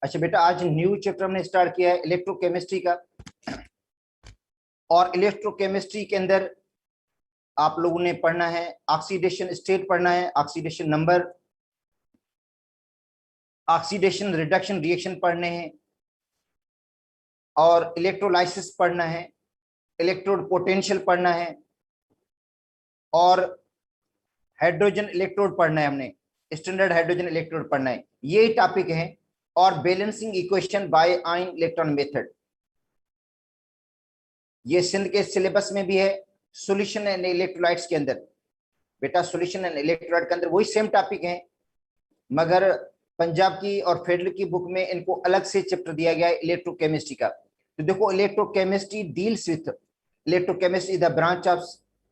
अच्छा बेटा, आज न्यू चैप्टर हमने स्टार्ट किया है इलेक्ट्रोकेमिस्ट्री का। और इलेक्ट्रोकेमिस्ट्री के अंदर आप लोगों ने पढ़ना है ऑक्सीडेशन स्टेट पढ़ना है, oxidation number, oxidation reduction reaction पढ़ने हैं, और इलेक्ट्रोलाइसिस पढ़ना है, इलेक्ट्रोड पोटेंशियल पढ़ना है, और हाइड्रोजन इलेक्ट्रोड पढ़ना है। हमने स्टैंडर्ड हाइड्रोजन इलेक्ट्रोड पढ़ना है, ये टॉपिक है। और balancing equation by ion electron method, ये सिंध के सिलेबस में भी है। सॉल्यूशन एंड इलेक्ट्रोलाइट्स के अंदर बेटा, सॉल्यूशन एंड इलेक्ट्रोलाइट के अंदर वही सेम टॉपिक है, मगर पंजाब की और फेडरल की बुक में इनको अलग से चैप्टर दिया गया है इलेक्ट्रोकेमिस्ट्री का। तो देखो, electrochemistry deals with, electrochemistry is the branch of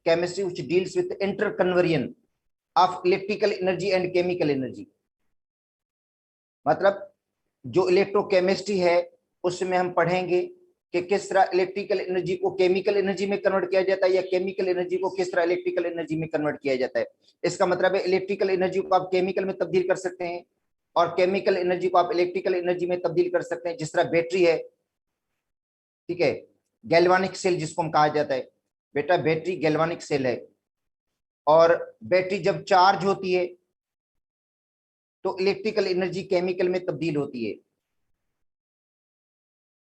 chemistry which deals with interconversion of electrical energy and chemical energy. मतलब जो इलेक्ट्रोकेमिस्ट्री है उसमें हम पढ़ेंगे कि किस तरह इलेक्ट्रिकल एनर्जी को केमिकल एनर्जी में कन्वर्ट किया जाता है, या केमिकल एनर्जी को किस तरह इलेक्ट्रिकल एनर्जी में कन्वर्ट किया जाता है। इसका मतलब है इलेक्ट्रिकल एनर्जी को आप केमिकल में तब्दील कर सकते हैं, और केमिकल एनर्जी को आप इलेक्ट्रिकल एनर्जी में तब्दील कर सकते हैं। जिस तरह बैटरी है, ठीक है, गैल्वानिक सेल जिसको हम कहा जाता है, बेटा बैटरी गैल्वानिक सेल है। और बैटरी जब चार्ज होती है तो इलेक्ट्रिकल एनर्जी केमिकल में तब्दील होती है।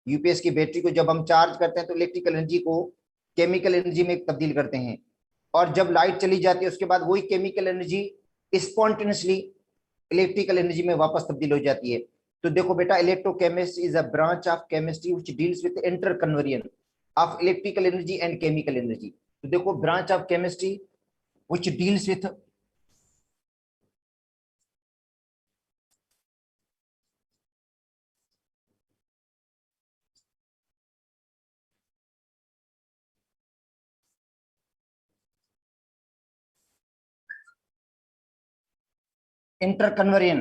यूपीएस की बैटरी को जब हम चार्ज करते हैं तो इलेक्ट्रिकल एनर्जी को केमिकल एनर्जी में तब्दील करते हैं, और जब लाइट चली जाती है उसके बाद वही chemical energy spontaneously electrical energy में वापस तब्दील हो जाती है। तो देखो बेटा, electrochemistry is a branch of chemistry which deals with interconversion of electrical energy and chemical energy. तो देखो, branch of chemistry which deals with interconversion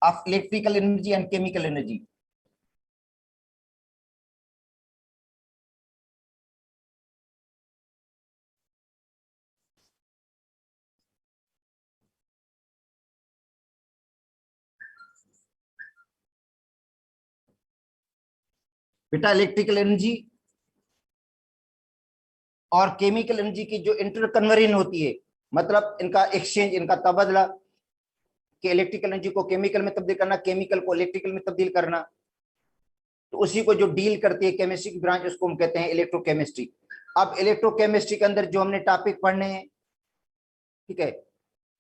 of electrical energy and chemical energy. बेटा, इलेक्ट्रिकल एनर्जी और chemical energy की जो interconversion होती है, मतलब इनका एक्सचेंज, इनका तबादला, कि इलेक्ट्रिकल एनर्जी को केमिकल में तब्दील करना, केमिकल को इलेक्ट्रिकल में तब्दील करना, तो उसी को जो डील करती है केमिस्ट्री की ब्रांच, उसको हम कहते हैं इलेक्ट्रोकेमिस्ट्री। अब इलेक्ट्रोकेमिस्ट्री के अंदर जो हमने टॉपिक पढ़ने हैं, ठीक है।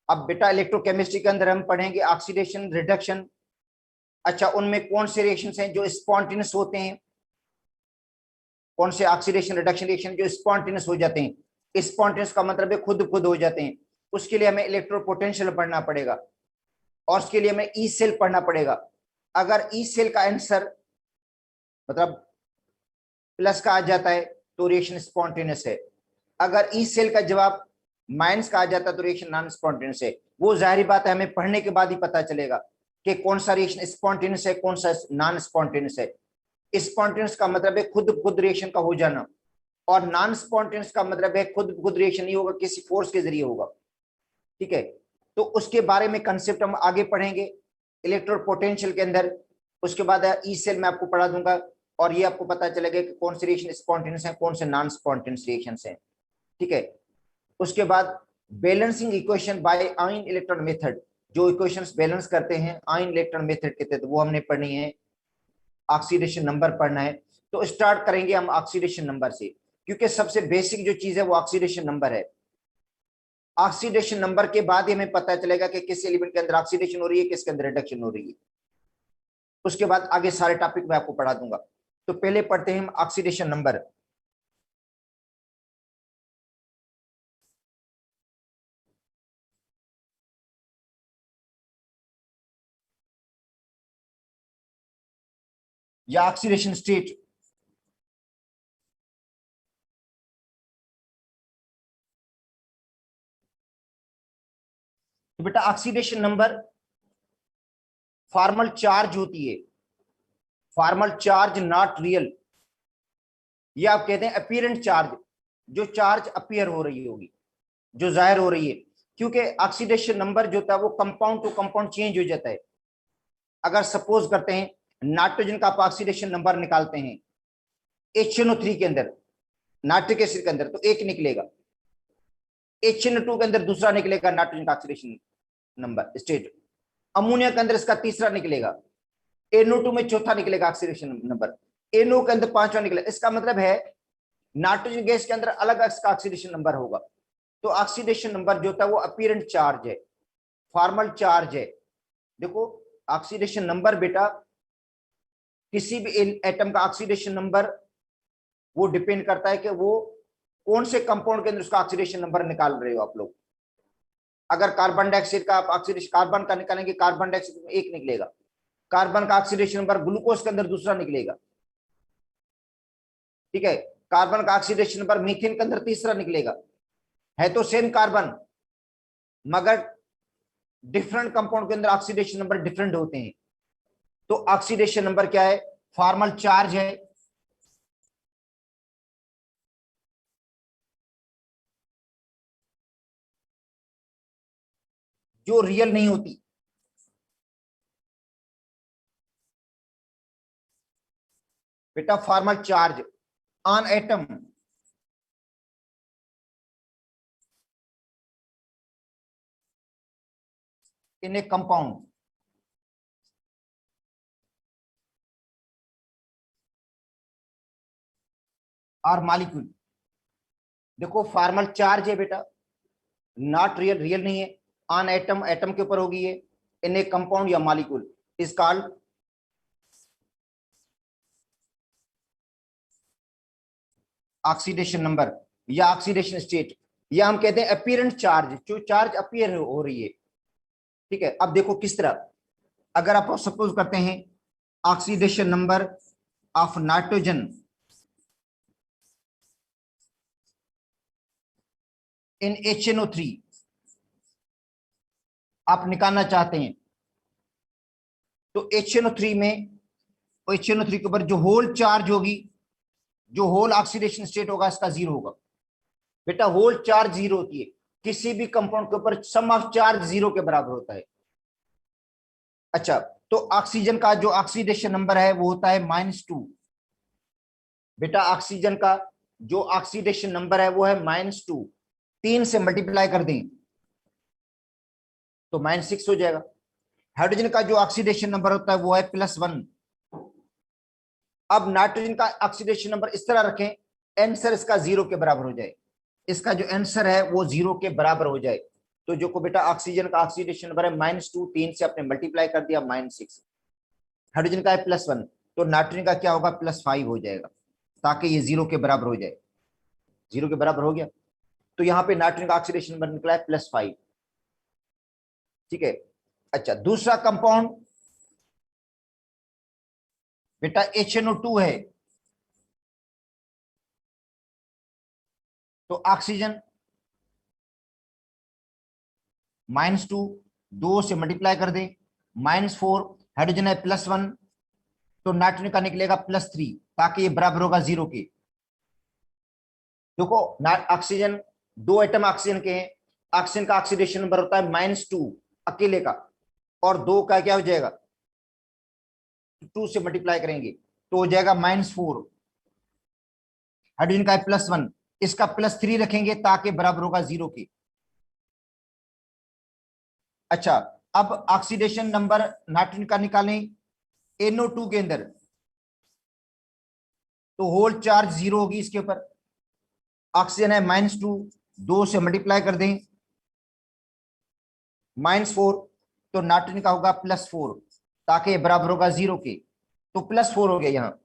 अब बेटा, इलेक्ट्रोकेमिस्ट्री के अंदर हम पढ़ेंगे ऑक्सीडेशन रिडक्शन। अच्छा, उनमें कौन से रिएक्शंस हैं जो स्पॉन्टेनियस होते हैं, कौन से ऑक्सीडेशन रिडक्शन रिएक्शन जो स्पॉन्टेनियस हो जाते हैं। स्पॉन्टेनियस का मतलब है खुद खुद हो जाते हैं, उसके लिए हमें इलेक्ट्रोपोटेंशियल पढ़ना पड़ेगा, और उसके लिए हमें ई सेल पढ़ना पड़ेगा। अगर ई सेल का आंसर मतलब प्लस का आ जाता है तो रिएक्शन स्पॉन्टेनियस है, अगर ई सेल का जवाब माइनस का आ जाता है तो रिएक्शन नॉन स्पॉन्टेनियस है। वो जाहिर बात है, हमें पढ़ने के बाद ही पता चलेगा कि कौन सा रिएक्शन स्पॉन्टेनियस है, कौन सा नॉन स्पॉन्टेनियस है। स्पॉन्टेनियस का मतलब है खुद खुद रिएक्शन का हो जाना, और नॉन स्पॉन्टेनियस का मतलब है खुद खुद रिएक्शन नहीं होगा, किसी फोर्स के जरिए होगा, ठीक है। तो उसके बारे में कंसेप्ट हम आगे पढ़ेंगे इलेक्ट्रोड पोटेंशियल के अंदर। उसके बाद ई सेल में आपको पढ़ा दूंगा, और ये आपको पता चलेगा कि कौन से रिएक्शन स्पॉन्टेनियस है, कौन से नॉन स्पॉन्टेनियस रिएक्शंस हैं, ठीक है। उसके बाद balancing equation by ion electron method, जो इक्वेशंस बैलेंस करते हैं आयन इलेक्ट्रॉन मेथड के तहत, वो हमने पढ़नी है। ऑक्सीडेशन नंबर पढ़ना है। तो स्टार्ट करेंगे हम ऑक्सीडेशन नंबर से, क्योंकि सबसे बेसिक जो चीज है वो ऑक्सीडेशन नंबर है। ऑक्सीडेशन नंबर के बाद ही हमें पता चलेगा कि किस एलिमेंट के अंदर ऑक्सीडेशन हो रही है, किसके अंदर रिडक्शन हो रही है। उसके बाद आगे सारे टॉपिक मैं आपको पढ़ा दूंगा। तो पहले पढ़ते हैं हम ऑक्सीडेशन नंबर। या ऑक्सीडेशन स्टेट। तो बेटा, ऑक्सीडेशन नंबर फॉर्मल चार्ज होती है, फॉर्मल चार्ज नॉट रियल। ये आप कहते हैं अपीयरेंट चार्ज, जो चार्ज अपीयर हो रही होगी, जो जाहिर हो रही है। क्योंकि ऑक्सीडेशन नंबर जो था वो कंपाउंड टू कंपाउंड चेंज हो जाता है। अगर सपोज करते हैं नाइट्रोजन का आप ऑक्सीडेशन नंबर निकालते हैं HNO3 के अंदर, नाइट्रिक एसिड के अंदर, तो एक निकलेगा, HNO2 के अंदर दूसरा निकलेगा नाइट्रोजन का ऑक्सीडेशन नंबर स्टेट, अमोनिया के अंदर इसका तीसरा निकलेगा, NO2 में चौथा निकलेगा ऑक्सीडेशन नंबर, NO के अंदर पांचवा निकलेगा। इसका मतलब है नाइट्रोजन गैस के अंदर अलग इसका ऑक्सीडेशन नंबर होगा। तो ऑक्सीडेशन नंबर जो होता है वो अपीरेंट चार्ज है, फॉर्मल चार्ज है। देखो ऑक्सीडेशन नंबर बेटा, किसी भी एटम का ऑक्सीडेशन नंबर वो डिपेंड करता है कि वो कौन से कंपाउंड के अंदर उसका ऑक्सीडेशन नंबर निकाल रहे हो आप लोग। अगर कार्बन डाइऑक्साइड का आप ऑक्सीडेशन कार्बन का निकालेंगे, कार्बन डाइऑक्साइड में एक निकलेगा, कार्बन का ऑक्सीडेशन नंबर ग्लूकोज के अंदर दूसरा निकलेगा, ठीक है, कार्बन का ऑक्सीडेशन नंबर मीथेन के अंदर तीसरा निकलेगा। है तो सेम कार्बन, मगर डिफरेंट कंपाउंड के अंदर ऑक्सीडेशन नंबर डिफरेंट होते हैं। तो ऑक्सीडेशन नंबर क्या है? फॉर्मल चार्ज है। जो रियल नहीं होती, बेटा formal charge on atom, in A compound, और मॉलिक्यूल। देखो फॉर्मल चार्ज है बेटा, नॉट रियल, रियल नहीं है, ऑन एटम, एटम के ऊपर होगी ये, इन ए कंपाउंड या molecule is called oxidation number या ऑक्सीडेशन स्टेट, या हम कहते हैं अपीयरेंट चार्ज, जो चार्ज अपीयर हो रही है। ठीक है, अब देखो किस तरह, अगर आप सपोज करते हैं oxidation number of nitrogen in HNO3 आप निकालना चाहते हैं, तो HNO3 में, HNO3 के ऊपर जो होल चार्ज होगी, जो होल ऑक्सीडेशन स्टेट होगा इसका जीरो होगा। बेटा होल चार्ज जीरो होती है, किसी भी कंपाउंड के ऊपर सम ऑफ चार्ज जीरो के बराबर होता है। अच्छा, तो ऑक्सीजन का जो ऑक्सीडेशन नंबर है वो होता है -2। बेटा ऑक्सीजन का जो ऑक्सीडेशन नंबर है वो है -2, 3 से मल्टीप्लाई कर दें तो -6 हो जाएगा। हाइड्रोजन का जो ऑक्सीडेशन नंबर होता है वो है +1। अब नाइट्रोजन का ऑक्सीडेशन नंबर इस तरह रखें आंसर इसका 0 के बराबर हो जाए, इसका जो आंसर है वो 0 के बराबर हो जाए। तो जो को बेटा ऑक्सीजन का ऑक्सीडेशन नंबर है -2, 3 से आपने मल्टीप्लाई कर दिया -6, हाइड्रोजन का है +1, तो नाइट्रोजन का क्या होगा? +5 हो जाएगा, ताकि ये 0 के बराबर हो जाए। 0 के बराबर हो गया, तो यहाँ पे नाइट्रोजन का ऑक्सीडेशन नंबर निकला है +5। ठीक है, अच्छा दूसरा कंपाउंड बेटा HNO2 है, तो ऑक्सीजन -2, 2 से मल्टीप्लाई कर दे, -4, हाइड्रोजन है +1, तो नाइट्रोजन का निकलेगा +3, ताकि ये बराबर होगा 0 के। देखो ऑक्सीजन, 2 एटम ऑक्सीजन के हैं, ऑक्सीजन का ऑक्सीडेशन नंबर होता है -2 अकेले का, और 2 का क्या हो जाएगा? 2 से मल्टीप्लाई करेंगे तो हो जाएगा -4, हाइड्रोजन का है +1, इसका +3 रखेंगे ताकि बराबर होगा 0 के। अच्छा, अब ऑक्सीडेशन नंबर नाइट्रोजन का निकालें NO2 के अंदर, तो होल चार्ज 0 होगी इसके ऊपर, ऑक्सीजन है -2, 2 से मल्टीप्लाई कर दें -4, तो नाइट्रोजन का होगा +4, ताकि बराबर होगा 0 के, तो +4 हो गया यहाँ।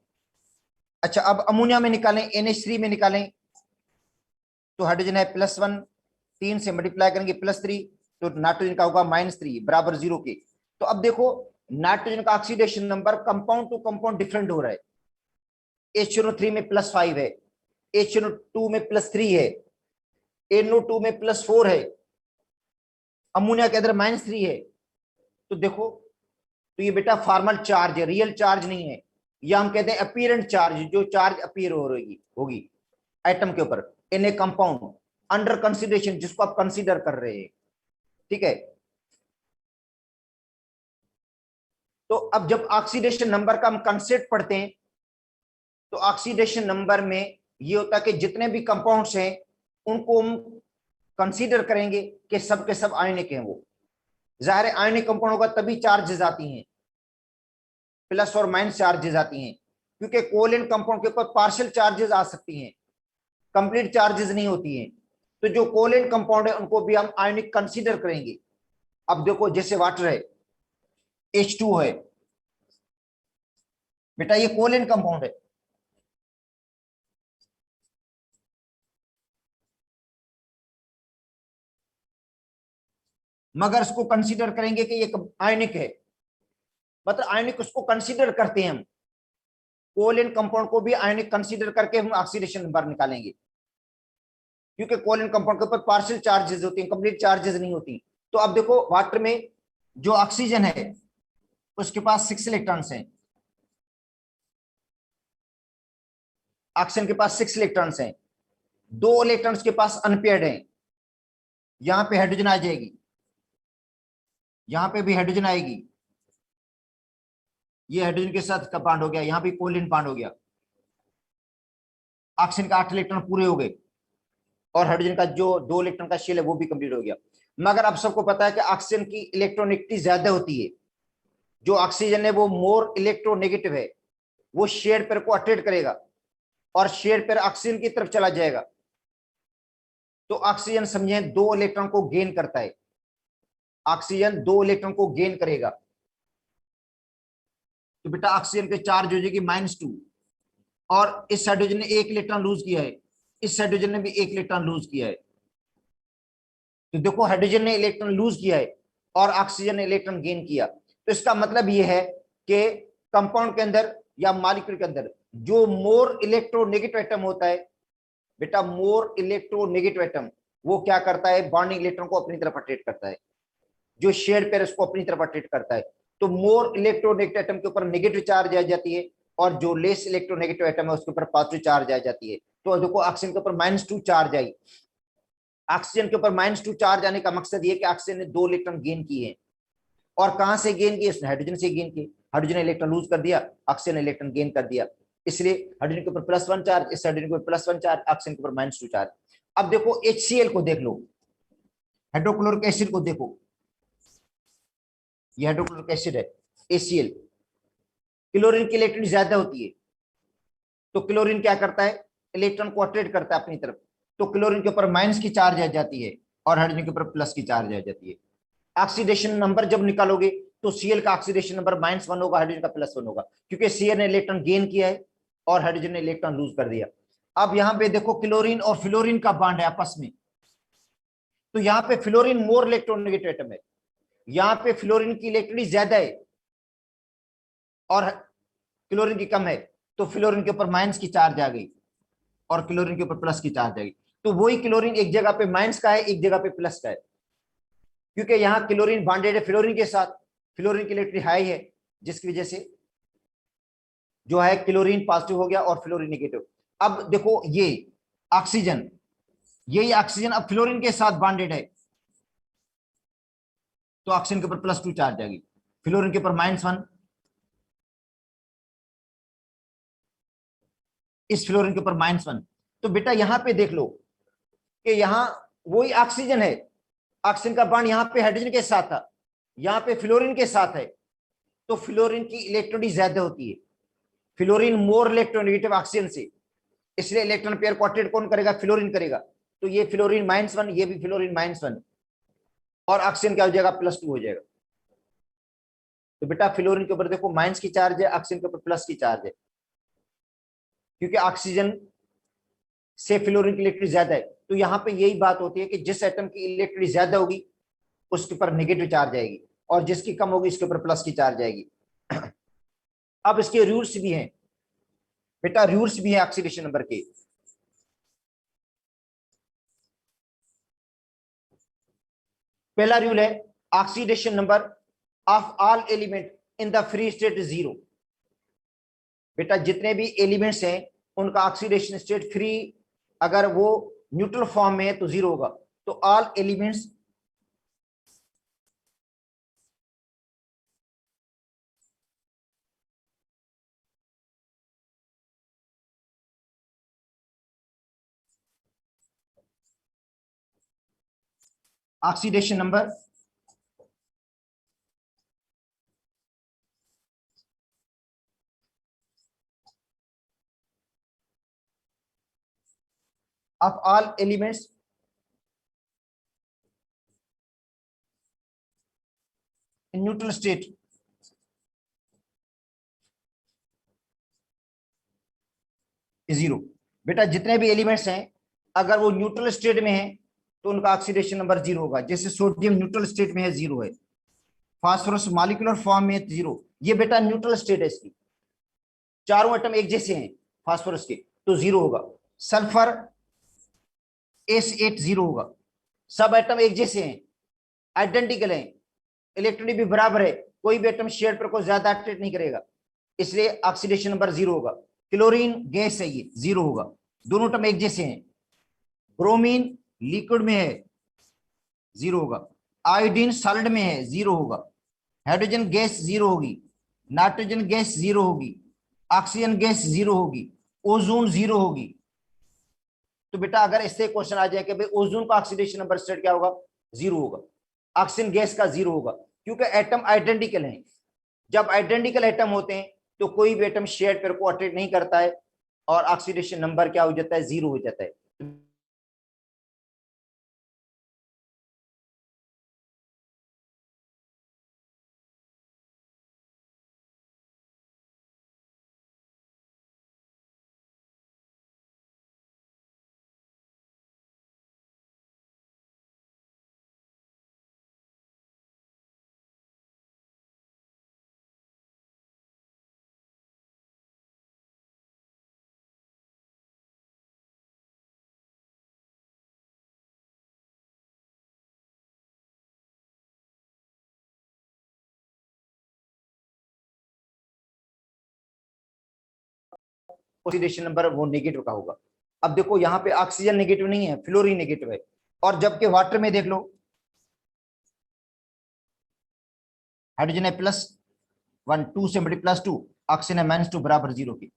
अच्छा, अब अमोनिया में निकालें, NH3 में निकालें, तो हाइड्रोजन है +1, 3 से मल्टीप्लाई करेंगे +3, तो नाइट्रोजन का होगा -3 बराबर 0 के। तो अब देखो नाइट्रोजन का oxidation number compound to compound different हो रहा है। HNO3 में +5 है, HNO2 में +3 है, NO2 में +4 है, अमोनिया के अंदर -3 है। तो देखो, तो ये बेटा फॉर्मल चार्ज है, रियल चार्ज नहीं है, या हम कहते हैं अपीयरेंट चार्ज, जो चार्ज अपीयर हो रही होगी एटम के ऊपर इन ए कंपाउंड अंडर कंसिडरेशन, जिसको आप कंसीडर कर रहे हैं। ठीक है, तो अब जब ऑक्सीडेशन नंबर का हम कंसेप्ट पढ़ते हैं तो ऑक्सीडेशन नंबर में ये होता है कि जितने भी कंपाउंड्स हैं उनको हम कंसीडर करेंगे कि सब के सब आयनिक हैं। वो जाहिर है आयनिक कंपाउंड होगा तभी चार्जेस आती हैं, प्लस और माइनस चार्जेस आती हैं, क्योंकि कोवैलेंट कंपाउंड के ऊपर पार्शियल चार्जेस आ सकती हैं, कंप्लीट चार्जेस नहीं होती हैं। तो जो कोवैलेंट कंपाउंड है उनको भी हम आयनिक कंसीडर करेंगे। अब देखो जैसे वाटर है, H2 है, बेटा ये कोवैलेंट कंपाउंड है, मगर इसको कंसीडर करेंगे कि ये आयनिक है, मतलब आयनिक उसको कंसीडर करते हैं हम। कोवैलेंट कंपाउंड को भी आयनिक कंसीडर करके हम ऑक्सीडेशन नंबर निकालेंगे, क्योंकि कोवैलेंट कंपाउंड के ऊपर पार्शियल चार्जेस होती हैं, कंप्लीट चार्जेस नहीं होती। तो अब देखो वाटर में जो ऑक्सीजन है उसके पास 6 इलेक्ट्रॉन्स हैं, ऑक्सीजन के पास 6 इलेक्ट्रॉन्स हैं, 2 इलेक्ट्रॉन्स के पास अनपेयर्ड हैं, यहां पे हाइड्रोजन आ जाएगी, यहां पे भी हाइड्रोजन आएगी, ये हाइड्रोजन के साथ का बॉन्ड हो गया, यहां भी कोवैलेंट बॉन्ड हो गया, ऑक्सीजन का 8 इलेक्ट्रॉन पूरे हो गए और हाइड्रोजन का जो 2 इलेक्ट्रॉन का शेल है वो भी कंप्लीट हो गया। मगर अब सबको पता है कि ऑक्सीजन की इलेक्ट्रोनेगेटिविटी ज्यादा होती है, जो ऑक्सीजन है वो मोर इलेक्ट्रोनेगेटिव है, वो शेयर पेयर को अट्रैक्ट करेगा और शेयर पेयर ऑक्सीजन की तरफ चला जाएगा। तो ऑक्सीजन समझे 2 इलेक्ट्रॉन को गेन करता है, ऑक्सीजन 2 इलेक्ट्रॉन को गेन करेगा, तो बेटा ऑक्सीजन के चार्ज हो जाएगी -2, और इस हाइड्रोजन ने 1 इलेक्ट्रॉन लूज किया है, इस हाइड्रोजन ने भी 1 इलेक्ट्रॉन लूज किया है। तो देखो हाइड्रोजन ने इलेक्ट्रॉन लूज किया है और ऑक्सीजन ने इलेक्ट्रॉन गेन किया। तो इसका मतलब यह है कि कंपाउंड के अंदर या मॉलिक्यूल के अंदर जो मोर इलेक्ट्रोनेगेटिव एटम होता है, बेटा मोर इलेक्ट्रोनेगेटिव एटम वो क्या करता है, बॉन्डिंग इलेक्ट्रॉन को अपनी तरफ अट्रैक्ट करता है, जो शेयर पेयर उसको अपनी तरफ अट्रैक्ट करता है। तो मोर इलेक्ट्रोनेगेटिव एटम के ऊपर नेगेटिव चार्ज आ जाती है और जो लेस इलेक्ट्रोनेगेटिव एटम है उसके ऊपर पॉजिटिव चार्ज आ जाती है। तो देखो ऑक्सीजन के ऊपर -2 चार्ज आई, ऑक्सीजन के ऊपर -2 चार्ज आने का मकसद ये कि ऑक्सीजन ने 2 इलेक्ट्रॉन गेन किए हैं। और कहां से गेन किए, उसने हाइड्रोजन से गेन किए, हाइड्रोजन ने इलेक्ट्रॉन लूज कर दिया, ऑक्सीजन ने इलेक्ट्रॉन गेन कर दिया, इसलिए हाइड्रोजन के ऊपर +1 चार्ज, इस हाइड्रोजन के ऊपर +1 चार्ज, ऑक्सीजन के ऊपर -2 चार्ज। अब देखो HCl को देख लो, हाइड्रोक्लोरिक एसिड को देखो, ये हाइड्रोक्लोरिक एसिड है HCl, क्लोरीन की इलेक्ट्रॉन ज्यादा होती है, तो क्लोरीन क्या करता है, इलेक्ट्रॉन को अट्रैक्ट करता है अपनी तरफ, तो क्लोरीन के ऊपर माइनस की चार्ज आ जाती है और हाइड्रोजन के ऊपर प्लस की चार्ज आ जाती है। ऑक्सीडेशन नंबर जब निकालोगे तो Cl का ऑक्सीडेशन नंबर -1 होगा, हाइड्रोजन का +1 होगा, क्योंकि Cl ने इलेक्ट्रॉन गेन किया है और हाइड्रोजन ने इलेक्ट्रॉन लूज कर दिया। अब यहां पे देखो क्लोरीन और फ्लोरीन का बॉन्ड है आपस में, तो यहां पे फ्लोरीन मोर इलेक्ट्रोनेगेटिव एटम है, यहां पे फ्लोरीन की इलेक्ट्रिसिटी ज्यादा है और क्लोरीन की कम है, तो फ्लोरीन के ऊपर माइनस की चार्ज आ गई और क्लोरीन के ऊपर प्लस की चार्ज आ गई। तो वही क्लोरीन एक जगह पे माइनस का है, एक जगह पे प्लस का है, क्योंकि यहां क्लोरीन बॉन्डेड है फ्लोरीन के साथ, फ्लोरीन की इलेक्ट्रिसिटी हाई है, जिसकी वजह से जो है क्लोरीन पॉजिटिव हो गया और फ्लोरीन नेगेटिव। अब देखो ये ऑक्सीजन, यही ऑक्सीजन अब फ्लोरीन के साथ बॉन्डेड है, तो ऑक्सीजन के ऊपर +2 चार्ज आ गई, फ्लोरीन के ऊपर -1, इस फ्लोरीन के ऊपर -1। तो बेटा यहां पे देख लो कि यहां वही ऑक्सीजन है, ऑक्सीजन का बॉन्ड यहां पे हाइड्रोजन के साथ था, यहां पे फ्लोरीन के साथ है, तो फ्लोरीन की इलेक्ट्रॉनिटी ज्यादा होती है, फ्लोरीन मोर इलेक्ट्रोनेगेटिव ऑक्सीजन से, इसलिए इलेक्ट्रॉन पेयर को अट्रैक्ट कौन करेगा, फ्लोरीन करेगा। तो ये फ्लोरीन -1, ये भी फ्लोरीन -1 और ऑक्सीजन क्या हो जाएगा, +2 हो जाएगा। तो बेटा फ्लोरीन के ऊपर देखो माइनस की चार्ज है, ऑक्सीजन के ऊपर प्लस की चार्ज है, क्योंकि ऑक्सीजन से फ्लोरीन की इलेक्ट्रिसिटी ज्यादा है। तो यहां पे यही बात होती है कि जिस एटम की इलेक्ट्रिसिटी ज्यादा होगी उसके ऊपर नेगेटिव चार्ज आएगी और जिसकी कम होगी इसके ऊपर प्लस की चार्ज आएगी। अब इसके रूल्स भी हैं बेटा, रूल्स भी हैं ऑक्सीडेशन नंबर के। पहला रूल है oxidation number of all element in the free state 0। बेटा जितने भी एलिमेंट्स हैं उनका ऑक्सीडेशन स्टेट फ्री, अगर वो न्यूट्रल फॉर्म में है तो 0 होगा। तो all elements oxidation number of all elements in neutral state is 0। बेटा जितने भी एलिमेंट्स हैं अगर वो न्यूट्रल स्टेट में है तो उनका ऑक्सीडेशन नंबर 0 होगा। जैसे सोडियम न्यूट्रल स्टेट में है 0 है, फास्फोरस मॉलिक्यूलर फॉर्म में 0। ये बेटा न्यूट्रल स्टेट है इसकी, चारों एटम एक जैसे हैं फास्फोरस के तो 0 होगा। सल्फर S8 0 होगा, सब एटम एक जैसे हैं, आइडेंटिकल हैं, इलेक्ट्रॉन भी बराबर है, कोई भी एटम शेयर पर कोई ज्यादा एक्टिवेट नहीं करेगा, इसलिए ऑक्सीडेशन नंबर 0 होगा। क्लोरीन गैस है ये 0 होगा, दोनों एटम एक जैसे हैं। ब्रोमीन लिक्विड में है 0 होगा, आयोडीन सॉलिड में है 0 होगा, हाइड्रोजन गैस 0 होगी, नाइट्रोजन गैस 0 होगी, ऑक्सीजन गैस 0 होगी, ओजोन 0 होगी। तो बेटा अगर इससे क्वेश्चन आ जाए कि भाई ओजोन का ऑक्सीडेशन नंबर स्टेट क्या होगा, 0 होगा। ऑक्सीजन गैस का 0 होगा, क्योंकि एटम आइडेंटिकल हैं। जब आइडेंटिकल एटम होते हैं तो कोई भी एटम शेयर पेयर को अट्रैक्ट नहीं करता है और ऑक्सीडेशन नंबर क्या हो जाता है, 0 हो जाता है। ऑक्सीडेशन नंबर वो नेगेटिव का होगा। अब देखो यहाँ पे ऑक्सीजन नेगेटिव नहीं है, फ्लोरीन नेगेटिव है। और जबकि वाटर में देख लो हाइड्रोजन है +1 2 से बड़ी +2, ऑक्सीजन है -2 बराबर 0 की।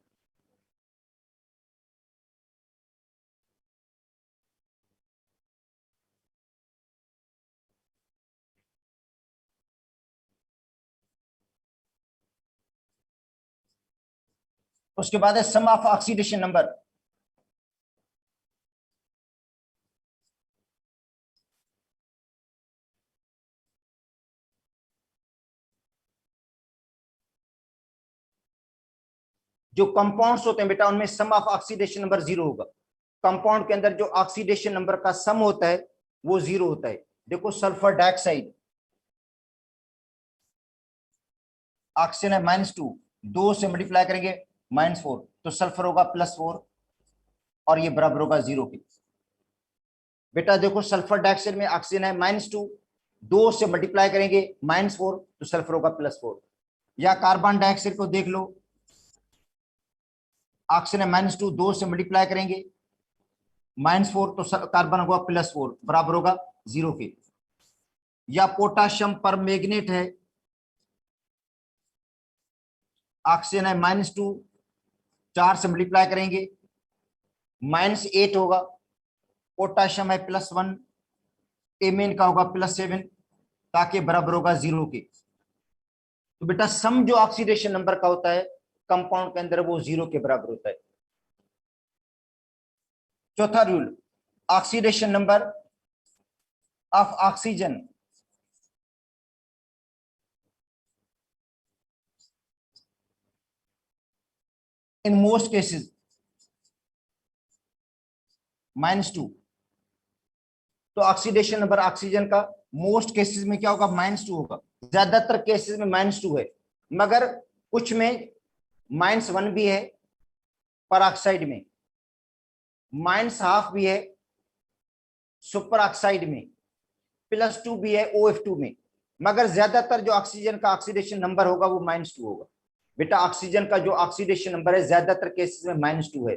उसके बाद है सम ऑफ ऑक्सीडेशन नंबर। जो कंपाउंड्स होते हैं बेटा उनमें सम ऑफ ऑक्सीडेशन नंबर 0 होगा। कंपाउंड के अंदर जो ऑक्सीडेशन नंबर का सम होता है वो 0 होता है। देखो सल्फर डाइऑक्साइड, ऑक्सीजन है -2, 2 से मल्टीप्लाई करेंगे -4, तो सल्फर होगा +4 और ये बराबर होगा 0 के। बेटा देखो सल्फर डाइऑक्साइड में ऑक्सीजन है -2, 2 से मल्टीप्लाई करेंगे -4, तो सल्फर होगा +4। या कार्बन डाइऑक्साइड को देख लो, ऑक्सीजन है -2, 2 से मल्टीप्लाई करेंगे -4, तो कार्बन होगा +4 बराबर होगा 0 के। या पोटाशियम पर मैग्नेट है, ऑक्सीजन है -2, 4 से मल्टीप्लाई करेंगे -8 होगा, पोटाशियम है +1, एमेन का होगा +7, ताकि बराबर होगा 0 के। तो बेटा सम जो ऑक्सीडेशन नंबर का होता है कंपाउंड के अंदर वो 0 के बराबर होता है। चौथा rule, oxidation number of oxygen in most cases -2। तो ऑक्सीडेशन नंबर ऑक्सीजन का मोस्ट केसेस में क्या होगा, -2 होगा। ज्यादातर केसेस में -2 है, मगर कुछ में -1 भी है पर ऑक्साइड में, -1/2 भी है सुपर ऑक्साइड में, +2 भी है OF2 में। मगर ज्यादातर जो ऑक्सीजन का ऑक्सीडेशन नंबर होगा वो -2 होगा। बेटा ऑक्सीजन का जो ऑक्सीडेशन नंबर है ज्यादातर केसेस में -2 है।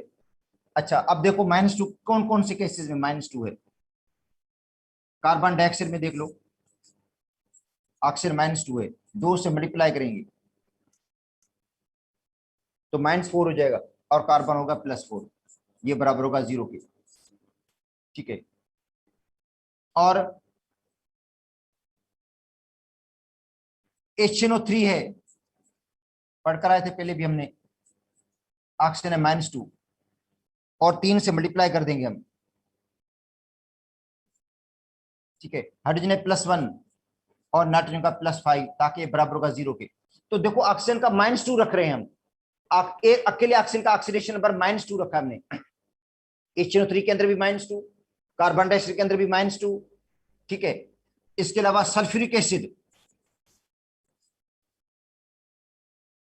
अच्छा अब देखो -2 कौन कौन से केसेस में -2 है। कार्बन डाइऑक्साइड में देख लो, ऑक्सीजन -2 है, 2 से मल्टीप्लाई करेंगे तो -4 हो जाएगा और कार्बन होगा +4, ये बराबर होगा 0 के। ठीक है। और HNO3 है, पढ़ कर आए थे पहले भी हमने, ऑक्सीजन है -2 और 3 से मल्टीप्लाई कर देंगे हम, ठीक है। हाइड्रोजन है +1 और नाइट्रोजन का +5, ताकि ये बराबर होगा 0 के। तो देखो ऑक्सीजन का -2 रख रहे हैं हम, अकेले ऑक्सीजन का ऑक्सीडेशन नंबर -2 रखा हमने। HNO3 के अंदर भी -2, कार्बन डाइऑक्साइड के अंदर भी -2, ठीक है। इसके अलावा सल्फ्यूरिक एसिड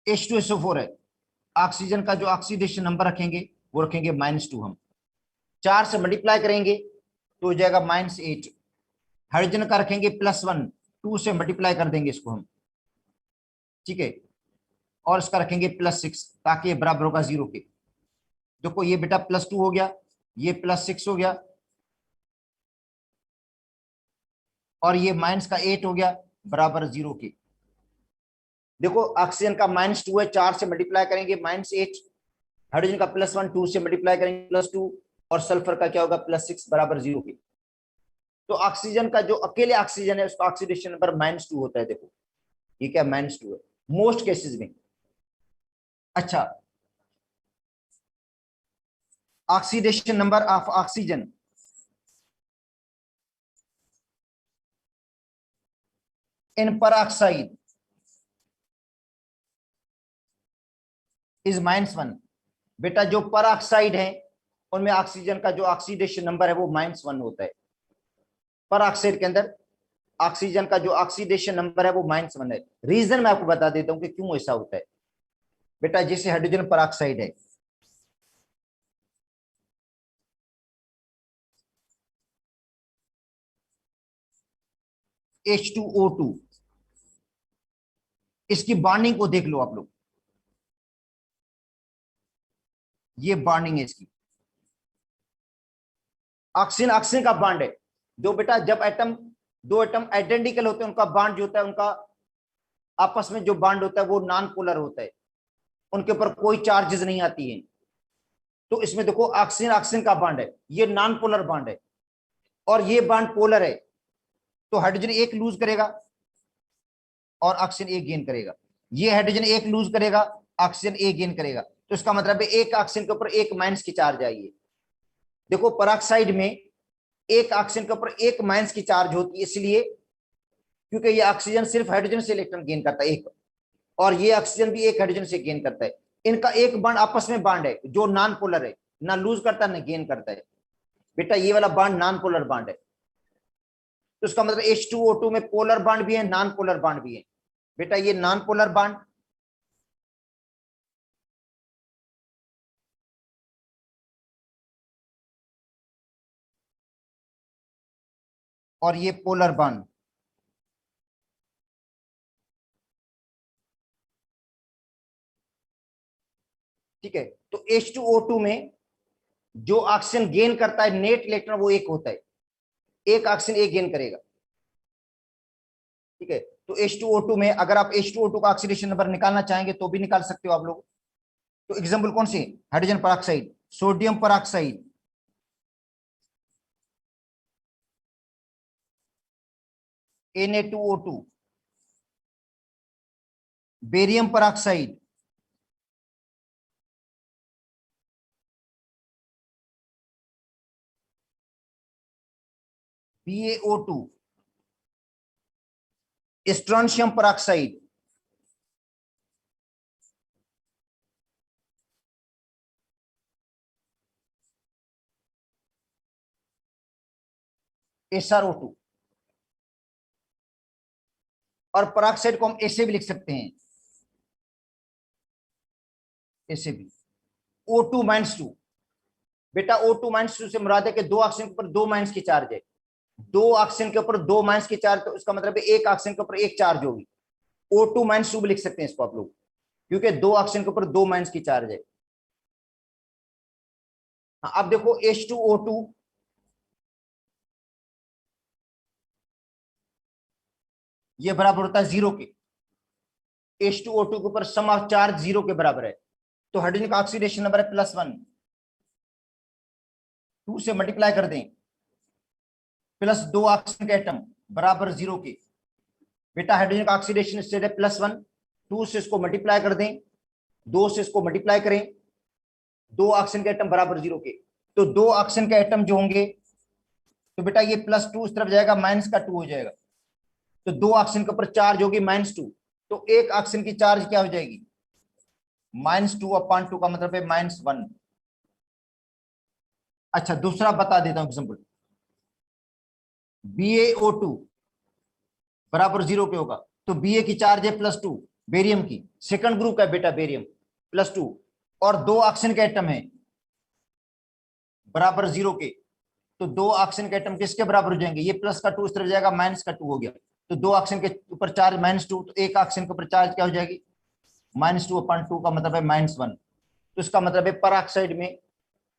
H2SO4 है, ऑक्सीजन का जो ऑक्सीडेशन नंबर रखेंगे वो रखेंगे -2 हम, 4 से मल्टीप्लाई करेंगे तो हो जाएगा -8। हाइड्रोजन का रखेंगे +1, 2 से मल्टीप्लाई कर देंगे इसको हम, ठीक है, और इसका रखेंगे +6, ताकि ये बराबर होगा 0 के। देखो ये बेटा +2 हो गया, ये +6 हो गया, और ये -8 हो गया, बराबर 0 के। देखो ऑक्सीजन का -2 है, 4 से मल्टीप्लाई करेंगे -8, हाइड्रोजन का +1, 2 से मल्टीप्लाई करेंगे +2, और सल्फर का क्या होगा +6, बराबर 0 के। तो ऑक्सीजन का जो अकेले ऑक्सीजन है उसका ऑक्सीडेशन नंबर -2 होता है। देखो ये क्या -2 है मोस्ट केसेस में। अच्छा, oxidation number of oxygen in peroxide is -1। बेटा जो peroxide है उनमें ऑक्सीजन का जो ऑक्सीडेशन नंबर है वो -1 होता है। peroxide के अंदर ऑक्सीजन का जो ऑक्सीडेशन नंबर है वो -1 है। रीजन मैं आपको बता देता हूं कि क्यों ऐसा होता है। बेटा जैसे हाइड्रोजन peroxide है, H2O2, इसकी बॉन्डिंग को देख लो आप लोग, ये बॉन्डिंग है इसकी, ऑक्सीजन ऑक्सीजन का बॉन्ड है। जो बेटा जब एटम, दो एटम आइडेंटिकल होते हैं उनका बॉन्ड जो होता है, उनका आपस में जो बॉन्ड होता है वो नॉन पोलर होता है, उनके ऊपर कोई चार्जेस नहीं आती है। तो इसमें देखो ऑक्सीजन ऑक्सीजन का बॉन्ड है, ये नॉन पोलर बॉन्ड है, और ये बॉन्ड पोलर है। तो हाइड्रोजन एक लूज करेगा और ऑक्सीजन एक गेन करेगा, ये हाइड्रोजन एक लूज करेगा, ऑक्सीजन एक गेन करेगा। तो इसका मतलब है एक ऑक्सीजन के ऊपर एक माइनस की चार्ज आई है। देखो पेरोक्साइड में एक ऑक्सीजन के ऊपर एक माइनस की चार्ज होती है, इसलिए क्योंकि ये ऑक्सीजन सिर्फ हाइड्रोजन से इलेक्ट्रॉन गेन करता है एक, और ये ऑक्सीजन भी एक हाइड्रोजन से गेन करता है। इनका एक बॉन्ड आपस में बॉन्ड है जो नॉन पोलर है, ना लूज करता है ना गेन करता है। बेटा ये वाला बॉन्ड नॉन पोलर बॉन्ड है, तो इसका मतलब H2O2 में पोलर बॉन्ड भी है, नॉन पोलर बॉन्ड भी है। बेटा ये नॉन पोलर बॉन्ड, और ये पोलर बॉन्ड। ठीक है, तो H2O2 में जो ऑक्सीजन गेन करता है नेट इलेक्ट्रॉन वो एक होता है, एक ऑक्सीजन एक गेन करेगा। ठीक है, तो H2O2 में अगर आप H2O2 का ऑक्सीडेशन नंबर निकालना चाहेंगे तो भी निकाल सकते हो आप लोग। तो एग्जांपल कौन सी, hydrogen peroxide, sodium peroxide, Na2O2, barium peroxide, BaO2, strontium peroxide, SrO2। और पेरोक्साइड को हम ऐसे भी लिख सकते हैं, ऐसे भी O2-2। बेटा O2-2 से मुराद है कि दो ऑक्सीजन के ऊपर दो माइनस की चार्ज है, दो ऑक्सीजन के ऊपर दो माइनस की चार्ज, तो इसका मतलब है एक ऑक्सीजन के ऊपर एक चार्ज होगी। O2-2 भी लिख सकते हैं इसको आप लोग, क्योंकि दो ऑक्सीजन के ऊपर दो माइनस की चार्ज है। हाँ, अब देखो H2O2 ये बराबर होता है 0 के, H2O2 के ऊपर सम ऑफ चार्ज 0 के बराबर है। तो हाइड्रोजन का ऑक्सीडेशन नंबर है +1, 2 से मल्टीप्लाई कर दें, +2 ऑक्सीजन के एटम बराबर 0 के। बेटा हाइड्रोजन का ऑक्सीडेशन स्टेट है +1, 2 से इसको मल्टीप्लाई कर दें, 2 से इसको मल्टीप्लाई करें, 2 ऑक्सीजन के एटम बराबर 0 के, तो 2 ऑक्सीजन के एटम जो होंगे, तो बेटा ये +2 इस तरफ जाएगा, -2 हो जाएगा, तो 2 ऑक्सीजन के ऊपर चार्ज होगी -2, तो एक ऑक्सीजन की चार्ज क्या हो जाएगी, -2/2 का मतलब है -1। अच्छा दूसरा बता देता हूं एग्जाम्पल, BaO2 बराबर 0 पे होगा, तो Ba की चार्ज है +2, बेरियम की, सेकंड ग्रुप है बेटा बेरियम, +2, और 2 ऑक्सीजन के एटम है बराबर 0 के, तो 2 ऑक्सीजन के एटम किसके बराबर हो जाएंगे, ये +2 इस तरफ जाएगा, -2 हो गया, तो 2 ऑक्सीजन के ऊपर चार्ज -2, तो एक ऑक्सीजन के ऊपर चार्ज क्या हो जाएगी, -2/2 का मतलब है -1। तो इसका मतलब है परऑक्साइड में,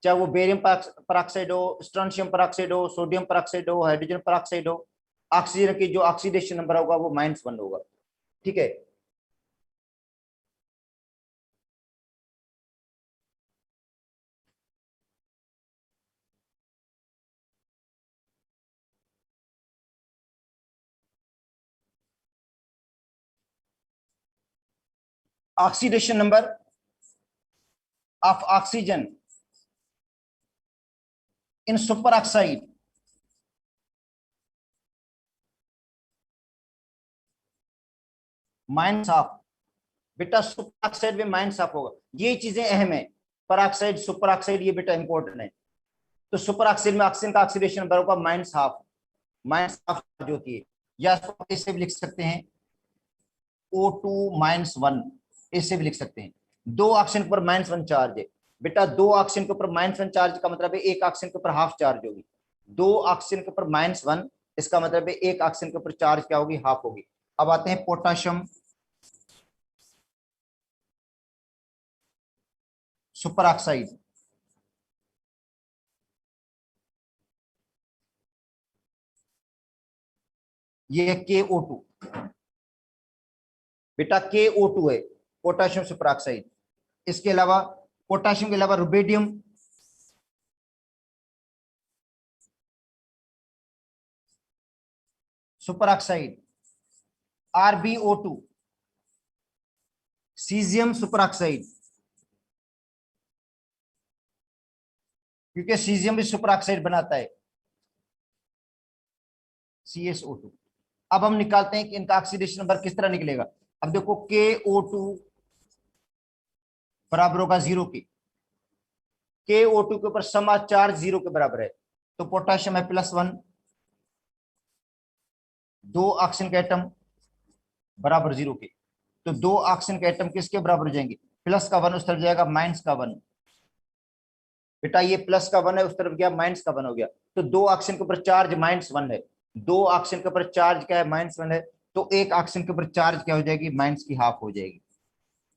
चाहे वो बेरियम परऑक्साइड हो, स्ट्रोंशियम परऑक्साइड हो, सोडियम परऑक्साइड हो, हाइड्रोजन परऑक्साइड हो, ऑक्सीजन की जो ऑक्सीडेशन नंबर होगा वो -1 होगा। ठीक है, oxidation number of oxygen in super oxide -1/2, बेटा सुपर ऑक्साइड में -1/2 होगा, ये चीजें अहम है, परऑक्साइड सुपर ऑक्साइड ये बेटा इंपॉर्टेंट है। तो सुपर ऑक्साइड में ऑक्सीजन का ऑक्सीडेशन नंबर होगा -1/2, -1/2 जो होती है, या इसे भी लिख सकते हैं O2-1, ऐसे भी लिख सकते हैं। 2 ऑक्सीजन पर -1 चार्ज है, बेटा 2 ऑक्सीजन के ऊपर -1 चार्ज का मतलब है एक ऑक्सीजन के ऊपर हाफ चार्ज होगी, 2 ऑक्सीजन के ऊपर -1, इसका मतलब है एक ऑक्सीजन के ऊपर चार्ज क्या होगी, हाफ होगी। अब आते हैं पोटाशियम सुपर ऑक्साइड, ये है KO2, बेटा KO2 है पोटाशियम सुपर ऑक्साइड। इसके अलावा पोटाशियम के अलावा rubidium, super oxide, RbO2, caesium super oxide, क्योंकि सीजियम भी सुपर ऑक्साइड बनाता है, CsO2। अब हम निकालते हैं कि इनका ऑक्सीडेशन नंबर किस तरह निकलेगा। अब देखो KO2 बराबर होगा 0 के, KO2 के ऊपर समा चार्ज 0 के बराबर है, तो पोटाशियम है +1, 2 ऑक्सीजन के एटम बराबर 0 के, तो 2 ऑक्सीजन के एटम किसके बराबर हो जाएंगे, +1 उस तरफ जाएगा, -1। बेटा ये +1 है उस तरफ गया, -1 हो गया, तो 2 ऑक्सीजन के ऊपर चार्ज -1 है, 2 ऑक्सीजन के ऊपर चार्ज क्या है, -1 है, तो एक ऑक्सीजन के ऊपर चार्ज क्या हो जाएगी, माइनस की हाफ हो जाएगी,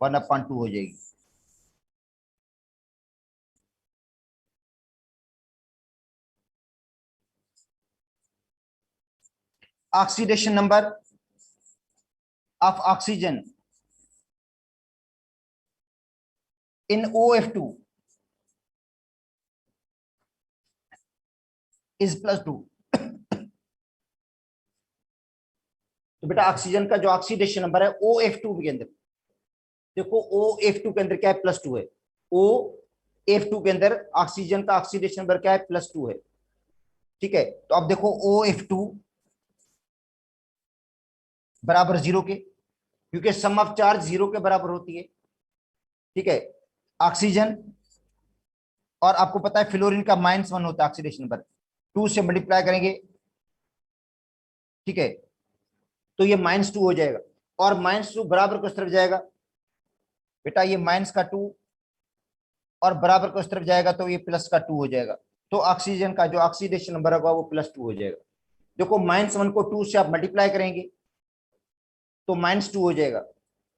1/2 हो जाएगी। Oxidation number of oxygen in OF2 is +2। तो बेटा ऑक्सीजन का जो ऑक्सीडेशन नंबर है OF2 के अंदर, देखो OF2 के अंदर क्या है, +2 है, OF2 के अंदर ऑक्सीजन का ऑक्सीडेशन नंबर क्या है, +2 है। ठीक है, तो अब देखो OF2 बराबर 0 के, क्योंकि सम ऑफ चार्ज 0 के बराबर होती है। ठीक है, ऑक्सीजन, और आपको पता है फ्लोरीन का -1 होता है ऑक्सीडेशन नंबर, 2 से मल्टीप्लाई करेंगे, ठीक है, तो ये -2 हो जाएगा, और -2 बराबर किस तरफ जाएगा, बेटा ये -2, और बराबर को इस तरफ जाएगा तो ये +2 हो जाएगा, तो ऑक्सीजन का जो ऑक्सीडेशन नंबर होगा वो +2 हो जाएगा। देखो -1 को 2 से आप मल्टीप्लाई करेंगे तो -2 हो जाएगा,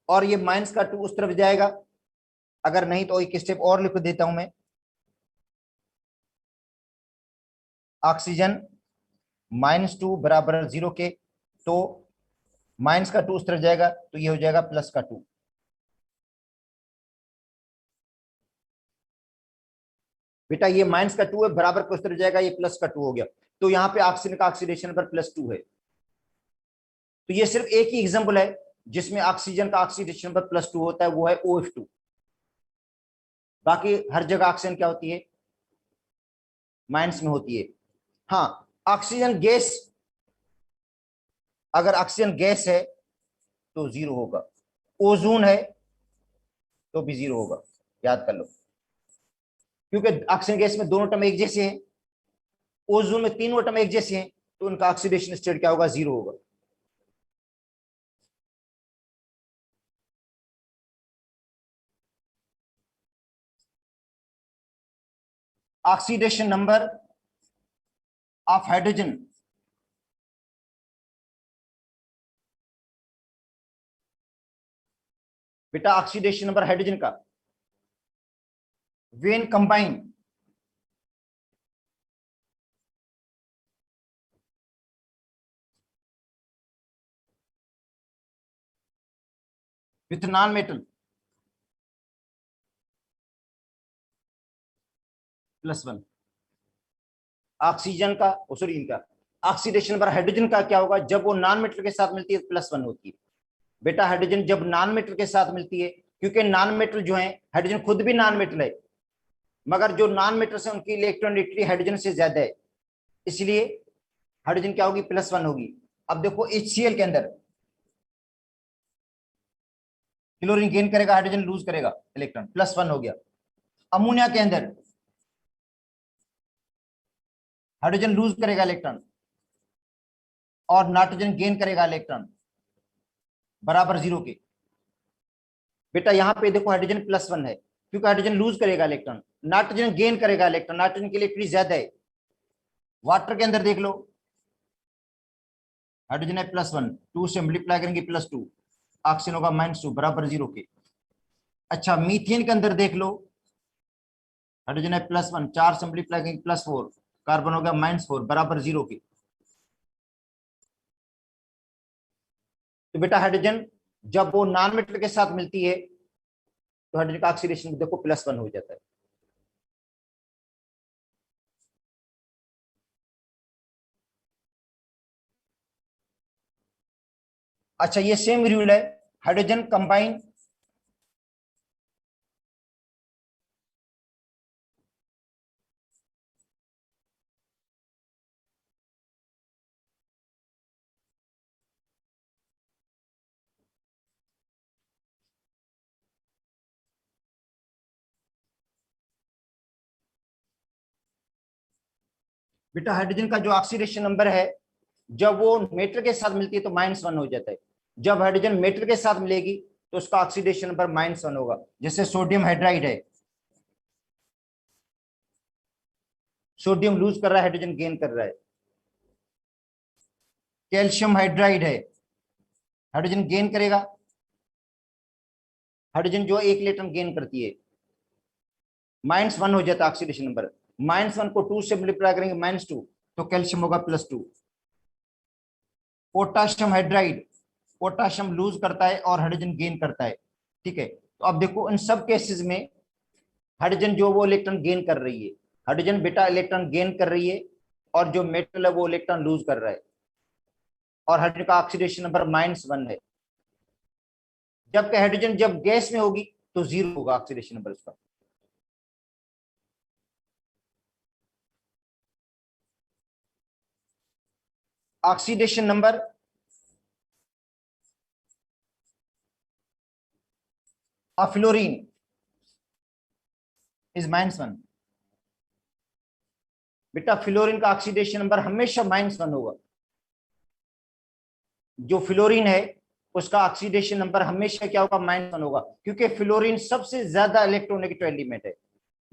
और ये -2 उस तरफ जाएगा, अगर नहीं तो एक स्टेप और लिख देता हूं मैं, ऑक्सीजन -2 बराबर 0 के, तो -2 उस तरफ जाएगा तो ये हो जाएगा +2। बेटा ये -2 है, बराबर को उस तरफ जाएगा, ये +2 हो गया, तो यहाँ पे ऑक्सीजन का ऑक्सीडेशन नंबर +2 है। तो ये सिर्फ एक ही एग्जाम्पल है जिसमें ऑक्सीजन का ऑक्सीडेशन नंबर +2 होता है, वो है OF2। बाकी हर जगह ऑक्सीजन क्या होती है, माइनस में होती है। हाँ, ऑक्सीजन गैस, अगर ऑक्सीजन गैस है तो 0 होगा, ओजोन है तो भी 0 होगा, याद कर लो, क्योंकि ऑक्सीजन गैस में दोनों टर्म एक जैसे हैं, ओजोन में तीनों टर्म एक जैसे हैं, तो उनका ऑक्सीडेशन स्टेट क्या होगा, 0 होगा। ऑक्सीडेशन नंबर ऑफ हाइड्रोजन बेटा, ऑक्सीडेशन नंबर हाइड्रोजन का when combine with non metal +1। Oxygen का, सॉरी, इनका ऑक्सीडेशन नंबर हाइड्रोजन का क्या होगा, जब वो नॉन मेटल के साथ मिलती है +1 होती है। बेटा हाइड्रोजन जब नॉन मेटल के साथ मिलती है, क्योंकि नॉन मेटल जो है, हाइड्रोजन खुद भी नॉन मेटल है, मगर जो नॉन मेटल से उनकी इलेक्ट्रॉनिटी हाइड्रोजन से ज्यादा है, इसलिए हाइड्रोजन क्या होगी, +1 होगी। अब देखो HCl के अंदर क्लोरीन गेन करेगा, हाइड्रोजन लूज करेगा इलेक्ट्रॉन, +1 हो गया। अमोनिया के अंदर हाइड्रोजन लूज करेगा इलेक्ट्रॉन और नाइट्रोजन गेन करेगा इलेक्ट्रॉन, बराबर 0 के। बेटा यहाँ पे देखो हाइड्रोजन +1 है, क्योंकि हाइड्रोजन लूज करेगा इलेक्ट्रॉन, नाइट्रोजन गेन करेगा इलेक्ट्रॉन, नाइट्रोजन की इलेक्ट्रिसिटी ज्यादा है। वाटर के अंदर देख लो, हाइड्रोजन है +1, 2 से मल्टीप्लाई करेंगे +2, ऑक्सीजन होगा -2, बराबर 0 के। अच्छा, मीथेन के अंदर देख लो, हाइड्रोजन है +1, 4 से मल्टीप्लाई करेंगे +4, कार्बन होगा -4, बराबर 0 के। तो बेटा हाइड्रोजन जब वो नॉन मेटल के साथ मिलती है, तो हाइड्रोजन का ऑक्सीडेशन देखो +1 हो जाता है। अच्छा, ये सेम रूल है, हाइड्रोजन कंबाइन बेटा हाइड्रोजन का जो ऑक्सीडेशन नंबर है, जब वो मेटल के साथ मिलती है तो -1 हो जाता है। जब हाइड्रोजन मेटल के साथ मिलेगी तो उसका ऑक्सीडेशन नंबर -1 होगा। जैसे सोडियम हाइड्राइड है, सोडियम लूज कर रहा है, हाइड्रोजन गेन कर रहा है। कैल्शियम हाइड्राइड है, हाइड्रोजन गेन करेगा, हाइड्रोजन जो एक इलेक्ट्रॉन गेन करती है, -1 हो जाता है ऑक्सीडेशन नंबर। -1 को 2 से मल्टीप्लाई करेंगे -2, तो कैल्शियम होगा +2। पोटाशियम हाइड्राइड, पोटाशियम लूज करता है और हाइड्रोजन गेन करता है, ठीक है। तो अब देखो इन सब केसेस में हाइड्रोजन जो वो इलेक्ट्रॉन गेन कर रही है, हाइड्रोजन बेटा इलेक्ट्रॉन गेन कर रही है, और जो मेटल है वो इलेक्ट्रॉन लूज कर रहा है, और हाइड्रोजन का ऑक्सीडेशन नंबर -1 है। जबकि हाइड्रोजन जब गैस में होगी तो 0 होगा ऑक्सीडेशन नंबर उसका। Oxidation number of fluorine is -1। बेटा फ्लोरीन का ऑक्सीडेशन नंबर हमेशा -1 होगा। जो फ्लोरीन है उसका ऑक्सीडेशन नंबर हमेशा क्या होगा, -1 होगा, क्योंकि फ्लोरीन सबसे ज्यादा इलेक्ट्रोनेगेटिव एलिमेंट है।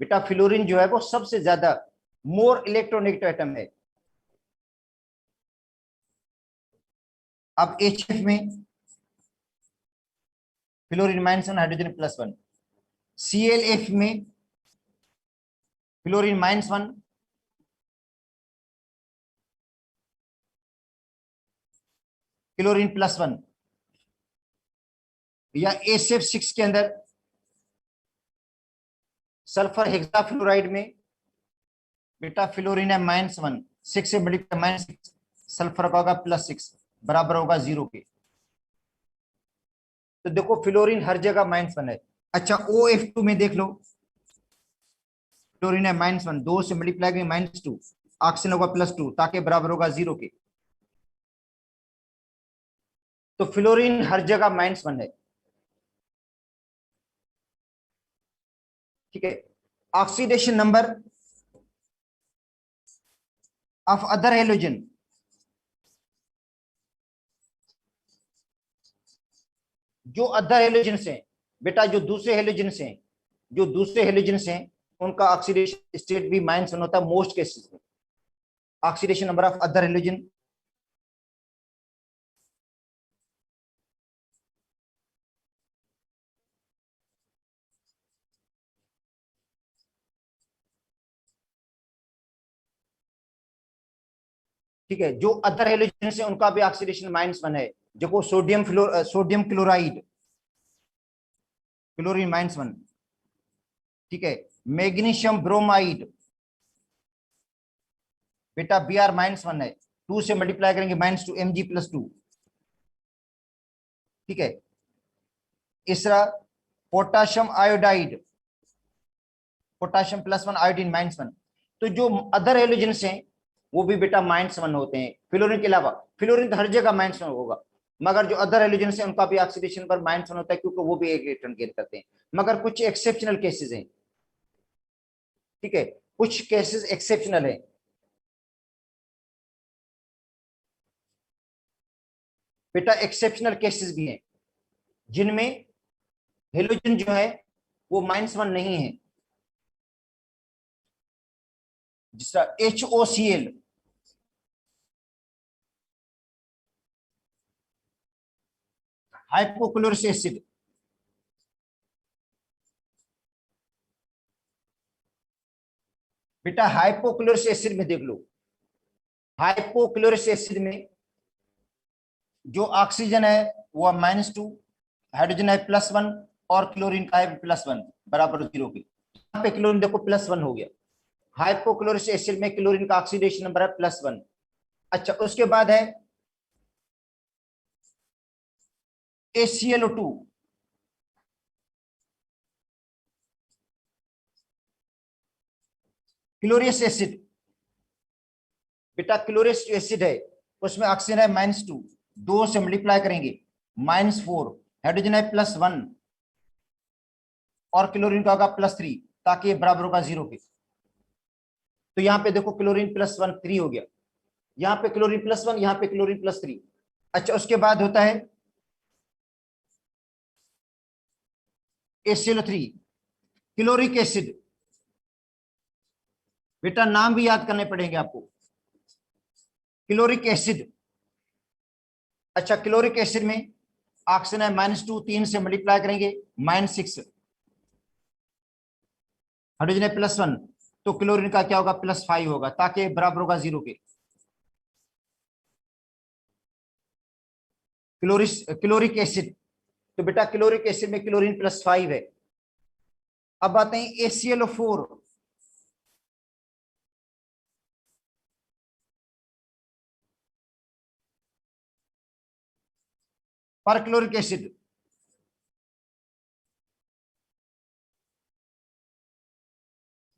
बेटा फ्लोरीन जो है वो सबसे ज्यादा मोर इलेक्ट्रोनेगेटिव एटम है। अब HF में फ्लोरीन -1, हाइड्रोजन +1। ClF में फ्लोरीन -1, क्लोरीन +1। या SF6 के अंदर सल्फर हेक्साफ्लोराइड में बेटा फ्लोरीन है -1, 6 से मल्टीप्लाई -6, सल्फर का होगा +6, बराबर होगा 0 के। तो देखो फ्लोरीन हर जगह -1 है। अच्छा OF2 में देख लो, फ्लोरीन है -1, 2 से मल्टीप्लाई करेंगे -2, ऑक्सीजन होगा +2 ताकि बराबर होगा 0 के। तो फ्लोरीन हर जगह -1 है। ठीक है। Oxidation number of other halogen, जो अदर हेलोजन हैं बेटा, जो दूसरे हेलोजन हैं, जो दूसरे हेलोजन हैं उनका ऑक्सीडेशन स्टेट भी -1 होता है मोस्ट केसेस में। Oxidation number of other halogen, ठीक है, जो अदर हेलोजन है उनका भी ऑक्सीडेशन -1 है। देखो सोडियम क्लोराइड, क्लोरीन -1। ठीक है। मैग्नीशियम ब्रोमाइड बेटा Br -1 है, 2 से मल्टीप्लाई करेंगे -2 Mg+2। ठीक है। तीसरा पोटाशियम आयोडाइड, पोटाशियम +1 आयोडीन -1। तो जो अदर हेलोजेंस हैं वो भी बेटा -1 होते हैं फ्लोरीन के अलावा। फ्लोरीन तो हर जगह -1 होगा, मगर जो अदर हेलोजेंस हैं उनका भी ऑक्सीडेशन पर -1 होता है, क्योंकि वो भी एक इलेक्ट्रॉन गेन करते हैं। मगर कुछ एक्सेप्शनल केसेस हैं। ठीक है, कुछ केसेस एक्सेप्शनल है। बेटा एक्सेप्शनल केसेस भी हैं जिनमें हेलोजन जो है वो -1 नहीं है। जिसका HOCl, हाइपोक्लोरिक एसिड, बेटा हाइपोक्लोरिक एसिड में देख लो, हाइपोक्लोरिक एसिड में जो ऑक्सीजन है वो -2, हाइड्रोजन है +1 और क्लोरीन का है +1 बराबर 0 के। यहाँ पे क्लोरीन देखो +1 हो गया। हाइपोक्लोरिक एसिड में क्लोरीन का ऑक्सीडेशन नंबर है +1। अच्छा उसके बाद है AClO2, क्लोरियस एसिड, बेटा क्लोरियस जो एसिड है उसमें ऑक्सीजन है -2, 2 से मल्टीप्लाई करेंगे -4, हाइड्रोजन है +1 और क्लोरीन का होगा +3 ताकि ये बराबर होगा 0 के। तो यहाँ पे देखो क्लोरीन +1 3 हो गया, यहाँ पे क्लोरीन +1, यहाँ पे क्लोरीन +3। अच्छा उसके बाद होता है AClO3, क्लोरिक एसिड, बेटा नाम भी याद करने पड़ेंगे आपको, क्लोरिक एसिड। अच्छा क्लोरिक एसिड में ऑक्सीजन है -2, 3 से मल्टीप्लाई करेंगे -6, हाइड्रोजन है +1, तो क्लोरीन का क्या होगा +5 होगा ताकि बराबर होगा 0 के। क्लोरिक एसिड, तो बेटा क्लोरिक एसिड में क्लोरीन +5 है। अब आते हैं AClO4, पर क्लोरिक एसिड,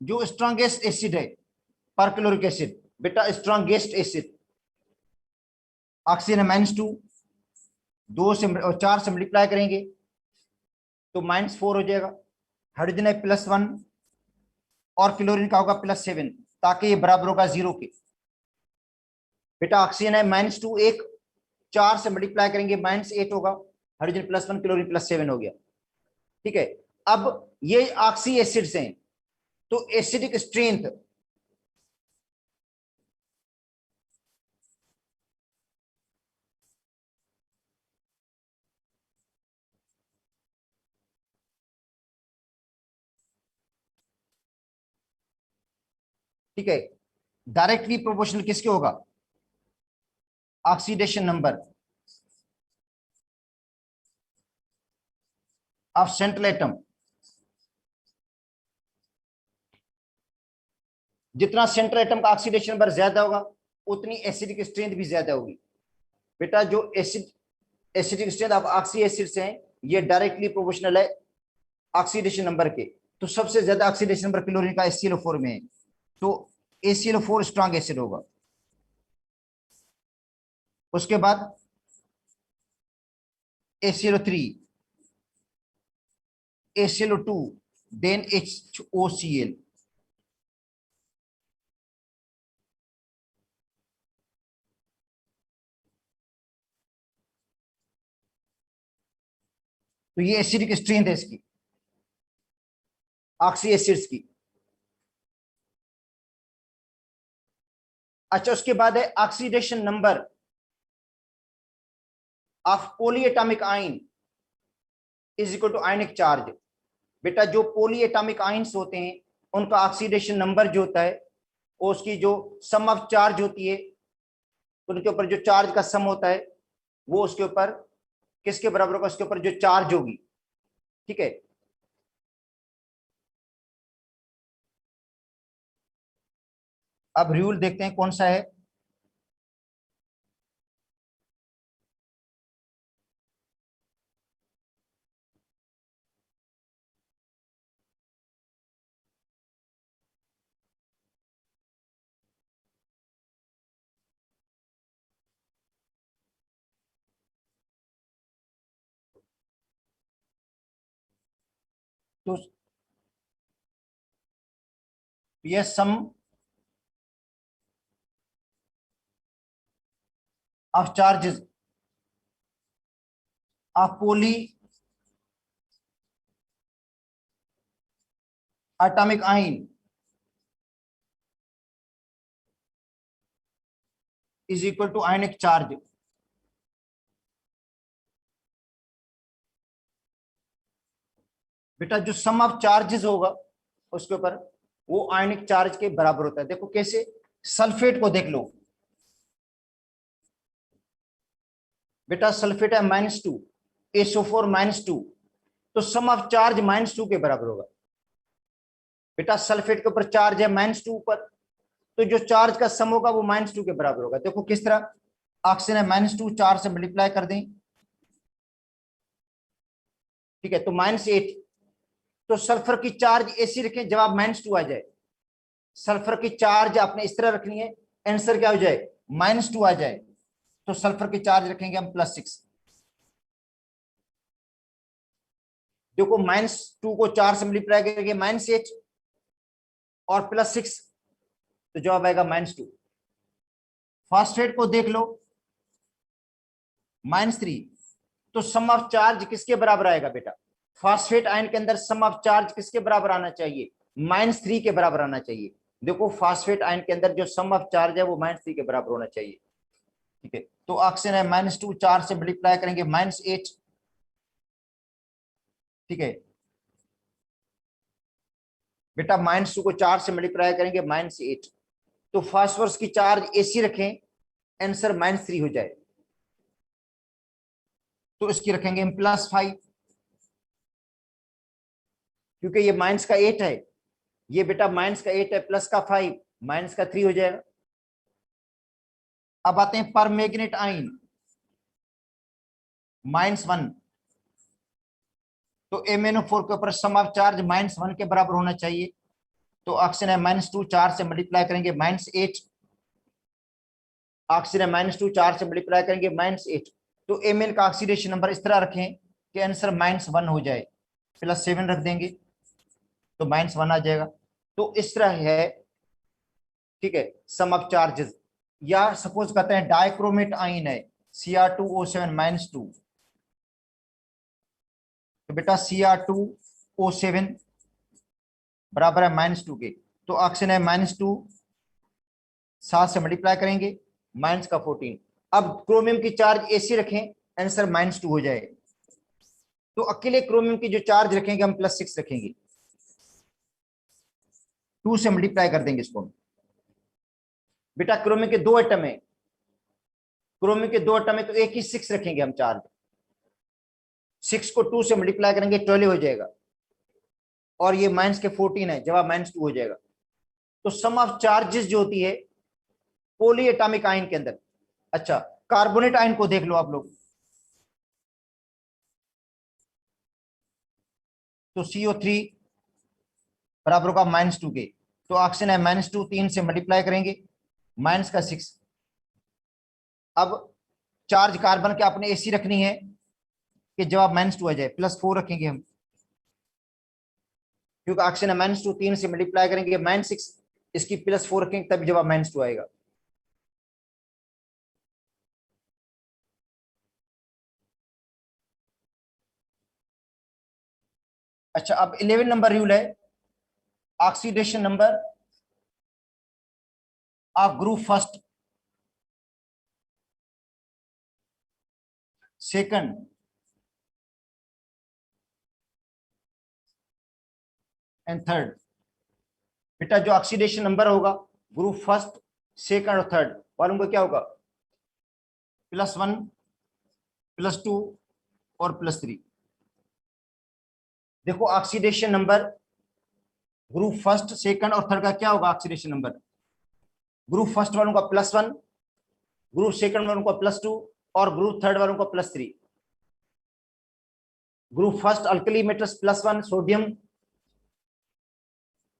जो स्ट्रॉन्गेस्ट एसिड है पर क्लोरिक एसिड, बेटा स्ट्रॉन्गेस्ट एसिड, ऑक्सीजन है -2, 2 से और 4 से मल्टीप्लाई करेंगे तो -4 हो जाएगा, हाइड्रोजन है +1 और क्लोरीन का होगा +7 ताकि ये बराबर होगा 0 के। बेटा ऑक्सीजन है -2, एक 4 से मल्टीप्लाई करेंगे -8 होगा, हाइड्रोजन +1 क्लोरीन +7 हो गया। ठीक है। अब ये ऑक्सी एसिड्स हैं, तो एसिडिक स्ट्रेंथ, ठीक है, डायरेक्टली प्रोपोर्शनल किसके होगा, oxidation number of central atom. जितना सेंट्रल एटम का ऑक्सीडेशन नंबर ज्यादा होगा उतनी एसिडिक स्ट्रेंथ भी ज्यादा होगी। बेटा जो acidic strength of oxy acids हैं ये डायरेक्टली प्रोपोर्शनल है ऑक्सीडेशन नंबर के। तो सबसे ज्यादा ऑक्सीडेशन नंबर क्लोरीन का HClO4 में है, तो HClO4 स्ट्रॉन्ग एसिड होगा। उसके बाद HClO3, HClO2, देन HOCl। तो ये एसिडिक स्ट्रेंथ है इसकी ऑक्सी एसिड्स की। अच्छा, उसके बाद है oxidation number of polyatomic ion is equal to ionic charge. बेटा जो पॉलीएटॉमिक आयन्स होते हैं उनका ऑक्सीडेशन नंबर जो होता है वो उसकी जो सम ऑफ चार्ज होती है, उनके ऊपर जो चार्ज का सम होता है वो उसके ऊपर किसके बराबर होगा, उसके ऊपर जो चार्ज होगी। ठीक है, अब रूल देखते हैं कौन सा है। तो ये sum of charges of polyatomic ion is equal to ionic charge. बेटा जो सम ऑफ चार्जेस होगा उसके ऊपर वो आयनिक चार्ज के बराबर होता है। देखो कैसे, सल्फेट को देख लो बेटा, सल्फेट है -2, SO4 -2, तो सम ऑफ चार्ज -2 के बराबर होगा। बेटा सल्फेट के ऊपर चार्ज है -2 पर, तो जो चार्ज का सम होगा वो -2 के बराबर होगा। देखो किस तरह, ऑक्सीजन है -2, 4 से मल्टीप्लाई कर दें, ठीक है, तो -8। तो सल्फर की चार्ज ऐसी रखें जवाब -2 आ जाए। सल्फर की चार्ज आपने इस तरह रखनी है, आंसर क्या हो जाए, -2 आ जाए। तो सल्फर की चार्ज रखेंगे हम +6। देखो -2 को 4 से मल्टीप्लाई करेंगे -8 और +6, तो जवाब आएगा -2। फास्फेट को देख लो -3, तो सम ऑफ चार्ज किसके बराबर आएगा बेटा, फास्फेट आयन के अंदर सम ऑफ चार्ज किसके बराबर आना चाहिए, -3 के बराबर आना चाहिए। देखो फास्फेट आयन के अंदर जो सम ऑफ चार्ज है वो -3 के बराबर होना चाहिए। ठीक है, तो ऑक्सीजन है -2, 4 से मल्टीप्लाई करेंगे -8। ठीक है बेटा, -2 को 4 से मल्टीप्लाई करेंगे -8, तो फास्फोरस की चार्ज ऐसी रखें आंसर -3 हो जाए, तो इसकी रखेंगे हम +5, क्योंकि ये -8 है, ये बेटा -8 है, प्लस का 5, -3 हो जाएगा। अब आते हैं पर मैग्नेट आयन -1, तो MnO4 के ऊपर सम ऑफ चार्ज -1 के बराबर होना चाहिए। तो ऑक्सीजन है -2, 4 से मल्टीप्लाई करेंगे -8, ऑक्सीजन है -2, 4 से मल्टीप्लाई करेंगे -8, तो Mn का ऑक्सीडेशन नंबर इस तरह रखें कि आंसर -1 हो जाए, +7 रख देंगे तो -1 आ जाएगा। तो इस तरह है, ठीक है, सम ऑफ चार्जेस। या सपोज कहते हैं डाइक्रोमेट आयन है Cr2O7 -2, तो बेटा Cr2O7 बराबर है -2 के, तो ऑक्सीजन है -2, 7 से मल्टीप्लाई करेंगे -14। अब क्रोमियम की चार्ज ऐसी रखें आंसर -2 हो जाए, तो अकेले क्रोमियम की जो चार्ज रखेंगे हम +6 रखेंगे, 2 से मल्टीप्लाई कर देंगे इसको। बेटा क्रोमियम के 2 एटम है, क्रोमियम के 2 एटम है, तो एक ही 6 रखेंगे हम चार्ज, 6 को 2 से मल्टीप्लाई करेंगे 12 हो जाएगा, और ये -14 है, जवाब -2 हो जाएगा। तो सम ऑफ चार्जेस जो होती है पॉली एटॉमिक आयन के अंदर, अच्छा कार्बोनेट आयन को देख लो आप लोग, तो CO3 बराबर होगा -2 के, तो ऑक्सीजन है -2, 3 से मल्टीप्लाई करेंगे -6। अब चार्ज कार्बन के आपने ऐसी रखनी है कि जवाब -2 आ जाए, +4 रखेंगे हम, क्योंकि ऑक्सीजन है -2, 3 से मल्टीप्लाई करेंगे -6, इसकी +4 रखेंगे तब जवाब -2 आएगा। अच्छा, अब 11 नंबर रूल है, oxidation number of group first, second and third. बेटा जो ऑक्सीडेशन नंबर होगा ग्रुप फर्स्ट, सेकंड और थर्ड वालों का क्या होगा, +1, +2 और +3। देखो oxidation number group first, second और थर्ड का क्या होगा ऑक्सीडेशन नंबर, ग्रुप फर्स्ट वालों का +1, ग्रुप सेकंड वालों का +2 और ग्रुप थर्ड वालों का +3। Group first alkali metals +1 sodium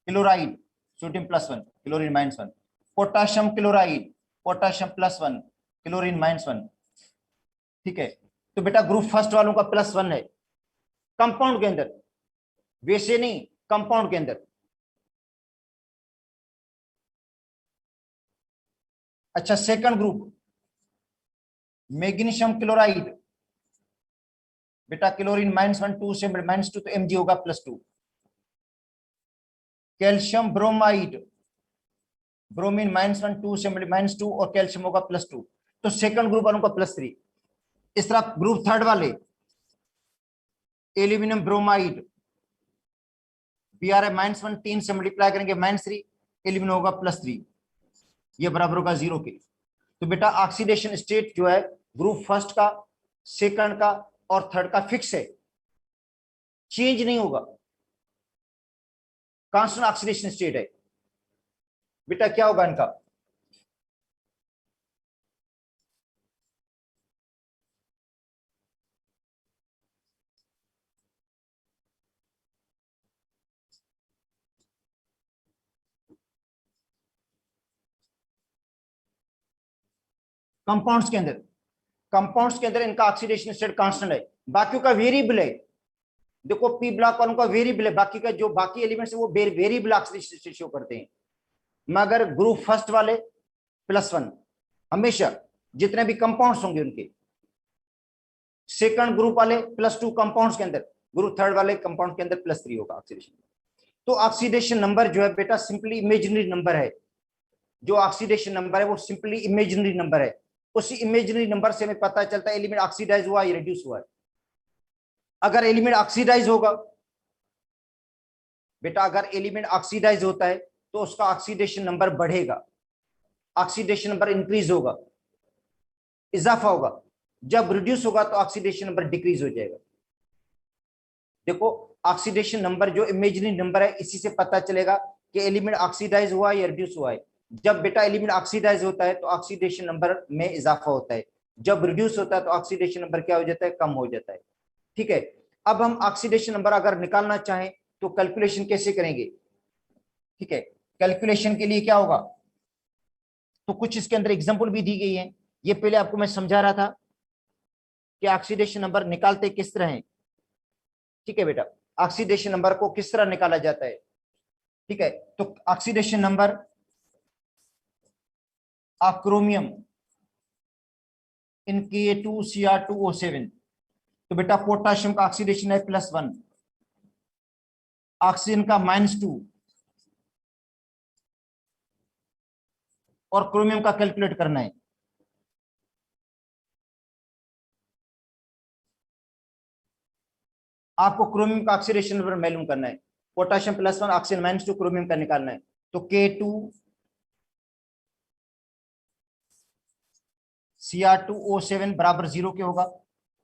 chloride, sodium +1 chlorine -1, potassium chloride, potassium +1 chlorine -1। ठीक है, तो बेटा ग्रुप फर्स्ट वालों का +1 है कंपाउंड के अंदर, वैसे नहीं कंपाउंड के अंदर। अच्छा, सेकंड ग्रुप मैग्नीशियम क्लोराइड, बेटा क्लोरीन -1, 2 से -2 तो Mg होगा +2। कैल्शियम ब्रोमाइड, ब्रोमीन -1, 2 से -2 और कैल्शियम होगा +2, तो सेकंड ग्रुप वालों का +3। इस तरह ग्रुप थर्ड वाले एल्यूमिनियम ब्रोमाइड, Br है -1, 3 से मल्टीप्लाई करेंगे -3, एल्यूमिनियम होगा +3, ये बराबर होगा 0 के। तो बेटा ऑक्सीडेशन स्टेट जो है ग्रुप फर्स्ट का, सेकंड का और थर्ड का फिक्स है, चेंज नहीं होगा, कांस्टेंट ऑक्सीडेशन स्टेट है। बेटा क्या होगा इनका, कंपाउंड्स के अंदर, कंपाउंड्स के अंदर इनका ऑक्सीडेशन स्टेट कांस्टेंट है, बाकियों का वेरिएबल है। देखो पी ब्लॉक वालों का वेरिएबल है, बाकी का जो बाकी एलिमेंट्स है वो वेरिएबल ऑक्सीडेशन स्टेट शो करते हैं, मगर ग्रुप फर्स्ट वाले +1 हमेशा, जितने भी कंपाउंड्स होंगे उनके। सेकंड ग्रुप वाले +2 कंपाउंड्स के अंदर, ग्रुप थर्ड वाले कंपाउंड के अंदर +3 होगा ऑक्सीडेशन। तो ऑक्सीडेशन नंबर जो है बेटा सिंपली इमेजिनरी नंबर है, जो ऑक्सीडेशन नंबर है वो सिंपली इमेजिनरी नंबर है। उसी इमेजिनरी नंबर से हमें पता चलता है एलिमेंट ऑक्सीडाइज हुआ या रिड्यूस हुआ है। अगर एलिमेंट ऑक्सीडाइज होगा बेटा, अगर एलिमेंट ऑक्सीडाइज होता है तो उसका ऑक्सीडेशन नंबर बढ़ेगा, ऑक्सीडेशन नंबर इंक्रीज होगा, इजाफा होगा। जब रिड्यूस होगा तो ऑक्सीडेशन नंबर डिक्रीज हो जाएगा। देखो ऑक्सीडेशन नंबर जो इमेजिनरी नंबर है, इसी से पता चलेगा कि एलिमेंट ऑक्सीडाइज हुआ या रिड्यूस हुआ है। जब बेटा एलिमेंट ऑक्सीडाइज होता है तो ऑक्सीडेशन नंबर में इजाफा होता है, जब रिड्यूस होता है तो ऑक्सीडेशन नंबर क्या हो जाता है, कम हो जाता है। ठीक है, अब हम ऑक्सीडेशन नंबर अगर निकालना चाहें तो कैलकुलेशन कैसे करेंगे। ठीक है, कैलकुलेशन के लिए क्या होगा, तो कुछ इसके अंदर एग्जांपल भी दी गई है। ये पहले आपको मैं समझा रहा था कि ऑक्सीडेशन नंबर निकालते किस तरह है। ठीक है बेटा, ऑक्सीडेशन नंबर को किस तरह निकाला जाता है। ठीक है, तो oxidation number of chromium in Ka2Cr2O7, तो बेटा पोटाशियम का ऑक्सीडेशन है +1, ऑक्सीजन का -2 और क्रोमियम का कैलकुलेट करना है। आपको क्रोमियम का ऑक्सीडेशन नंबर मालूम करना है, पोटाशियम +1, ऑक्सीजन -2, क्रोमियम का निकालना है। तो K2Cr2O7 बराबर 0 के होगा,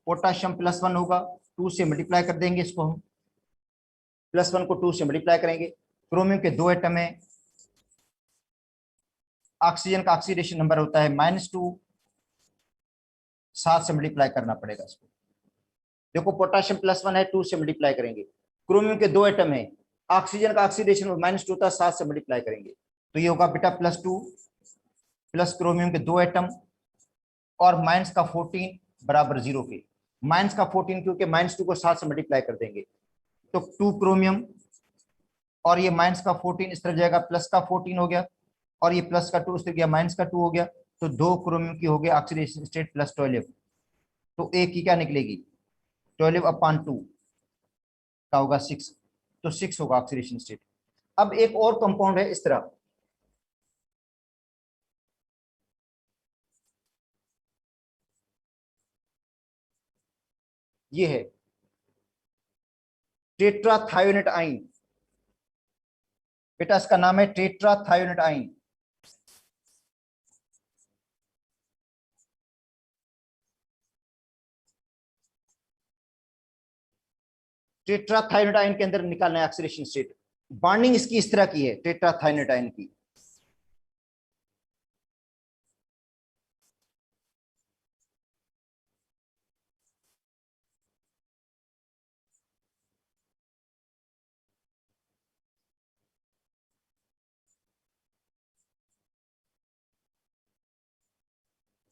पोटाशियम +1 होगा, 2 से मल्टीप्लाई कर देंगे इसको हम, +1 को 2 से मल्टीप्लाई करेंगे। क्रोमियम के 2 एटम है, ऑक्सीजन का ऑक्सीडेशन नंबर होता है -2 7 से मल्टीप्लाई करना पड़ेगा इसको। देखो पोटेशियम +1 है, 2 से मल्टीप्लाई करेंगे। क्रोमियम के 2 एटम है, ऑक्सीजन का ऑक्सीडेशन -2 था, 7 से मल्टीप्लाई करेंगे तो ये होगा बेटा +2 प्लस क्रोमियम के 2 एटम और माइनस का 14 बराबर 0 के। माइनस का 14 क्योंकि -2 को 7 से मल्टीप्लाई कर देंगे तो 2 क्रोमियम और ये माइनस का 14 इस तरह जाएगा, प्लस का 14 हो गया और ये प्लस का 2 इस तरह गया, माइनस का 2 हो गया तो 2 क्रोमियम की हो गया ऑक्सीडेशन स्टेट +12 तो एक की क्या निकलेगी 12/2 का होगा 6 तो 6 होगा ऑक्सीडेशन स्टेट। अब एक और कंपाउंड है इस तरह, ये है टेट्राथायोनेट आइन। बेटा इसका नाम है टेट्राथायोनेट आइन। टेट्राथायोनेट आइन के अंदर निकालना है ऑक्सीडेशन स्टेट। बॉन्डिंग इसकी इस तरह की है टेट्राथायोनेट आइन की।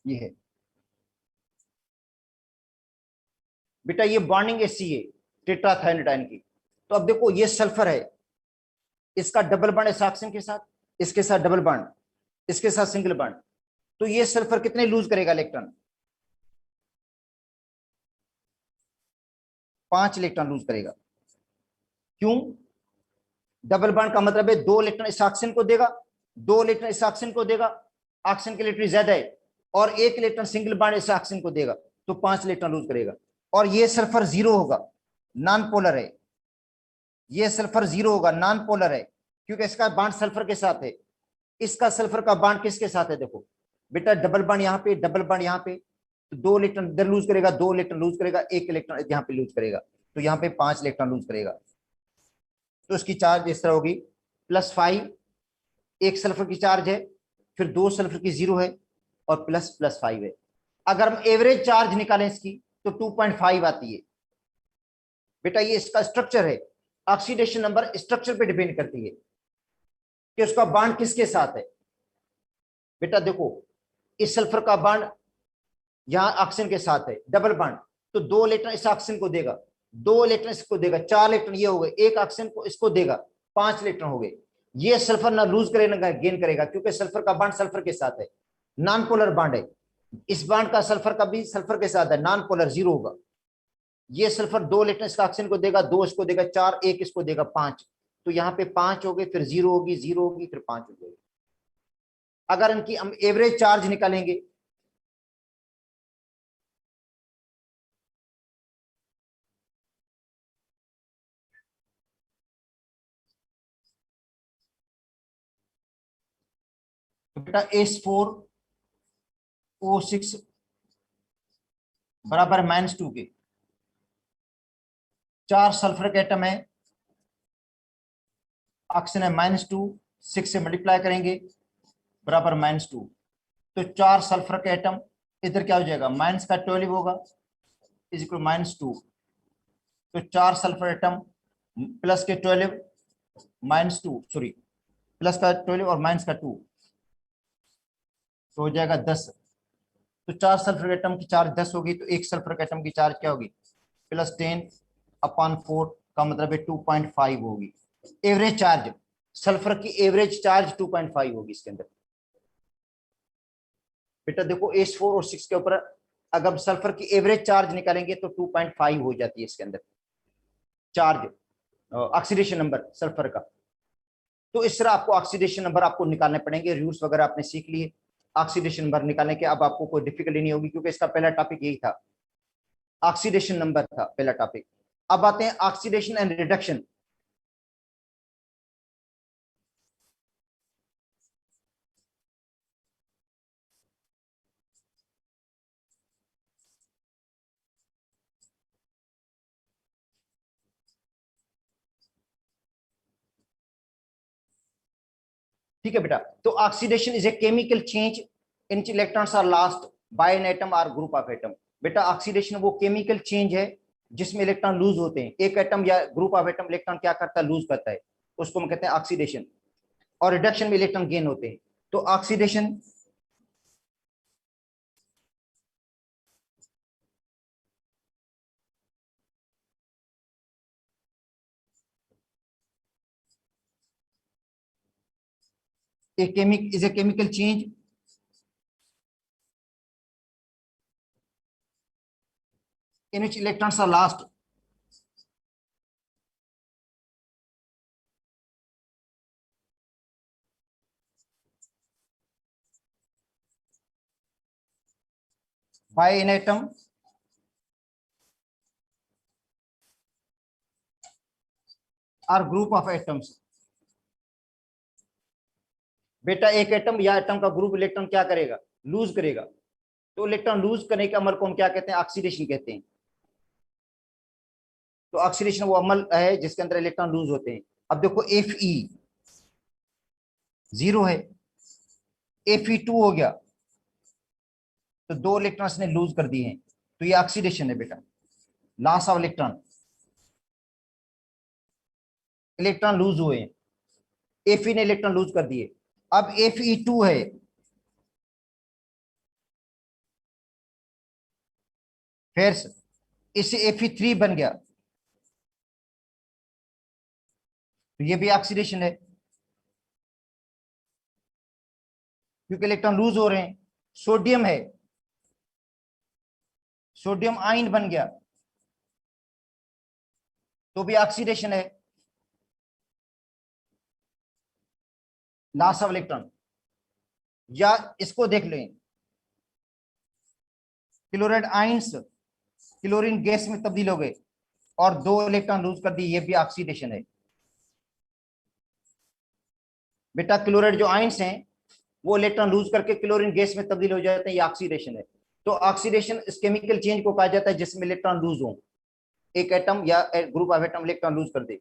ये है बेटा, ये बॉन्डिंग ऐसी है टेट्राथायोनेट आइन की। तो अब देखो ये सल्फर है, इसका डबल बॉन्ड इस ऑक्सीजन के साथ, इसके साथ डबल बॉन्ड, इसके साथ सिंगल बॉन्ड, तो ये सल्फर कितने लूज करेगा इलेक्ट्रॉन 5 इलेक्ट्रॉन लूज करेगा। क्यों? डबल बॉन्ड का मतलब है 2 इलेक्ट्रॉन इस ऑक्सीजन को देगा, 2 इलेक्ट्रॉन इस ऑक्सीजन को देगा, ऑक्सीजन की इलेक्ट्रॉन ज्यादा है, और 1 इलेक्ट्रॉन सिंगल बॉन्ड इस ऑक्सीजन को देगा तो 5 इलेक्ट्रॉन लूज करेगा। और ये सल्फर 0 होगा, नॉन पोलर है, ये सल्फर 0 होगा, नॉन पोलर है क्योंकि इसका बॉन्ड सल्फर के साथ है। इसका सल्फर का बॉन्ड किसके साथ है? देखो बेटा डबल बॉन्ड यहाँ पे, डबल बॉन्ड यहाँ पे, तो 2 इलेक्ट्रॉन इधर लूज करेगा, 2 इलेक्ट्रॉन लूज करेगा, 1 इलेक्ट्रॉन यहाँ पे लूज करेगा तो यहाँ पे 5 इलेक्ट्रॉन लूज करेगा। तो इसकी चार्ज इस तरह होगी +5, एक सल्फर की चार्ज है, फिर 2 सल्फर की 0 है और +5 है। अगर हम एवरेज चार्ज निकालें इसकी तो 2.5 आती है। बेटा ये इसका स्ट्रक्चर है, ऑक्सीडेशन नंबर स्ट्रक्चर पे डिपेंड करती है कि उसका बॉन्ड किसके साथ है। बेटा देखो इस सल्फर का बॉन्ड यहां ऑक्सीजन के साथ है, डबल बॉन्ड, तो 2 इलेक्ट्रॉन इस ऑक्सीजन को देगा, 2 इलेक्ट्रॉन इसको देगा, 4 इलेक्ट्रॉन ये हो गए, एक ऑक्सीजन को इसको देगा, 5 इलेक्ट्रॉन हो गए। ये सल्फर ना लूज करेगा ना गेन करेगा क्योंकि सल्फर का बॉन्ड सल्फर के साथ है, नॉन पोलर बॉन्ड है। इस बॉन्ड का सल्फर का भी सल्फर के साथ है, नॉन पोलर 0 होगा। ये सल्फर 2 इलेक्ट्रॉन इसका ऑक्सीजन को देगा, 2 इसको देगा, 4 एक इसको देगा, 5, तो यहाँ पे 5 हो गए, फिर 0 होगी, 0 होगी, फिर 5 हो गई। अगर इनकी हम एवरेज चार्ज निकालेंगे तो बेटा H4O6 बराबर -2 के, 4 सल्फर के एटम है, ऑक्सीजन है -2, 6 से मल्टीप्लाई करेंगे बराबर -2, तो 4 सल्फर के एटम इधर क्या हो जाएगा, माइनस का 12 होगा इज इक्वल -2, तो 4 सल्फर एटम प्लस के 12 -2, सॉरी प्लस का 12 और माइनस का 2 तो हो जाएगा 10। तो 4 सल्फर एटम की चार्ज 10 होगी तो एक सल्फर एटम की चार्ज क्या होगी +10/4 का मतलब है 2.5 होगी। एवरेज चार्ज सल्फर की एवरेज चार्ज 2.5 होगी इसके अंदर। बेटा देखो H4 और 6 के ऊपर अगर सल्फर की एवरेज चार्ज निकालेंगे तो 2.5 हो जाती है इसके अंदर चार्ज, ऑक्सीडेशन नंबर सल्फर का। तो इस तरह आपको ऑक्सीडेशन नंबर आपको निकालने पड़ेंगे, रूल्स वगैरह आपने सीख लिए ऑक्सीडेशन नंबर निकालने के, अब आपको कोई डिफिकल्टी नहीं होगी क्योंकि इसका पहला टॉपिक यही था, ऑक्सीडेशन नंबर था पहला टॉपिक। अब आते हैं ऑक्सीडेशन एंड रिडक्शन। ठीक है बेटा, तो oxidation is a chemical change in electrons are lost by an atom और ग्रुप ऑफ एटम। बेटा ऑक्सीडेशन वो केमिकल चेंज है जिसमें इलेक्ट्रॉन लूज होते हैं, एक एटम या ग्रुप ऑफ एटम इलेक्ट्रॉन क्या करता है, लूज करता है, उसको हम कहते हैं ऑक्सीडेशन। और रिडक्शन में इलेक्ट्रॉन गेन होते हैं। तो oxidation is a chemical change in which electrons are lost by an atom or group of atoms। बेटा एक एटम या एटम का ग्रुप इलेक्ट्रॉन क्या करेगा, लूज करेगा। तो इलेक्ट्रॉन लूज करने के अमल को हम क्या कहते हैं, ऑक्सीडेशन कहते हैं। तो ऑक्सीडेशन वो अमल है जिसके अंदर इलेक्ट्रॉन लूज होते हैं। अब देखो Fe 0 है, Fe2 हो गया, तो 2 इलेक्ट्रॉन्स ने लूज कर दिए हैं, तो ये ऑक्सीडेशन है बेटा, loss of electron, electron lose हुए हैं, Fe ने इलेक्ट्रॉन लूज कर दिए। अब Fe2 है, फिर इससे Fe3 बन गया, तो ये भी ऑक्सीडेशन है क्योंकि इलेक्ट्रॉन लूज हो रहे हैं। सोडियम है, सोडियम आयन बन गया, तो भी ऑक्सीडेशन है, लॉस ऑफ इलेक्ट्रॉन। या इसको देख लें, क्लोराइड आयंस क्लोरीन गैस में तब्दील हो गए और 2 इलेक्ट्रॉन लूज कर दिए, ये भी ऑक्सीडेशन है। बेटा क्लोराइड जो आयंस हैं वो इलेक्ट्रॉन लूज करके क्लोरीन गैस में तब्दील हो जाते हैं, ये ऑक्सीडेशन है। तो ऑक्सीडेशन इस केमिकल चेंज को कहा जाता है जिसमें इलेक्ट्रॉन लूज हो, एक एटम या group of atom electron lose कर दे।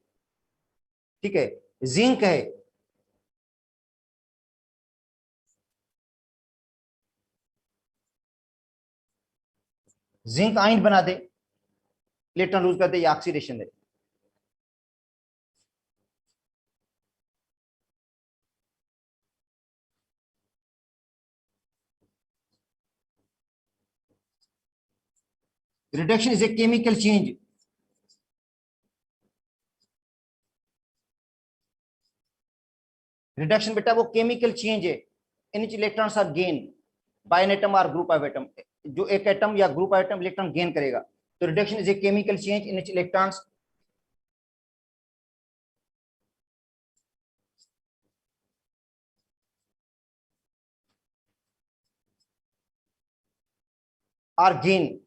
ठीक है, जिंक है, जिंक आयन बना दे, इलेक्ट्रॉन लूज कर दे, ये ऑक्सीडेशन है। Reduction is a chemical change reduction बेटा वो केमिकल चेंज है in which electrons are gain by an atom और ग्रुप ऑफ एटम, जो एक एटम या group of atom electron gain करेगा। तो reduction is a chemical change in which electrons are gain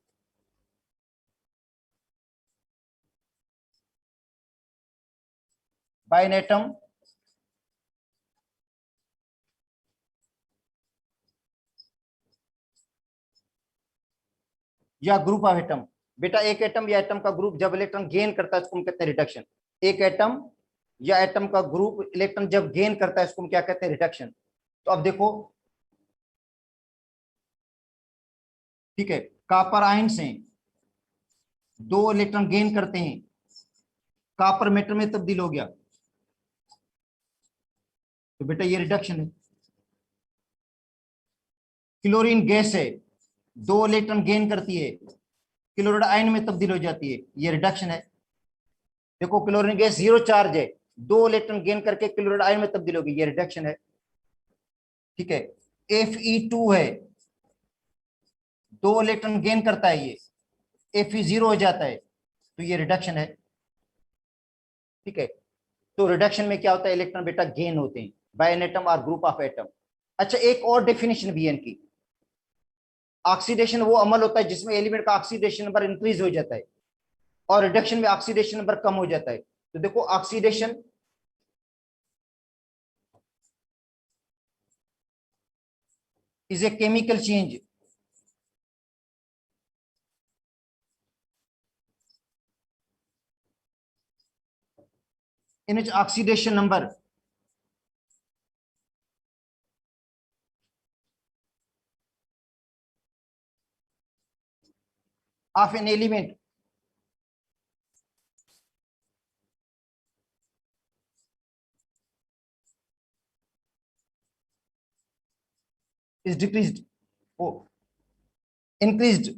by an atom या group of atom. बेटा एक atom या एटम का ग्रुप जब इलेक्ट्रॉन गेन करता है उसको हम कहते हैं रिडक्शन। एक एटम या एटम का ग्रुप इलेक्ट्रॉन जब गेन करता है उसको हम क्या कहते हैं, रिडक्शन। तो अब देखो, ठीक है, कॉपर आयन से 2 इलेक्ट्रॉन गेन करते हैं, कॉपर मेटल में तब्दील हो गया, तो बेटा ये रिडक्शन है। क्लोरीन गैस है, 2 इलेक्ट्रॉन गेन करती है, क्लोराइड आयन में तब्दील हो जाती है, ये रिडक्शन है। देखो क्लोरीन गैस 0 चार्ज है, 2 इलेक्ट्रॉन गेन करके क्लोराइड आयन में तब्दील होगी, ये रिडक्शन है। ठीक है, Fe2 है, 2 इलेक्ट्रॉन गेन करता है, ये Fe0 हो जाता है, तो ये रिडक्शन है। ठीक है, तो रिडक्शन में क्या होता है, इलेक्ट्रॉन बेटा गेन होते हैं बाय एन एटम और ग्रुप ऑफ एटम। अच्छा एक और डेफिनेशन भी है इनकी, ऑक्सीडेशन वो अमल होता है जिसमें एलिमेंट का ऑक्सीडेशन नंबर इंक्रीज हो जाता है और रिडक्शन में ऑक्सीडेशन नंबर कम हो जाता है। तो देखो oxidation is a chemical change in which oxidation number of an element is decreased or increased.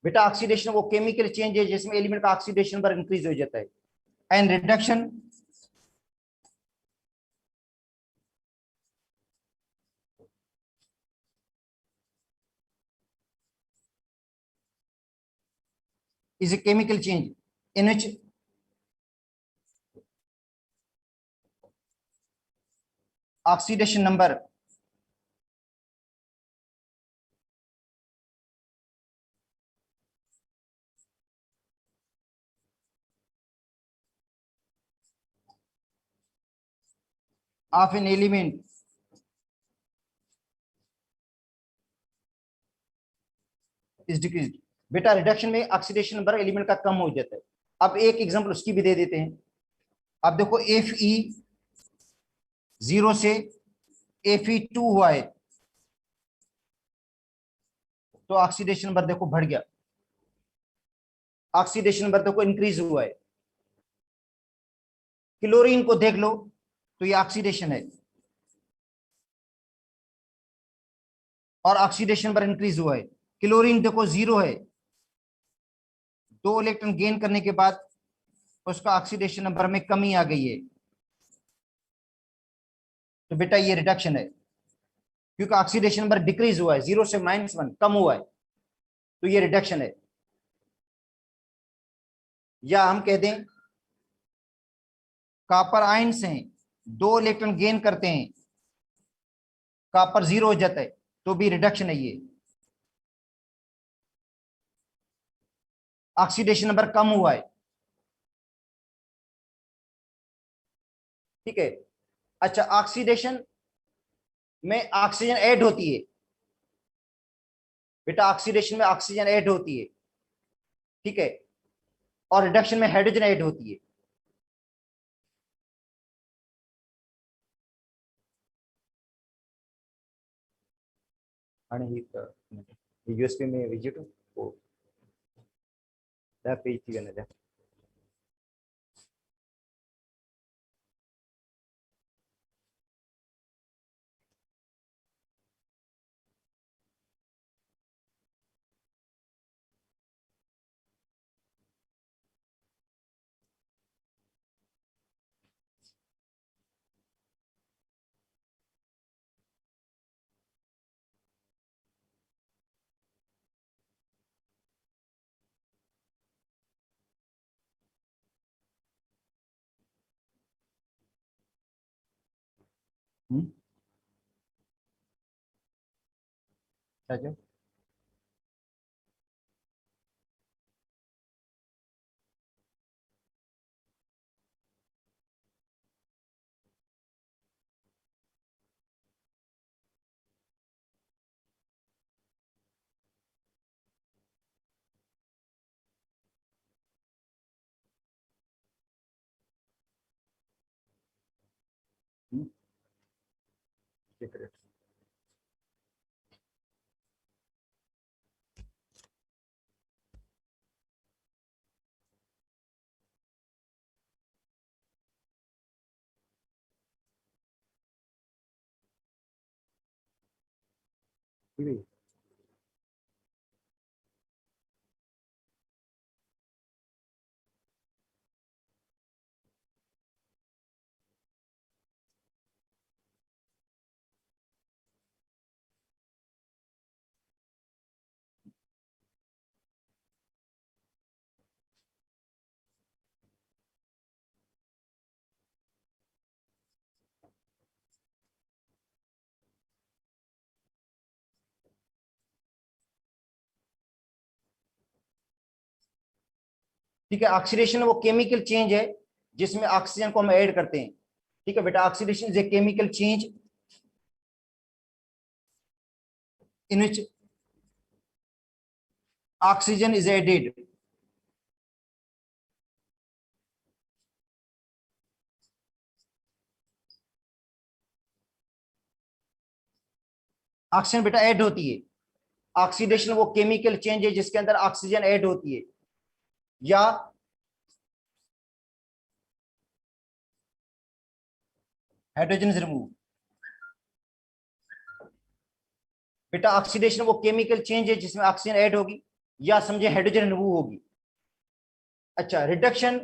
बेटा ऑक्सीडेशन वो केमिकल चेंज है जिसमें एलिमेंट का ऑक्सीडेशन नंबर इंक्रीज हो जाता है. And reduction is a chemical change in which oxidation number of an element is decreased. बेटा reduction में ऑक्सीडेशन नंबर एलिमेंट का कम हो जाता है. अब एक एग्जांपल उसकी भी दे देते हैं. अब देखो Fe0 से Fe2 हुआ है तो ऑक्सीडेशन नंबर देखो बढ़ गया. ऑक्सीडेशन नंबर देखो इंक्रीज हुआ है. क्लोरीन को देख लो तो ये ऑक्सीडेशन है और ऑक्सीडेशन नंबर इंक्रीज हुआ है. क्लोरीन देखो 0 है, 2 इलेक्ट्रॉन गेन करने के बाद उसका ऑक्सीडेशन नंबर में कमी आ गई है तो बेटा ये रिडक्शन है क्योंकि ऑक्सीडेशन नंबर डिक्रीज हुआ है, 0 से -1 कम हुआ है तो ये रिडक्शन है. या हम कह दें कॉपर आयंस हैं, 2 इलेक्ट्रॉन गेन करते हैं, कॉपर 0 हो जाता है तो भी रिडक्शन है. ये ऑक्सीडेशन नंबर कम हुआ है. ठीक है. अच्छा, ऑक्सीडेशन में ऑक्सीजन ऐड होती है बेटा, ऑक्सीडेशन में ऑक्सीजन ऐड होती है. ठीक है. और रिडक्शन में हाइड्रोजन ऐड होती है. आणि ही यूएसपी में विजिट हो पेज थी ना. क्या सीक्रेट. ठीक है. ऑक्सीडेशन वो केमिकल चेंज है जिसमें ऑक्सीजन को हम ऐड करते हैं. ठीक है बेटा, oxidation is a chemical change in which oxygen is added. Oxygen बेटा ऐड होती है, ऑक्सीडेशन वो केमिकल चेंज है जिसके अंदर ऑक्सीजन ऐड होती है, या हाइड्रोजन रिमूव। बेटा ऑक्सीडेशन वो केमिकल चेंज है जिसमें ऑक्सीजन ऐड होगी, या समझे हाइड्रोजन रिमूव होगी। अच्छा, reduction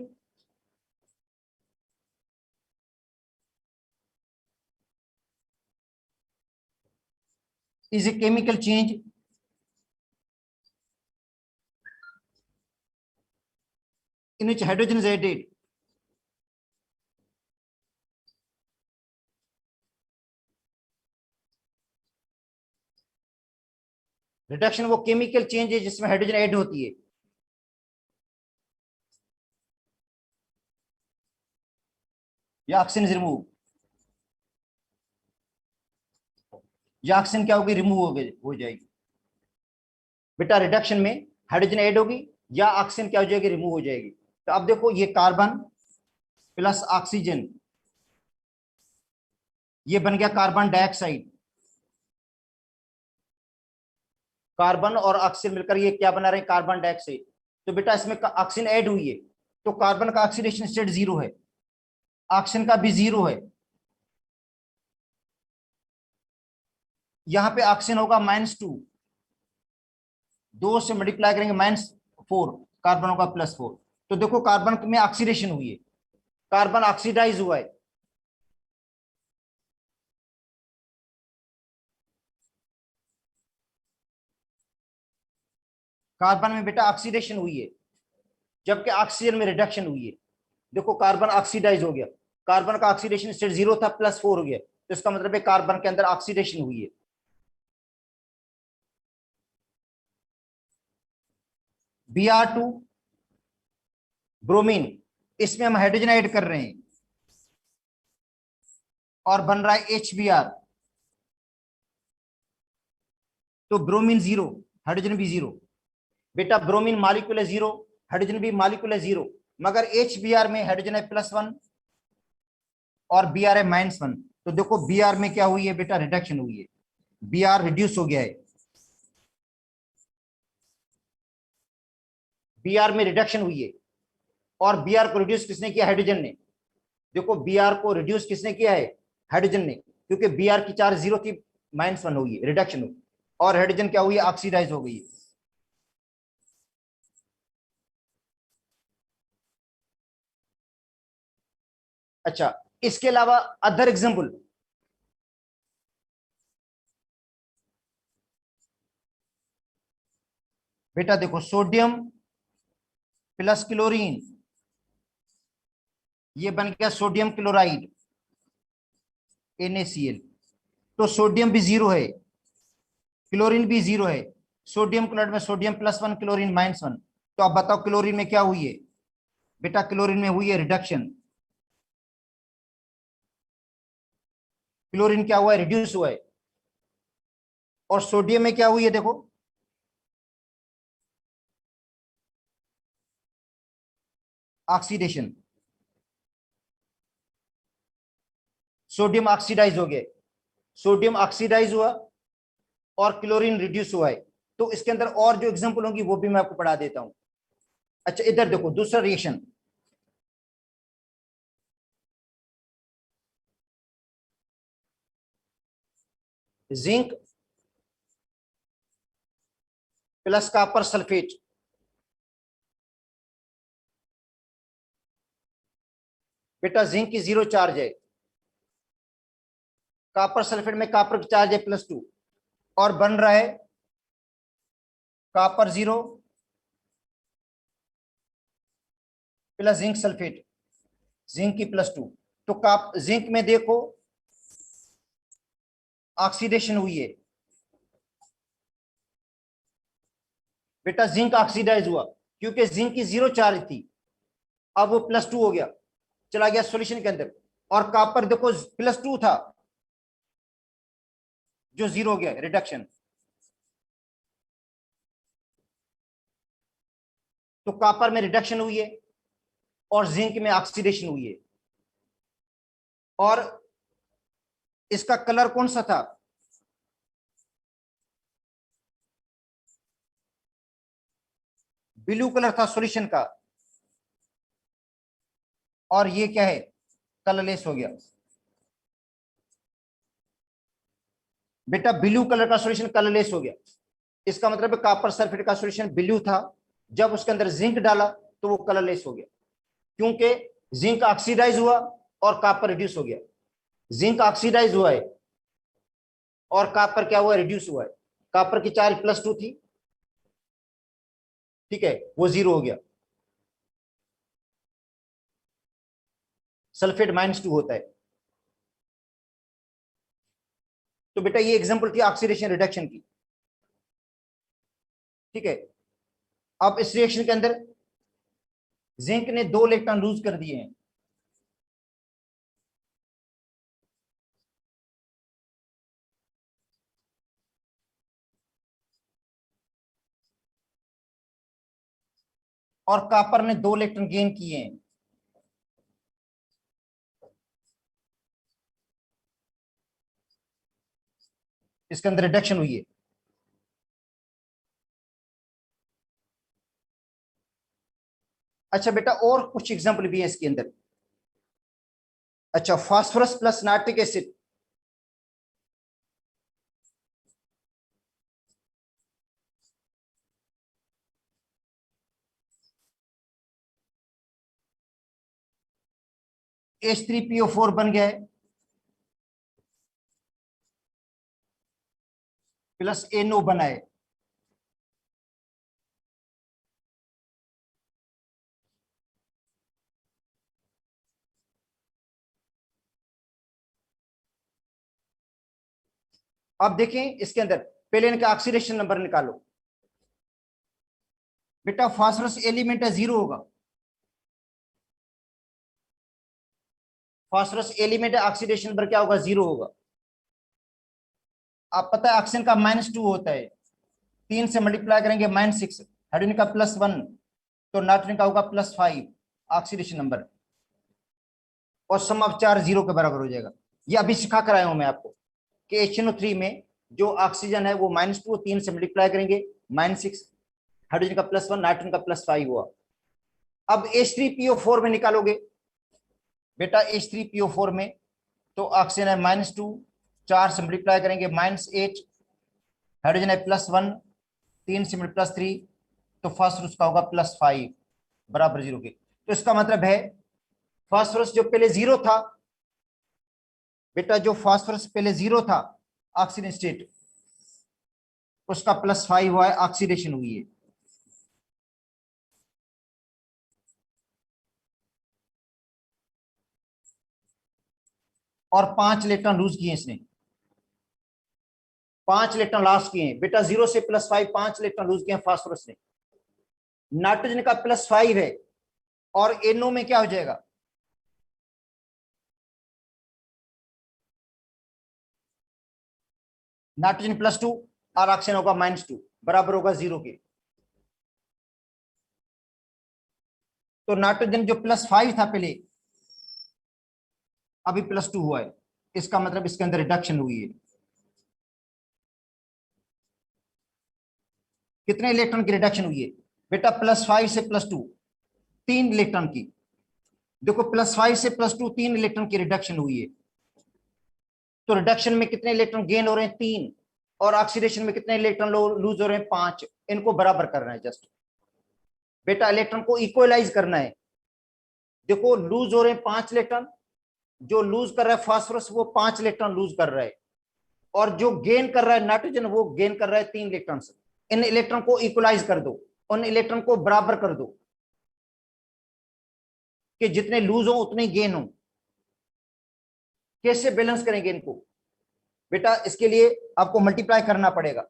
is a chemical change in which hydrogen is added. Reduction वो केमिकल चेंज है जिसमें हाइड्रोजन ऐड होती है, या ऑक्सीजन रिमूव, या ऑक्सीजन क्या होगी, रिमूव हो जाएगी। बेटा रिडक्शन में हाइड्रोजन ऐड होगी या ऑक्सीजन क्या हो जाएगी, रिमूव हो जाएगी। तो अब देखो ये कार्बन प्लस ऑक्सीजन, ये बन गया कार्बन डाइऑक्साइड। कार्बन और ऑक्सीजन मिलकर ये क्या बना रहे हैं, कार्बन डाइऑक्साइड। तो बेटा इसमें ऑक्सीजन ऐड हुई है, तो कार्बन का ऑक्सीडेशन स्टेट 0 है, ऑक्सीजन का भी 0 है। यहां पे ऑक्सीजन होगा -2, 2 से मल्टीप्लाई करेंगे -4, कार्बन होगा +4। तो देखो कार्बन में ऑक्सीडेशन हुई है, कार्बन ऑक्सीडाइज हुआ है। कार्बन में बेटा ऑक्सीडेशन हुई है, जबकि ऑक्सीजन में रिडक्शन हुई है। देखो कार्बन ऑक्सीडाइज हो गया, कार्बन का ऑक्सीडेशन स्टेट 0 था, +4 हो गया, तो इसका मतलब है कार्बन के अंदर ऑक्सीडेशन हुई है। Br2 ब्रोमीन, इसमें हम हाइड्रोजन ऐड कर रहे हैं और बन रहा है HBr। तो ब्रोमीन 0, हाइड्रोजन भी 0। बेटा ब्रोमीन मॉलिक्यूल है 0, हाइड्रोजन भी मॉलिक्यूल है 0, मगर HBr में हाइड्रोजन है +1 और Br है -1। तो देखो Br में क्या हुई है बेटा, रिडक्शन हुई है, Br रिड्यूस हो गया है। Br में रिडक्शन हुई है, और Br को रिड्यूस किसने किया, हाइड्रोजन ने। देखो Br को रिड्यूस किसने किया है, हाइड्रोजन ने, क्योंकि Br की चार्ज 0 थी, -1 हुई है, रिडक्शन हुई, और हाइड्रोजन क्या हुई है, ऑक्सीडाइज हो गई है। अच्छा, इसके अलावा अदर एग्जांपल, बेटा देखो सोडियम प्लस क्लोरीन, ये बन गया सोडियम क्लोराइड NaCl। तो सोडियम भी 0 है, क्लोरीन भी 0 है, सोडियम क्लोराइड में सोडियम +1, क्लोरीन -1। तो अब बताओ क्लोरीन में क्या हुई है बेटा, क्लोरीन में हुई है रिडक्शन। क्लोरीन क्या हुआ है, रिड्यूस हुआ है। और सोडियम में क्या हुई है, देखो ऑक्सीडेशन, सोडियम ऑक्सीडाइज हो गया, सोडियम ऑक्सीडाइज हुआ और क्लोरीन रिड्यूस हुआ है। तो इसके अंदर और जो एग्जांपल होंगी वो भी मैं आपको पढ़ा देता हूं। अच्छा इधर देखो दूसरा reaction, zinc plus copper sulphate. बेटा जिंक की 0 चार्ज है, कॉपर सल्फेट में कॉपर की चार्ज है +2, और बन रहा है copper 0 plus zinc sulphate, zinc की +2। तो जिंक में देखो ऑक्सीडेशन हुई है, बेटा जिंक ऑक्सीडाइज हुआ क्योंकि जिंक की 0 चार्ज थी, अब वो +2 हो गया, चला गया सॉल्यूशन के अंदर। और कॉपर देखो +2 था जो 0 हो गया, रिडक्शन। तो कॉपर में रिडक्शन हुई है और जिंक में ऑक्सीडेशन हुई है। और इसका कलर कौन सा था, ब्लू कलर था सॉल्यूशन का और ये क्या है, कलरलेस हो गया। बेटा ब्लू कलर का सॉल्यूशन कलरलेस हो गया, इसका मतलब है कॉपर सल्फेट का सॉल्यूशन ब्लू था, जब उसके अंदर जिंक डाला तो वो कलरलेस हो गया, क्योंकि जिंक ऑक्सीडाइज हुआ और कॉपर रिड्यूस हो गया। जिंक ऑक्सीडाइज हुआ है और कॉपर क्या हुआ, रिड्यूस हुआ है। कॉपर की चार्ज +2 थी, ठीक है, वो 0 हो गया। सल्फेट -2 होता है। तो बेटा ये एग्जांपल थी ऑक्सीडेशन रिडक्शन की, ठीक है। अब इस रिएक्शन के अंदर जिंक ने 2 इलेक्ट्रॉन लूज कर दिए हैं, और कॉपर ने 2 इलेक्ट्रॉन गेन किए हैं। इसके अंदर रिडक्शन हुई है। अच्छा बेटा और कुछ एग्जांपल भी है इसके अंदर। अच्छा, phosphorus plus nitric acid, H3PO4 बन गया है, प्लस NO बना है। अब देखें इसके अंदर, पहले इनका ऑक्सीडेशन नंबर निकालो। बेटा फास्फोरस एलिमेंट है, 0 होगा। फास्फोरस एलिमेंट है, ऑक्सीडेशन नंबर क्या होगा, 0 होगा। आप पता है ऑक्सीजन का -2 होता है, 3 से मल्टीप्लाई करेंगे -6, हाइड्रोजन का +1, तो नाइट्रोजन का होगा +5 ऑक्सीडेशन नंबर, और सम ऑफ चार्ज 0 के बराबर हो जाएगा। ये अभी सिखा कर आया हूं मैं आपको कि HNO3 में जो ऑक्सीजन है वो -2, 3 से मल्टीप्लाई करेंगे -6, हाइड्रोजन का +1, नाइट्रोजन का +5 हुआ। अब H3PO4 में निकालोगे बेटा, H3PO4 में तो ऑक्सीजन है -2, 4 से मल्टीप्लाई करेंगे -8, हाइड्रोजन है +1, 3 से +3, तो फास्फोरस का होगा +5 बराबर 0 के। तो इसका मतलब है फास्फोरस जो पहले 0 था, बेटा जो फास्फोरस पहले 0 था ऑक्सीजन स्टेट, उसका +5 हुआ है, ऑक्सीडेशन हुई है। और 5 इलेक्ट्रॉन लूज किए इसने, 5 इलेक्ट्रॉन लॉस किए हैं बेटा, 0 से +5, 5 इलेक्ट्रॉन लूज किए हैं फास्फोरस ने। नाइट्रोजन का +5 है, और NO में क्या हो जाएगा, नाइट्रोजन +2 और ऑक्सीजन होगा -2, बराबर होगा 0 के। तो नाइट्रोजन जो +5 था पहले, अभी +2 हुआ है, इसका मतलब इसके अंदर रिडक्शन हुई है। कितने इलेक्ट्रॉन की रिडक्शन हुई है बेटा, +5 से +2, 3 इलेक्ट्रॉन की। देखो +5 से +2, 3 इलेक्ट्रॉन की रिडक्शन हुई है। तो रिडक्शन में कितने इलेक्ट्रॉन गेन हो रहे हैं, 3, और ऑक्सीडेशन में कितने इलेक्ट्रॉन लूज हो रहे हैं, 5। इनको बराबर करना है जस्ट बेटा, इलेक्ट्रॉन को इक्वलाइज करना है। देखो लूज हो रहे हैं 5 इलेक्ट्रॉन, जो लूज कर रहा है फास्फोरस वो 5 इलेक्ट्रॉन लूज कर रहा है, और जो गेन कर रहा है नाइट्रोजन वो गेन कर रहा है 3 इलेक्ट्रॉन। इन इलेक्ट्रॉन को इक्वलाइज कर दो, उन इलेक्ट्रॉन को बराबर कर दो कि जितने लूज हो उतने गेन हो। कैसे बैलेंस करेंगे इनको बेटा, इसके लिए आपको मल्टीप्लाई करना पड़ेगा।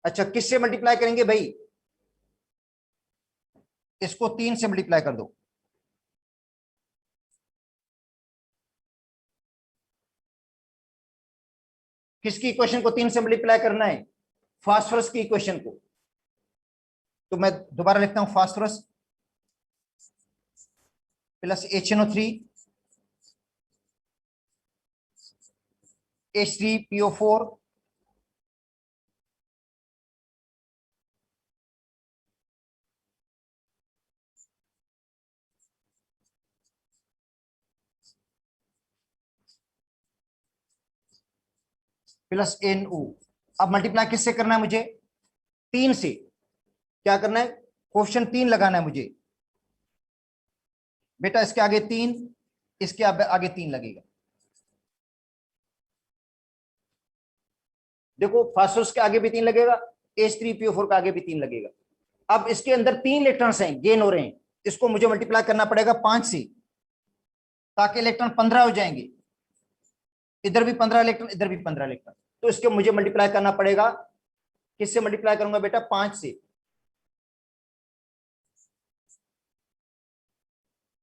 अच्छा किससे मल्टीप्लाई करेंगे भाई, इसको 3 से मल्टीप्लाई कर दो। किसकी इक्वेशन को 3 से मल्टीप्लाई करना है, फास्फोरस की इक्वेशन को। तो मैं दोबारा लिखता हूं, phosphorus plus HNO3 H3PO4 plus NO। अब मल्टीप्लाई किससे करना है मुझे? 3 से। क्या करना है? क्वेश्चन 3 लगाना है मुझे बेटा। इसके आगे 3, इसके आगे 3 लगेगा। देखो फास्फोरस के आगे भी 3 लगेगा, H3PO4 के आगे भी 3 लगेगा। अब इसके अंदर 3 इलेक्ट्रॉन्स हैं, गेन हो रहे हैं। इसको मुझे मल्टीप्लाई करना पड़ेगा 5 से, ताकि इलेक्ट्रॉन 15 हो जाएंगे। इधर भी 15 इलेक्ट्रॉन, इधर भी 15 इलेक्ट्रॉन। तो इसके मुझे मल्टीप्लाई करना पड़ेगा, किससे मल्टीप्लाई करूंगा बेटा? 5 से।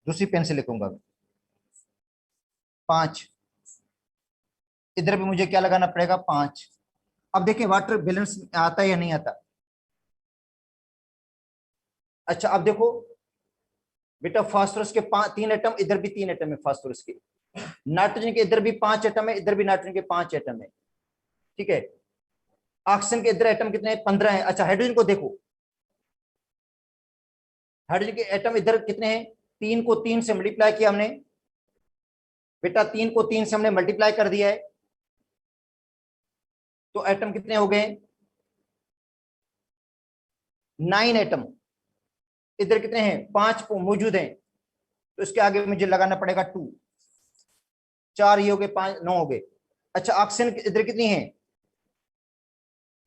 दूसरी पेन से लिखूंगा 5। इधर भी मुझे क्या लगाना पड़ेगा? 5। अब देखिए वाटर बैलेंस आता है या नहीं आता। अच्छा अब देखो बेटा, फास्फोरस के 3 एटम, इधर भी 3 एटम है फास्फोरस के। नाइट्रोजन के इधर भी 5 एटम है, इधर भी नाइट्रोजन के 5 एटम है। ठीक है। ऑक्सीजन के इधर एटम कितने हैं? 15 है। अच्छा हाइड्रोजन को देखो, हाइड्रोजन के एटम इधर कितने हैं? 3 को 3 से मल्टीप्लाई किया हमने बेटा, 3 को 3 से हमने मल्टीप्लाई कर दिया है, तो एटम कितने हो गए? 9 एटम। इधर कितने हैं? 5 को मौजूद हैं, तो इसके आगे मुझे लगाना पड़ेगा 2। 4 ये हो गए, 5 9 हो गए। अच्छा ऑक्सीजन इधर कितनी है?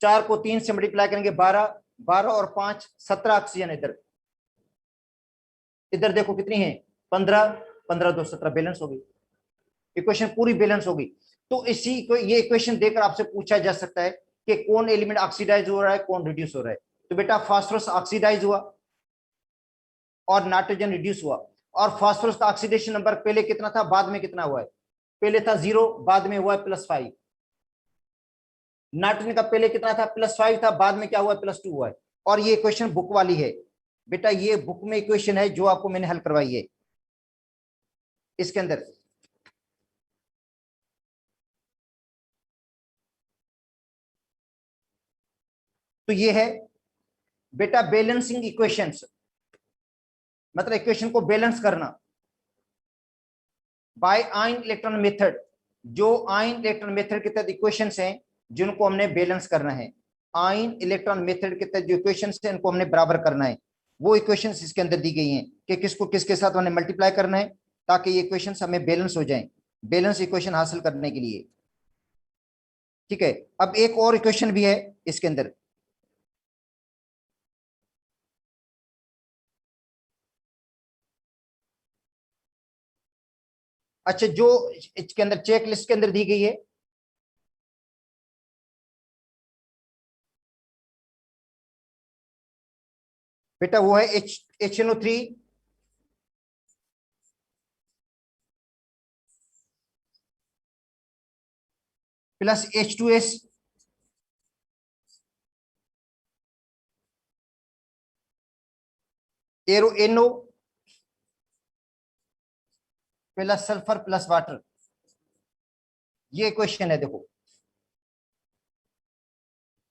4 को 3 से मल्टीप्लाई करेंगे 12, 12 और 5 17 ऑक्सीजन इधर। इधर देखो कितनी है? 15, 15 2 17, बैलेंस हो गई। इक्वेशन पूरी बैलेंस होगी। तो इसी को ये इक्वेशन देकर आपसे पूछा जा सकता है कि कौन एलिमेंट ऑक्सीडाइज हो रहा है, कौन रिड्यूस हो रहा है। तो बेटा फास्फोरस ऑक्सीडाइज हुआ और नाइट्रोजन रिड्यूस हुआ। और फास्फोरस का ऑक्सीडेशन नंबर पहले कितना था, बाद में कितना हुआ है? पहले था 0, बाद में हुआ है +5। नाइट्रोजन का पहले कितना था? +5 था, बाद में क्या हुआ है? +2 हुआ है। और ये इक्वेशन बुक वाली है बेटा, ये बुक में इक्वेशन है जो आपको मैंने हल करवाई है इसके अंदर। तो ये है बेटा बैलेंसिंग इक्वेशंस, मतलब इक्वेशन को बैलेंस करना बाय आयन इलेक्ट्रॉन मेथड। जो आयन इलेक्ट्रॉन मेथड के तहत इक्वेशंस हैं जिनको हमने बैलेंस करना है, आयन इलेक्ट्रॉन मेथड के तहत जो इक्वेशंस हैं इनको हमने बराबर करना है। वो इक्वेशंस इसके अंदर दी गई हैं कि किसको किसके साथ हमने मल्टीप्लाई करना है, ताकि ये इक्वेशंस हमें बैलेंस हो जाएं, बैलेंस इक्वेशन हासिल करने के लिए। ठीक है। अब एक और इक्वेशन भी है इसके अंदर। अच्छा जो इसके अंदर चेक लिस्ट के अंदर दी गई है, बेटा वो है HNO3 plus H2S arrow NO plus sulphur plus water. ये इक्वेशन है देखो।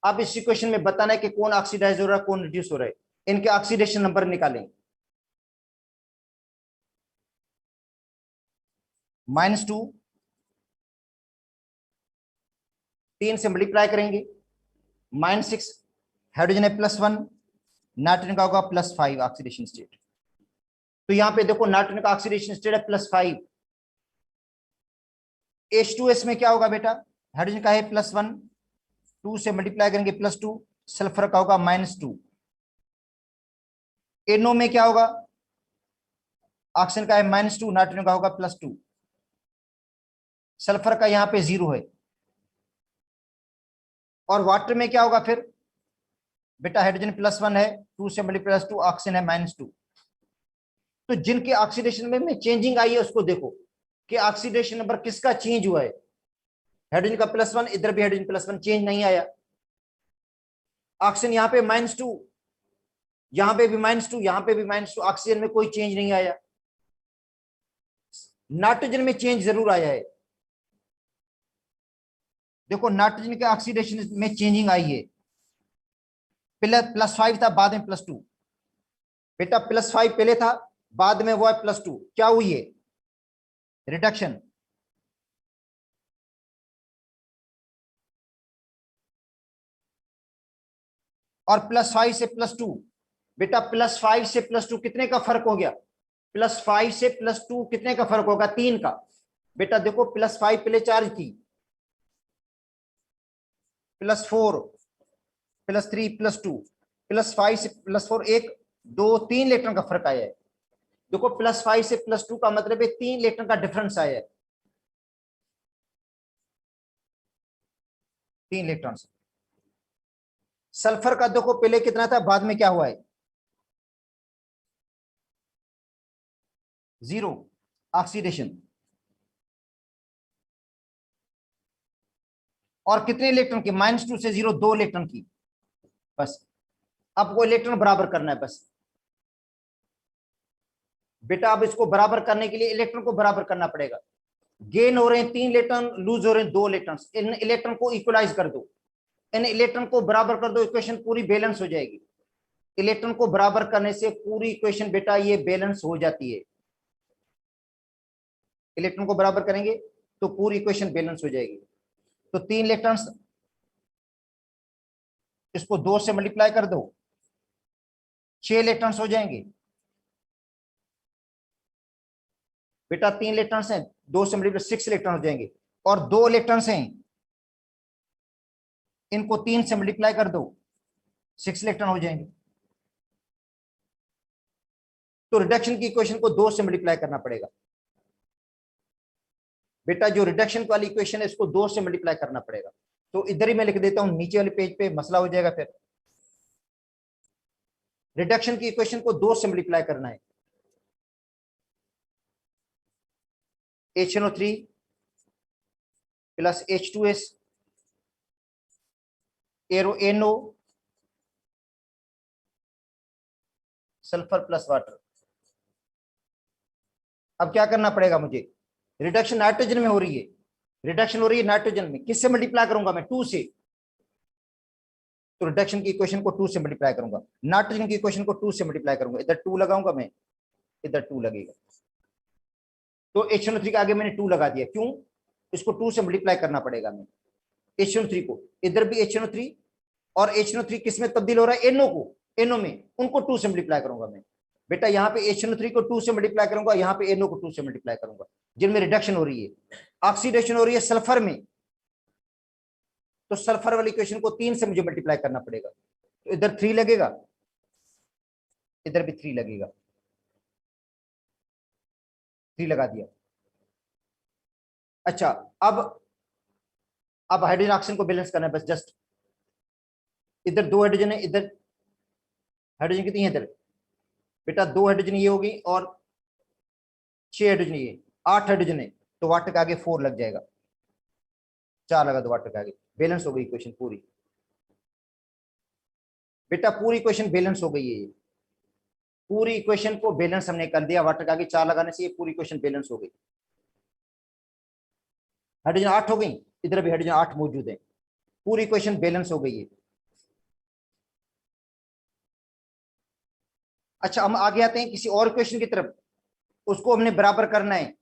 अब इस इक्वेशन में बताना है कि कौन ऑक्सीडाइज हो रहा है, कौन रिड्यूस हो रहा है। इनके ऑक्सीडेशन नंबर निकालें। -2, 3 से मल्टीप्लाई करेंगे, -6। हाइड्रोजन है +1, नाइट्रोजन का होगा +5 ऑक्सीडेशन स्टेट। तो यहां पे देखो नाइट्रोजन का ऑक्सीडेशन स्टेट है +5। H2S में क्या होगा बेटा? हाइड्रोजन का है +1, 2 से मल्टीप्लाई करेंगे +2, सल्फर का होगा -2। NO में क्या होगा? ऑक्सीजन का है -2, नाइट्रोजन का होगा +2, सल्फर का यहाँ पे 0 है। और वाटर में क्या होगा फिर? बेटा हाइड्रोजन +1 है, 2 से मल्टीप्लाई +2, ऑक्सीजन है -2। तो जिनके ऑक्सीडेशन में चेंजिंग आई है उसको देखो कि ऑक्सीडेशन नंबर किसका चेंज हुआ है। हाइड्रोजन का +1, इधर भी हाइड्रोजन +1, चेंज नहीं आया। ऑक्सीजन यहाँ पे -2, यहां पे भी -2, यहां पे भी -2, ऑक्सीजन में कोई चेंज नहीं आया। नाइट्रोजन में चेंज जरूर आया है। देखो नाइट्रोजन के ऑक्सीडेशन में चेंजिंग आई है। पहले +5 था, बाद में +2। बेटा +5 पहले था, बाद में वो है +2, क्या हुई है? रिडक्शन। और +5 से +2, बेटा +5 से +2 कितने का फर्क हो गया? +5 से +2 कितने का फर्क होगा? 3 का। बेटा देखो +5 पहले चार्ज थी, +4 +3 +2, +5 से +4 1 2 3 इलेक्ट्रॉन का फर्क आया है। देखो +5 से +2 का मतलब है 3 इलेक्ट्रॉन का डिफरेंस आया है, 3 इलेक्ट्रॉन। सल्फर का देखो पहले कितना था, बाद में क्या हुआ है? 0 ऑक्सीडेशन। और कितने इलेक्ट्रॉन की? -2 से 0 2 इलेक्ट्रॉन की। बस अब वो इलेक्ट्रॉन बराबर करना है बस। बेटा अब इसको बराबर करने के लिए इलेक्ट्रॉन को बराबर करना पड़ेगा। गेन हो रहे हैं 3 इलेक्ट्रॉन, लूज हो रहे हैं 2 इलेक्ट्रॉन। इन इलेक्ट्रॉन को इक्वलाइज कर दो, इन इलेक्ट्रॉन को बराबर कर दो, इक्वेशन पूरी बैलेंस हो जाएगी। इलेक्ट्रॉन को बराबर करने से पूरी इक्वेशन बेटा ये बैलेंस हो जाती है। इलेक्ट्रॉन को बराबर करेंगे तो पूरी इक्वेशन बैलेंस हो जाएगी। तो 3 इलेक्ट्रॉन्स, इसको 2 से मल्टीप्लाई कर दो, 6 इलेक्ट्रॉन्स हो जाएंगे। बेटा 3 इलेक्ट्रॉन्स हैं, 2 से मल्टीप्लाई 6 इलेक्ट्रॉन हो जाएंगे। और 2 इलेक्ट्रॉन्स हैं, इनको 3 से मल्टीप्लाई कर दो, 6 इलेक्ट्रॉन हो जाएंगे। तो रिडक्शन की इक्वेशन को 2 से मल्टीप्लाई करना पड़ेगा। बेटा जो रिडक्शन वाली इक्वेशन है इसको 2 से मल्टीप्लाई करना पड़ेगा। तो इधर ही मैं लिख देता हूं, नीचे वाले पेज पे मसला हो जाएगा। फिर रिडक्शन की इक्वेशन को 2 से मल्टीप्लाई करना है। HNO3 plus H2S NO sulphur plus water. अब क्या करना पड़ेगा मुझे? रिडक्शन नाइट्रोजन में हो रही है, रिडक्शन हो रही है नाइट्रोजन में, किससे मल्टीप्लाई करूंगा मैं? 2 से। तो रिडक्शन की इक्वेशन को 2 से मल्टीप्लाई करूंगा, नाइट्रोजन की इक्वेशन को 2 से मल्टीप्लाई करूंगा। इधर 2 लगाऊंगा मैं, इधर 2 लगेगा। तो HNO3 के आगे मैंने 2 लगा दिया, क्यों? इसको 2 से मल्टीप्लाई करना पड़ेगा मैं HNO3 को। इधर भी HNO3, और HNO3 किस में तब्दील हो रहा है? NO को, NO में, उनको 2 से मल्टीप्लाई करूंगा मैं। बेटा यहाँ पे HNO3 को 2 से मल्टीप्लाई करूंगा, यहाँ पे NO को 2 से मल्टीप्लाई करूंगा, जिनमें रिडक्शन हो रही है। ऑक्सीडेशन हो रही है सल्फर में, तो सल्फर वाली इक्वेशन को 3 से मुझे मल्टीप्लाई करना पड़ेगा। तो इधर 3 लगेगा, इधर भी 3 लगेगा, 3 लगा दिया। अच्छा, अब हाइड्रोजन ऑक्सीजन को बैलेंस करना है बस, जस्ट। इधर 2 हाइड्रोजन है, इधर हाइड्रोजन कितनी है? इधर बेटा 2 हाइड्रोजन ये होगी, और 6 हाइड्रोजन ये, 8 हाइड्रोजन है। तो वाटर के आगे 4 लग जाएगा, 4 लगा दो वाटर के आगे, बैलेंस हो गई इक्वेशन पूरी। बेटा पूरी इक्वेशन बैलेंस हो गई है, पूरी इक्वेशन को बैलेंस हमने कर दिया। वाटर के आगे 4 लगाने से ये पूरी इक्वेशन बैलेंस हो गई। हाइड्रोजन 8 हो गई, इधर भी हाइड्रोजन 8 मौजूद है, पूरी इक्वेशन बैलेंस हो गई है। अच्छा, हम आगे आते हैं किसी और इक्वेशन की तरफ, उसको हमने बराबर करना है।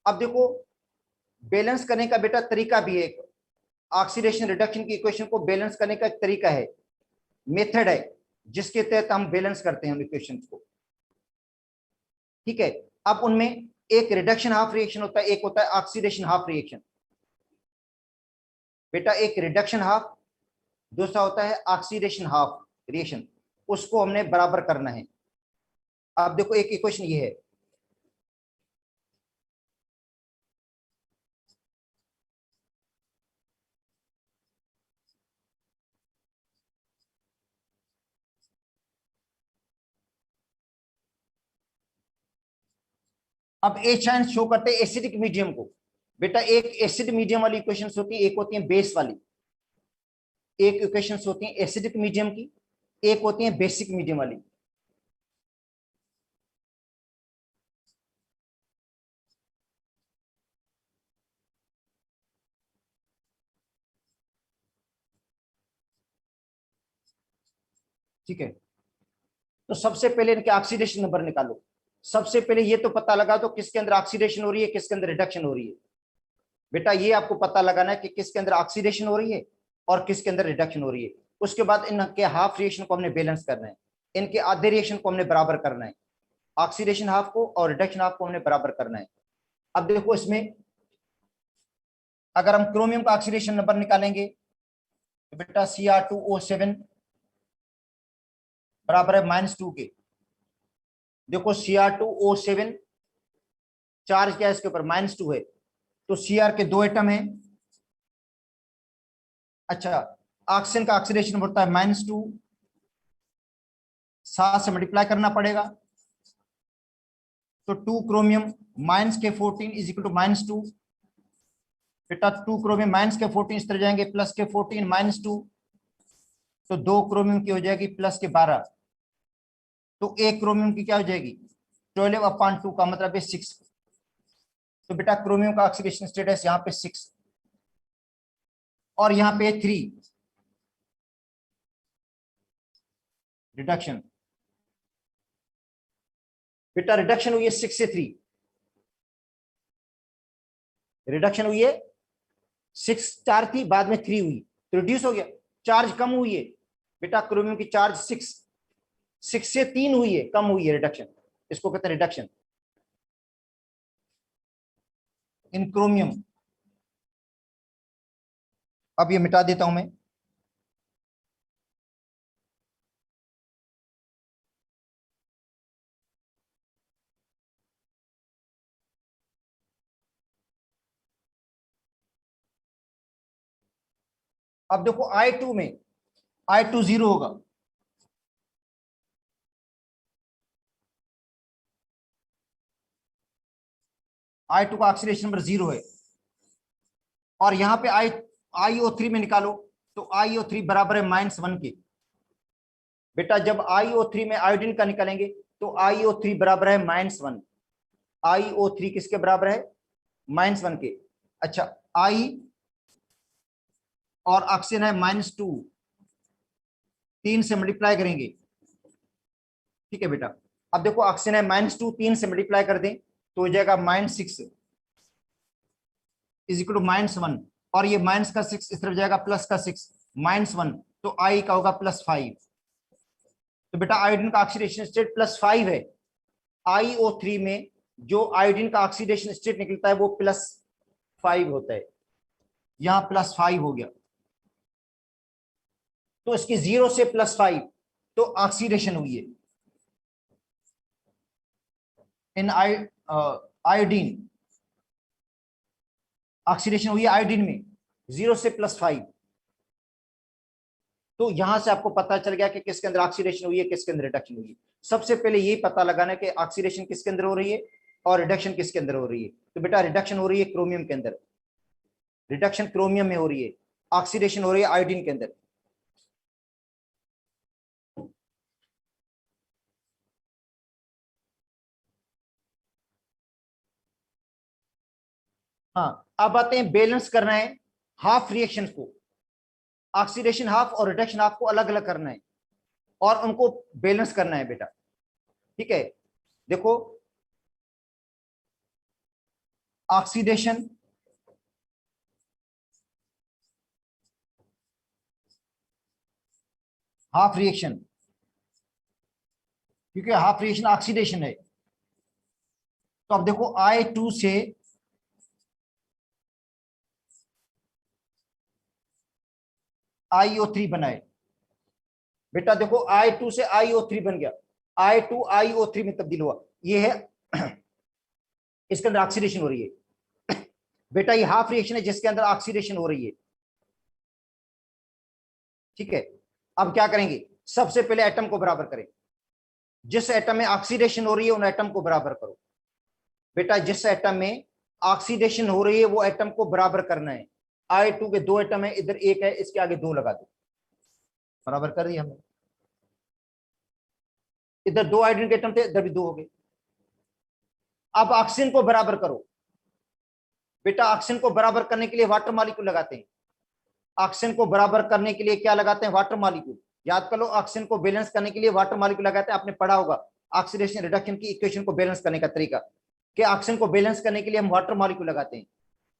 अब देखो बैलेंस करने का बेटा तरीका भी है, एक ऑक्सीडेशन रिडक्शन की इक्वेशन को बैलेंस करने का एक तरीका है, मेथड है, जिसके तहत हम बैलेंस करते हैं इक्वेशंस को। ठीक है, अब उनमें एक रिडक्शन हाफ रिएक्शन होता है, एक होता है ऑक्सीडेशन हाफ रिएक्शन। बेटा एक रिडक्शन हाफ, दूसरा होता है ऑक्सीडेशन हाफ रिएक्शन, उसको हमने बराबर करना है। अब देखो एक इक्वेशन ये है, अब H आयन शो करते हैं एसिडिक मीडियम को। बेटा एक एसिड मीडियम वाली इक्वेशंस होती है, एक होती है बेस वाली। एक इक्वेशंस होती है एसिडिक मीडियम की, एक होती है बेसिक मीडियम वाली। ठीक है, तो सबसे पहले इनके ऑक्सीडेशन नंबर निकालो। सबसे पहले ये तो पता लगा दो किसके अंदर ऑक्सीडेशन हो रही है, किसके अंदर रिडक्शन हो रही है। बेटा ये आपको पता लगाना है कि किसके अंदर ऑक्सीडेशन हो रही है और किसके अंदर रिडक्शन हो रही है। उसके बाद इनके हाफ रिएक्शन को हमने बैलेंस करना है, इनके आधे रिएक्शन को हमने बराबर करना है, ऑक्सीडेशन हाफ को और रिडक्शन हाफ को हमने बराबर करना है। अब देखो इसमें अगर हम क्रोमियम का ऑक्सीडेशन नंबर निकालेंगे तो बेटा Cr2O7 बराबर है -2 के। देखो Cr2O7 चार्ज क्या है इसके ऊपर, -2 है, तो Cr के 2 एटम है। अच्छा, ऑक्सीजन का ऑक्सीडेशन नंबर होता है -2, 7 से मल्टीप्लाई करना पड़ेगा, तो 2 क्रोमियम -14 इज इक्वल टू -2। बेटा 2 क्रोमियम -14 इस तरह जाएंगे, +14 -2, तो 2 क्रोमियम की हो जाएगी +12, तो 1 क्रोमियम की क्या हो जाएगी 12/2 का मतलब है 6। तो बेटा क्रोमियम का ऑक्सीडेशन स्टेटस यहाँ पे 6 और यहाँ पे 3 रिडक्शन। बेटा रिडक्शन हुई है 6 से 3, रिडक्शन हुई है 6 चार थी, बाद में 3 हुई तो रिड्यूस हो गया, चार्ज कम हुई है। बेटा क्रोमियम की चार्ज 6 से 3 हुई है, कम हुई है, रिडक्शन, इसको कहते हैं रिडक्शन इन क्रोमियम। अब ये मिटा देता हूं मैं। अब देखो I2 में I2 0 होगा, I2 का ऑक्सीडेशन नंबर 0 है, और यहां पे IO3 में निकालो तो IO3 बराबर है -1 के। बेटा जब IO3 में आयोडीन का निकालेंगे तो IO3 बराबर है -1, IO3 किसके बराबर है -1 के। अच्छा I और ऑक्सीजन है -2, 3 से मल्टीप्लाई करेंगे, ठीक है बेटा। अब देखो ऑक्सीजन है -2, 3 से मल्टीप्लाई कर दें तो हो जाएगा -6 इज इक्वल टू -1, और ये माइनस का 6 इस तरफ जाएगा, प्लस का 6 -1, तो I का होगा +5। तो बेटा आयोडीन का ऑक्सीडेशन स्टेट +5 है, IO3 में जो आयोडीन का ऑक्सीडेशन स्टेट निकलता है वो +5 होता है, यहां +5 हो गया, तो इसकी 0 से +5 तो ऑक्सीडेशन हुई है इन आयोडीन, ऑक्सीडेशन हुई है आयोडीन में 0 से +5। तो यहां से आपको पता चल गया कि किसके अंदर ऑक्सीडेशन हुई है, किसके अंदर रिडक्शन हुई है। सबसे पहले यही पता लगाना है कि ऑक्सीडेशन किसके अंदर हो रही है और रिडक्शन किसके अंदर हो रही है। तो बेटा रिडक्शन हो रही है क्रोमियम के अंदर, रिडक्शन क्रोमियम में हो रही है, ऑक्सीडेशन हो रही है आयोडीन के अंदर। हाँ, अब आते हैं बैलेंस करना है हाफ रिएक्शन को, ऑक्सीडेशन हाफ और रिडक्शन हाफ को अलग अलग करना है और उनको बैलेंस करना है बेटा, ठीक है। देखो ऑक्सीडेशन हाफ रिएक्शन, क्योंकि हाफ रिएक्शन ऑक्सीडेशन है, तो अब देखो I2 से IO3 बनाए। बेटा देखो I2 से IO3 बन गया, I2 IO3 में तब्दील हुआ, ये है इसके अंदर ऑक्सीडेशन हो रही है। बेटा ये हाफ रिएक्शन है जिसके अंदर ऑक्सीडेशन हो रही है, ठीक है। अब क्या करेंगे, सबसे पहले एटम को बराबर करें, जिस एटम में ऑक्सीडेशन हो रही है उन एटम को बराबर करो। बेटा जिस एटम में ऑक्सीडेशन हो रही है वो एटम को बराबर करना है। I2 के 2 एटम है, इधर 1 है, इसके आगे 2 लगा दो, बराबर कर दिया हमने। इधर 2 हाइड्रोजन के एटम थे, इधर भी 2 हो गए। अब ऑक्सीजन को बराबर करो। बेटा ऑक्सीजन को बराबर करने के लिए वाटर मॉलिक्यूल लगाते हैं, ऑक्सीजन को बराबर करने के लिए क्या लगाते हैं, वाटर मॉलिक्यूल। याद कर लो, ऑक्सीजन को बैलेंस करने के लिए वाटर मॉलिक्यूल लगाते हैं, आपने पढ़ा होगा ऑक्सीडेशन रिडक्शन की इक्वेशन को बैलेंस करने का तरीका, कि ऑक्सीजन को बैलेंस करने के लिए हम वाटर मॉलिक्यूल लगाते हैं।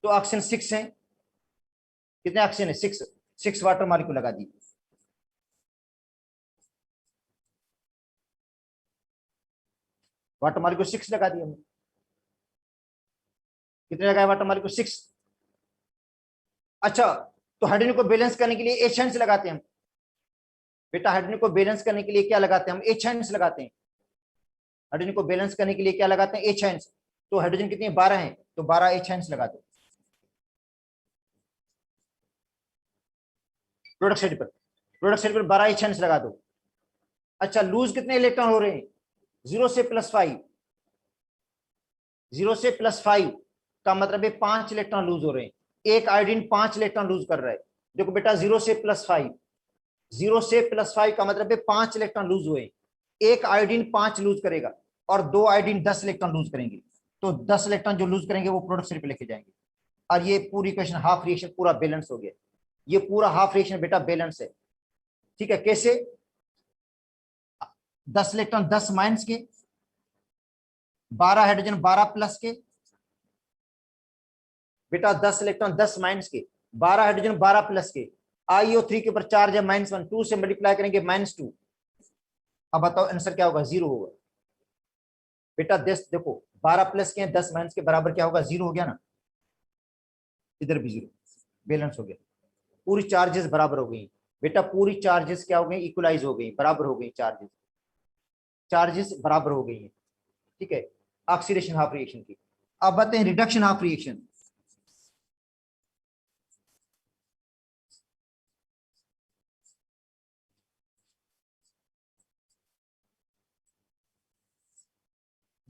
तो ऑक्सीजन 6 है, कितने ऑक्सीजन है 6 वाटर मॉलिक्यूल लगा दी। वाटर मॉलिक्यूल 6 लगा दिया हमने। कितने लगाए वाटर मॉलिक्यूल? 6। अच्छा, तो हाइड्रोजन को बैलेंस करने के लिए एच हैंड्स लगाते हैं हम। बेटा हाइड्रोजन को बैलेंस करने के लिए क्या लगाते हैं हम? एच हैंड्स लगाते हैं। हाइड्रोजन को बैलेंस करने के लिए क्या लगाते हैं? H hands. तो हाइड्रोजन कितनी है? 12 है, तो 12 एच हैंड्स लगा दो प्रोडक्ट साइड पर। प्रोडक्ट साइड पर 12 एच हैंड्स लगा दो। अच्छा, लूज कितने इलेक्ट्रॉन हो रहे हैं? 0 से +5। 0 से +5 का मतलब है 5 इलेक्ट्रॉन लूज हो रहे हैं। एक आयोडीन 5 इलेक्ट्रॉन लूज कर रहा है। देखो बेटा 0 से +5, 0 से +5 का मतलब है 5 इलेक्ट्रॉन लूज हुए। एक आयोडीन 5 लूज करेगा और 2 आयोडीन 10 इलेक्ट्रॉन लूज करेंगे। तो 10 इलेक्ट्रॉन जो लूज करेंगे वो प्रोडक्ट साइड पे लेके जाएंगे। और ये पूरी इक्वेशन हाफ रिएक्शन पूरा बैलेंस हो गया। ये पूरा हाफ रिएक्शन बेटा बैलेंस है। ठीक है, कैसे? 10 इलेक्ट्रॉन 10 माइनस के, 12 हाइड्रोजन 12 प्लस के। बेटा 10 इलेक्ट्रॉन 10 माइनस के, 12 हाइड्रोजन 12 प्लस के। IO3 के ऊपर चार्ज है -1, 2 से मल्टीप्लाई करेंगे -2। अब बताओ आंसर क्या होगा? 0 होगा। बेटा 10 देखो 12 प्लस के 10 माइनस के बराबर क्या होगा? 0 हो गया ना। इधर भी 0, बैलेंस हो गया। पूरी चार्जेस बराबर हो गई बेटा। पूरी चार्जेस क्या हो गई? इक्वलाइज हो गई, बराबर हो गई। चार्जेस चार्जेस बराबर हो गई है। ठीक है, ऑक्सीडेशन हाफ रिएक्शन की। अब बातें हैं रिडक्शन हाफ रिएक्शन।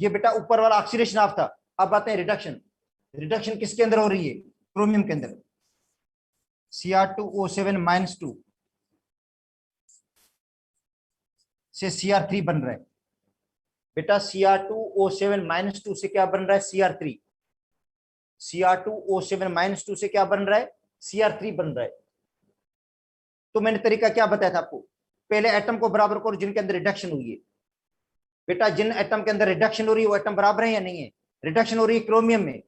ये बेटा ऊपर वाला ऑक्सीडेशन हाफ था। अब बातें हैं रिडक्शन। रिडक्शन किसके अंदर हो रही है? क्रोमियम के अंदर। Cr2O7 -2 से Cr3 बन रहा है। बेटा Cr2O7 -2 से क्या बन रहा है? Cr3। Cr2O7 -2 से क्या बन रहा है? Cr3 बन रहा है। तो मैंने तरीका क्या बताया था आपको? पहले एटम को बराबर करो जिनके अंदर रिडक्शन हुई है। बेटा जिन एटम के अंदर रिडक्शन हो रही है वो एटम बराबर है या नहीं है? रिडक्शन हो रही है क्रोमियम में,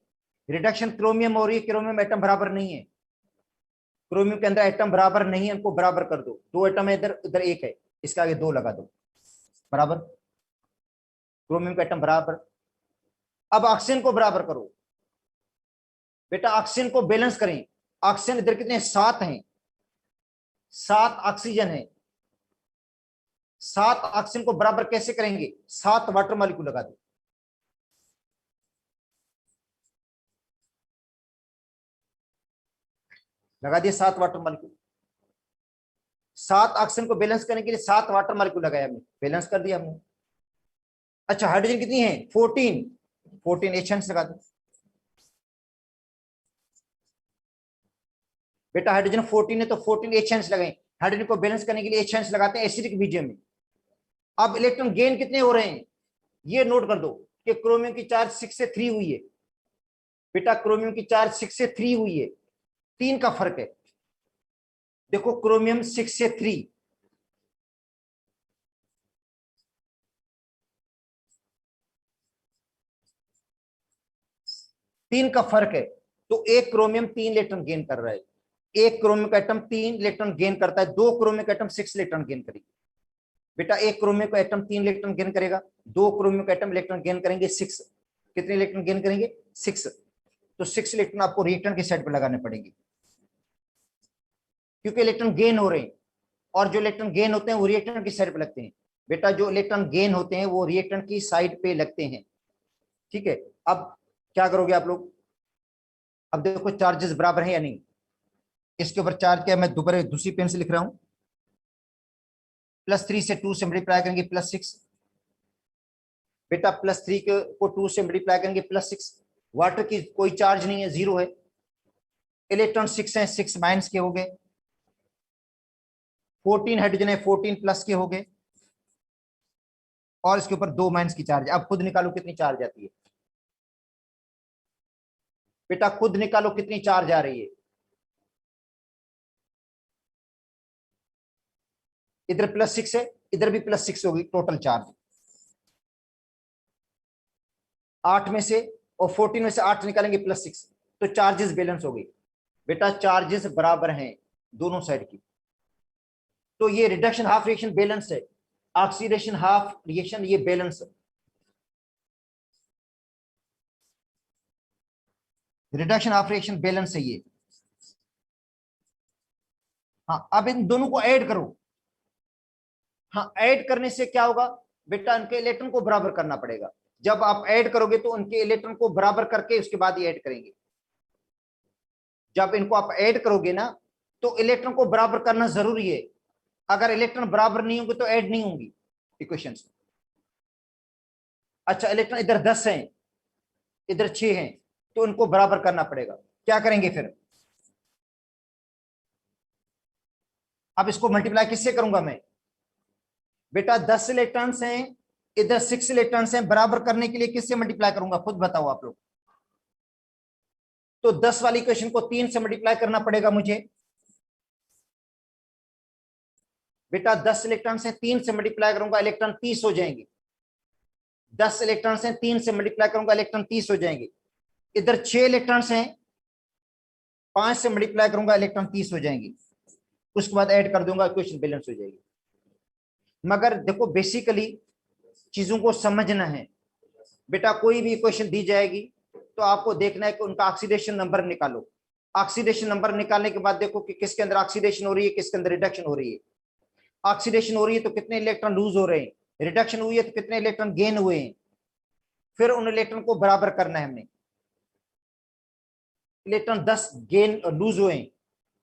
रिडक्शन क्रोमियम हो रही है, क्रोमियम एटम बराबर नहीं है। क्रोमियम के अंदर एटम बराबर नहीं है, उनको बराबर कर दो। 2 एटम है इधर, इधर 1 है, इसके आगे 2 लगा दो, बराबर। क्रोमियम का एटम बराबर। अब ऑक्सीजन को बराबर करो। बेटा ऑक्सीजन को बैलेंस करें। ऑक्सीजन इधर कितने? 7 हैं, 7 ऑक्सीजन है। 7 ऑक्सीजन को बराबर कैसे करेंगे? 7 वाटर मॉलिक्यूल लगा दो। लगा दिए 7 वाटर मॉलिक्यूल। 7 ऑक्सीजन को बैलेंस करने के लिए 7 वाटर मॉलिक्यूल लगाया हमने, बैलेंस कर दिया हमने। अच्छा हाइड्रोजन कितनी है? 14। 14 एच लगा दो। बेटा हाइड्रोजन 14 है तो 14 एच लगाए। हाइड्रोजन को बैलेंस करने के लिए एच लगाते हैं एसिडिक मीडियम में। अब इलेक्ट्रॉन गेन कितने हो रहे हैं? ये नोट कर दो कि क्रोमियम की चार्ज 6 से 3 हुई है। बेटा क्रोमियम की चार्ज 6 से 3 हुई है, 3 का फर्क है। देखो क्रोमियम 6 से 3, तीन का फर्क है। तो एक क्रोमियम 3 इलेक्ट्रॉन गेन कर रहा है। एक क्रोमिक एटम 3 इलेक्ट्रॉन गेन करता है, 2 क्रोमिक एटम 6 इलेक्ट्रॉन गेन करेगी। बेटा एक क्रोमिक एटम 3 इलेक्ट्रॉन गेन करेगा, 2 क्रोमिक एटम इलेक्ट्रॉन गेन करेंगे 6। कितने इलेक्ट्रॉन गेन करेंगे? 6। तो 6 इलेक्ट्रॉन आपको रिएक्टेंट की साइड पर लगाने पड़ेंगे, क्योंकि इलेक्ट्रॉन गेन हो रहे हैं। और जो इलेक्ट्रॉन गेन होते हैं वो रिएक्टेंट की साइड पर लगते हैं। बेटा जो इलेक्ट्रॉन गेन होते हैं वो रिएक्टेंट की साइड पे लगते हैं। ठीक है, अब क्या करोगे आप लोग? अब देखो चार्जेस बराबर है या नहीं। इसके ऊपर चार्ज क्या है, मैं दोबारा दूसरी पेन से लिख रहा हूं। +3 से 2 से मल्टीप्लाई करेंगे +6। बेटा +3 को 2 से मल्टीप्लाई करेंगे +6। वाटर की कोई चार्ज नहीं है, 0 है। इलेक्ट्रॉन 6 है, 6 माइनस के हो गए। 14 हाइड्रोजन है, 14 प्लस के हो गए। और इसके ऊपर 2 माइनस की चार्ज। अब खुद निकालो कितनी चार्ज आती है। बेटा खुद निकालो कितनी चार्ज आ रही है। इधर +6 है, इधर भी +6 होगी। टोटल चार्ज 8 में से, और 14 में से 8 निकालेंगे +6, तो चार्जेस बैलेंस हो गई। बेटा चार्जेस बराबर हैं दोनों साइड की। तो ये रिडक्शन हाफ रिएक्शन बैलेंस है, ऑक्सीडेशन हाफ रिएक्शन ये बैलेंस है। रिडक्शन ऑफ रिएक्शन बैलेंस है ये। हाँ, अब इन दोनों को ऐड करो। हाँ, ऐड करने से क्या होगा बेटा, इनके इलेक्ट्रॉन को बराबर करना पड़ेगा। जब आप ऐड करोगे तो उनके इलेक्ट्रॉन को बराबर करके उसके बाद ही ऐड करेंगे। जब इनको आप ऐड करोगे ना तो इलेक्ट्रॉन को बराबर करना जरूरी है। अगर इलेक्ट्रॉन बराबर नहीं होंगे तो ऐड नहीं होंगी इक्वेशंस। अच्छा, इलेक्ट्रॉन इधर 10 हैं, इधर 6 हैं, तो उनको बराबर करना पड़ेगा। क्या करेंगे फिर? अब इसको मल्टीप्लाई किससे करूंगा मैं बेटा? 10 इलेक्ट्रॉन्स हैं, इधर 6 इलेक्ट्रॉन्स हैं, बराबर करने के लिए किससे मल्टीप्लाई करूंगा? खुद बताओ आप लोग। तो 10 वाली इक्वेशन को 3 से मल्टीप्लाई करना पड़ेगा मुझे। बेटा 10 इलेक्ट्रॉन से 3 से मल्टीप्लाई करूंगा, इलेक्ट्रॉन 30 हो जाएंगे। 10 इलेक्ट्रॉन से 3 से मल्टीप्लाई करूंगा, इलेक्ट्रॉन 30 हो जाएंगे। इधर 6 इलेक्ट्रॉन हैं, 5 से मल्टीप्लाई करूंगा, इलेक्ट्रॉन 30 हो जाएंगे। उसके बाद ऐड कर दूंगा, इक्वेशन बैलेंस हो जाएगी। मगर देखो, बेसिकली चीजों को समझना है बेटा। कोई भी इक्वेशन दी जाएगी तो आपको देखना है कि उनका ऑक्सीडेशन नंबर निकालो। ऑक्सीडेशन नंबर निकालने के बाद देखो कि किसके अंदर ऑक्सीडेशन हो रही है, किसके अंदर रिडक्शन हो रही है। ऑक्सीडेशन हो रही है तो कितने इलेक्ट्रॉन लूज हो रहे हैं, रिडक्शन हुई है तो कितने इलेक्ट्रॉन गेन हुए हैं। फिर उन इलेक्ट्रॉन को बराबर करना है हमने। इलेक्ट्रॉन 10 गेन लूज हुए हैं,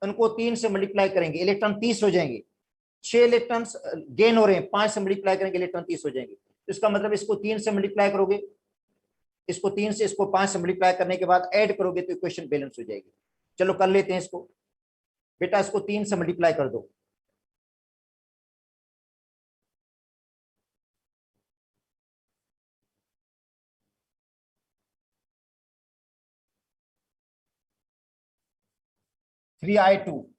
उनको 3 से मल्टीप्लाई करेंगे, इलेक्ट्रॉन 30 हो जाएंगे। 6 इलेक्ट्रॉन गेन हो रहे हैं, 5 से मल्टीप्लाई करेंगे, इलेक्ट्रॉन 30 हो जाएंगे। तो इसका मतलब इसको 3 से मल्टीप्लाई करोगे, इसको 3 से इसको 5 से मल्टीप्लाई करने के बाद ऐड करोगे तो इक्वेशन बैलेंस हो जाएगी। चलो कर लेते हैं इसको। बेटा इसको 3 से मल्टीप्लाई कर दो। थ्री आई टू,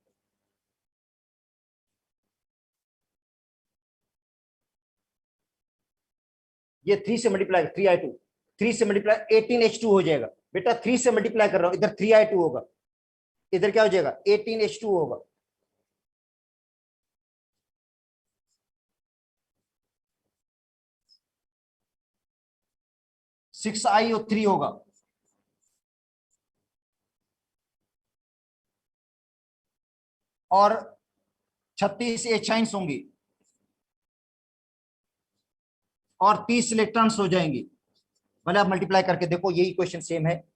ये 3 से मल्टीप्लाई, 3i2, 3 से मल्टीप्लाई 18H2 हो जाएगा। बेटा 3 से मल्टीप्लाई कर रहा हूं, इधर 3i2 होगा, इधर क्या हो जाएगा 18H2 होगा। 6iO3 होगा। और 36 एचाइंस होंगी और 30 इलेक्ट्रॉन्स हो जाएंगे। भले आप मल्टीप्लाई करके देखो, यही क्वेश्चन सेम है।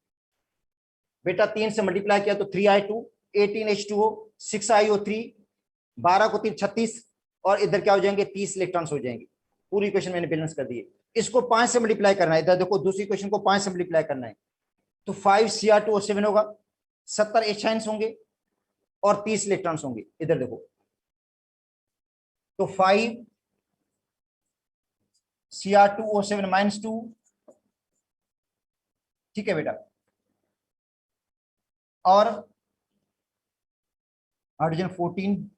बेटा 3 से मल्टीप्लाई किया तो 3i2, 18H2O, 6iO3, 12 को 3 36, और इधर क्या हो जाएंगे 30 इलेक्ट्रॉन्स हो जाएंगे। पूरी क्वेश्चन मैंने बैलेंस कर दी है। इसको 5 से मल्टीप्लाई करना है, इधर देखो दूसरी क्वेश्चन को 5 से मल्टीप्लाई करना है तो 5Cr2O7 होगा, 70 एचाइंस होंगे और 30 इलेक्ट्रॉन्स होंगे। इधर देखो, तो 5Cr2O7 -2, ठीक है बेटा। और हाइड्रोजन 14,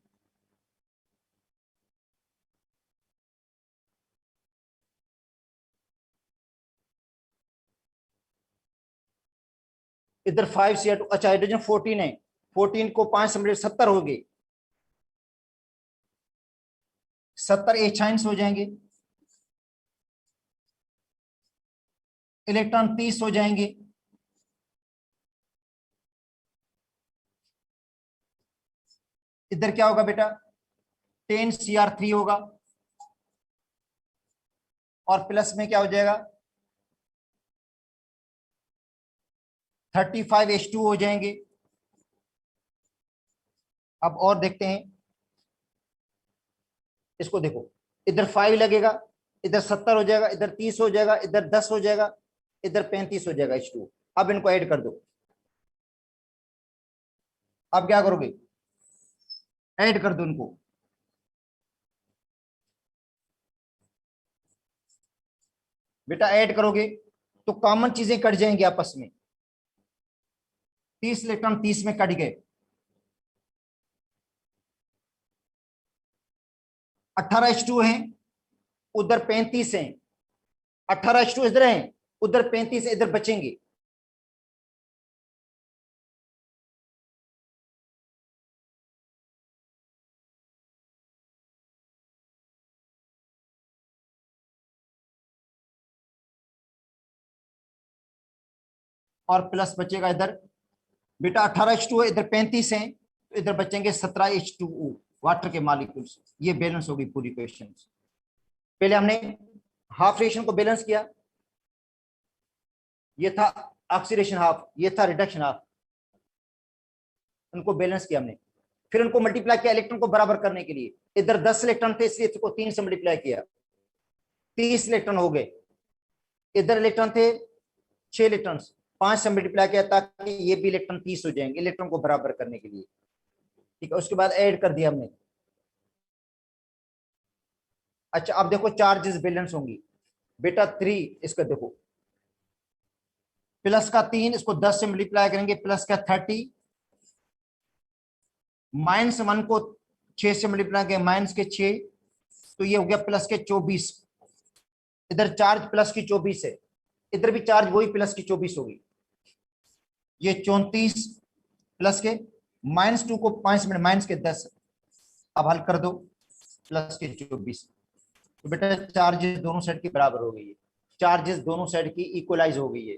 इधर 5Cr2, अच्छा हाइड्रोजन 14 है, 14 को 5 से मल्टीप्लाई 70 हो गए, 70 एचाइंस हो जाएंगे, इलेक्ट्रॉन 30 हो जाएंगे। इधर क्या होगा बेटा 10Cr3 होगा, और प्लस में क्या हो जाएगा 35H2 हो जाएंगे। अब और देखते हैं इसको, देखो इधर 5 लगेगा, इधर 70 हो जाएगा, इधर 30 हो जाएगा, इधर 10 हो जाएगा, इधर 35 हो जाएगा H2। अब इनको ऐड कर दो। अब क्या करोगे, ऐड कर दो इनको। बेटा ऐड करोगे तो कॉमन चीजें कट जाएंगी आपस में, 30 इलेक्ट्रॉन 30 में कट गए, 18H2 है, उधर 35 है, 18H2 इधर है, उधर 35 इधर बचेंगे। और प्लस बचेगा इधर बेटा 18H2 है, इधर 35 है, तो इधर बचेंगे 17H2O वाटर के मॉलिक्यूल्स। ये बैलेंस होगी पूरी क्वेश्चन। पहले हमने हाफ रिएक्शन को बैलेंस किया, ये था ऑक्सीडेशन हाफ, ये था रिडक्शन हाफ, उनको बैलेंस किया हमने। फिर उनको मल्टीप्लाई किया इलेक्ट्रॉन को बराबर करने के लिए। इधर 10 इलेक्ट्रॉन थे इसलिए इसको 3 से मल्टीप्लाई किया, 30 इलेक्ट्रॉन हो गए। इधर इलेक्ट्रॉन थे 6 इलेक्ट्रॉन, 5 से मल्टीप्लाई किया ताकि ये भी इलेक्ट्रॉन 30 हो जाएंगे इलेक्ट्रॉन को बराबर करने के लिए। ठीक है, उसके बाद ऐड कर दिया हमने। अच्छा अब देखो चार्जेस बैलेंस होंगी बेटा 3, इसका देखो प्लस का 3, इसको 10 से मल्टीप्लाई करेंगे, प्लस का 30, -1 को 6 से मल्टीप्लाई करेंगे, -6, तो ये हो गया प्लस के 24। इधर चार्ज प्लस की 24 है, इधर भी चार्ज वही प्लस की 24 होगी। ये 34 प्लस के -2 को 5 मिनट -10, अब हल कर दो, प्लस के 24। तो बेटा चार्जेस दोनों साइड की बराबर हो गई है, चार्जेस दोनों साइड की इक्वलाइज हो गई है,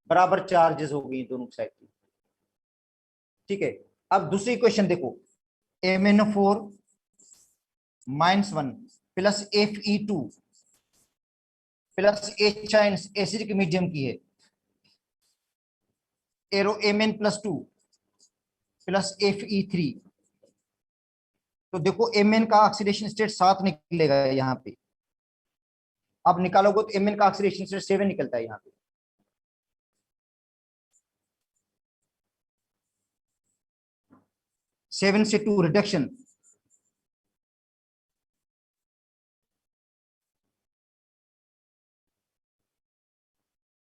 बराबर चार्जेस हो गई दोनों साइड की। ठीक है, अब दूसरी क्वेश्चन देखो, MnO4 -1 plus Fe2 plus H acidic medium की है, एरो Mn+2 प्लस Fe3। तो देखो Mn का ऑक्सीडेशन स्टेट 7 निकलेगा यहाँ पे, अब निकालोगे तो Mn का ऑक्सीडेशन स्टेट 7 निकलता है यहाँ पे। सेवन से 2 रिडक्शन,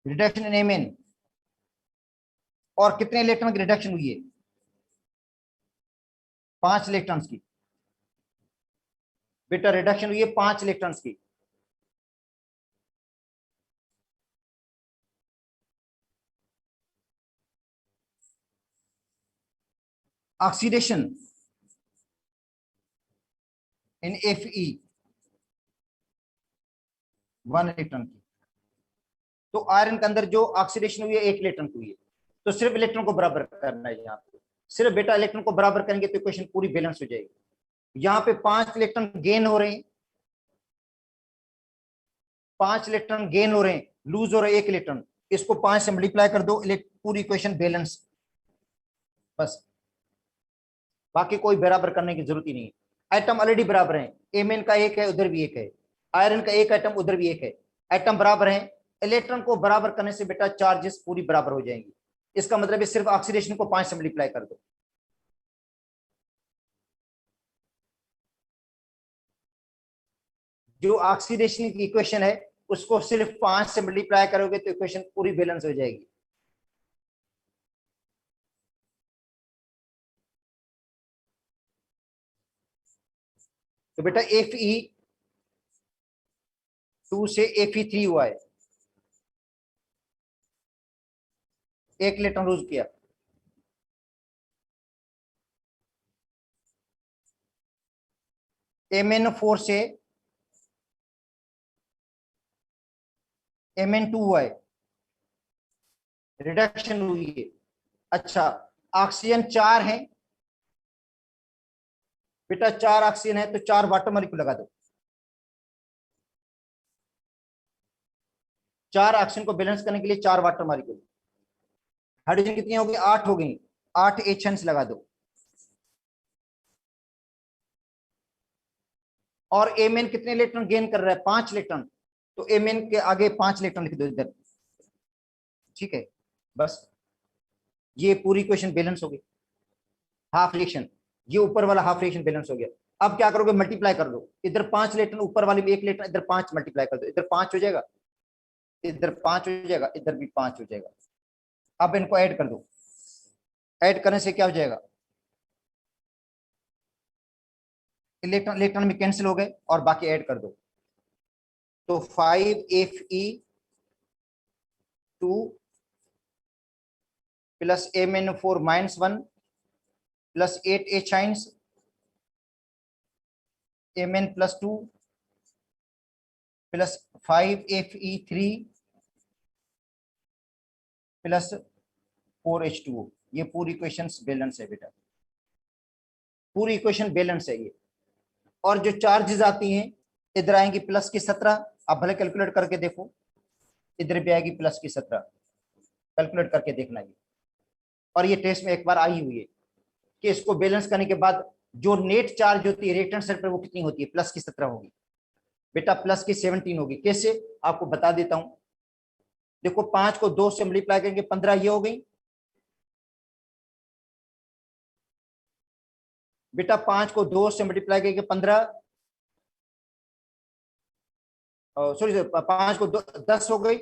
रिडक्शन इन Mn, और कितने इलेक्ट्रॉन की रिडक्शन हुई है? 5 इलेक्ट्रॉन्स की बेटा रिडक्शन हुई है, 5 इलेक्ट्रॉन्स की। ऑक्सीडेशन इन Fe 1 इलेक्ट्रॉन की। तो आयरन के अंदर जो ऑक्सीडेशन हुई है 1 इलेक्ट्रॉन की हुई है, तो सिर्फ इलेक्ट्रॉन को बराबर करना है यहाँ पे, सिर्फ बेटा इलेक्ट्रॉन को बराबर करेंगे तो इक्वेशन पूरी बैलेंस हो जाएगी। यहाँ पे 5 इलेक्ट्रॉन गेन हो रहे हैं, 5 इलेक्ट्रॉन गेन हो रहे हैं, लूज हो रहे हैं 1 इलेक्ट्रॉन, इसको 5 से मल्टीप्लाई कर दो, पूरी इक्वेशन बैलेंस, बस बाकी कोई बराबर करने की जरूरत ही नहीं है। एटम ऑलरेडी बराबर है, Mn का 1 है, उधर भी 1 है, आयरन का 1 एटम, उधर भी 1 है, एटम बराबर है। इलेक्ट्रॉन को बराबर करने से बेटा चार्जेस पूरी बराबर हो जाएंगी, इसका मतलब है सिर्फ ऑक्सीडेशन को 5 से मल्टीप्लाई कर दो। जो ऑक्सीडेशन की इक्वेशन है उसको सिर्फ 5 से मल्टीप्लाई करोगे तो इक्वेशन पूरी बैलेंस हो जाएगी। तो बेटा Fe2 से Fe3 हुआ है, 1 इलेक्ट्रॉन लूज किया। MnO4 से Mn2 हुआ है, रिडक्शन हुई है। अच्छा ऑक्सीजन 4 है बेटा, 4 ऑक्सीजन है तो 4 वाटर मॉलिक्यूल लगा दो। 4 ऑक्सीजन को बैलेंस करने के लिए 4 वाटर मॉलिक्यूल। हाइड्रोजन कितनी हो गई? 8 हो गई, 8 H लगा दो। और Mn कितने इलेक्ट्रॉन गेन कर रहा है? 5 इलेक्ट्रॉन, तो Mn के आगे 5 इलेक्ट्रॉन लिख दो इधर। ठीक है, बस ये पूरी इक्वेशन बैलेंस हो गई। हाफ रिएक्शन, ये ऊपर वाला हाफ रिएक्शन बैलेंस हो गया। अब क्या करोगे? मल्टीप्लाई कर दो, इधर 5 इलेक्ट्रॉन, ऊपर वाले में 1 इलेक्ट्रॉन, इधर 5 मल्टीप्लाई कर दो, इधर 5 हो जाएगा, इधर 5 हो जाएगा, इधर भी 5 हो जाएगा। अब इनको ऐड कर दो, ऐड करने से क्या हो जाएगा? इलेक्ट्रॉन इलेक्ट्रॉन में कैंसिल हो गए और बाकी ऐड कर दो, तो 5Fe2 plus MnO4 -1 plus 8H Mn+2 plus 5Fe3 plus 4H2O। ये पूरी इक्वेशन बैलेंस है बेटा, पूरी इक्वेशन बैलेंस है ये। और जो चार्जेस आती हैं इधर आएंगी प्लस की 17, आप भले कैलकुलेट करके देखो, इधर भी आएगी प्लस की 17, कैलकुलेट करके देखना ये। और ये टेस्ट में एक बार आई हुई है कि इसको बैलेंस करने के बाद जो नेट चार्ज होती है राइट हैंड साइड पर वो कितनी होती है, प्लस की 17 होगी बेटा, प्लस की 17 होगी। कैसे, आपको बता देता हूं। देखो 5 को 2 से मल्टीप्लाई करेंगे 15, ये हो गई बेटा। 5 को 2 से मल्टीप्लाई करेंगे 15, सॉरी 5 को 10 हो गई,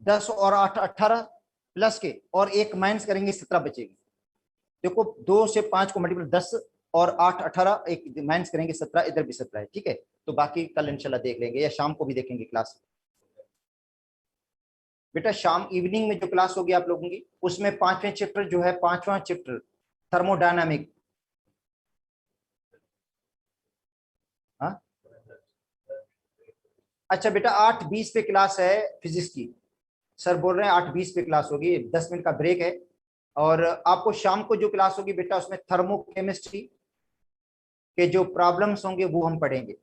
10 और 8 18 प्लस के, और एक माइनस करेंगे 17 बचेगी। देखो 2 से 5 को मल्टीप्लाई 10 और 8 18, एक माइनस करेंगे 17, इधर भी 17 है, ठीक है। तो बाकी कल इंशाल्लाह देख लेंगे या शाम को भी देखेंगे क्लास। बेटा शाम इवनिंग में जो क्लास होगी आप लोगों की, उसमें 5वें चैप्टर जो है, 5वां चैप्टर थर्मोडायनामिक। हाँ अच्छा बेटा 8:20 पे क्लास है फिजिक्स की, सर बोल रहे हैं 8:20 पे क्लास होगी, 10 मिनट का ब्रेक है। और आपको शाम को जो क्लास होगी बेटा, उसमें थर्मोकेमिस्ट्री के जो प्रॉब्लम्स होंगे वो हम पढ़ेंगे।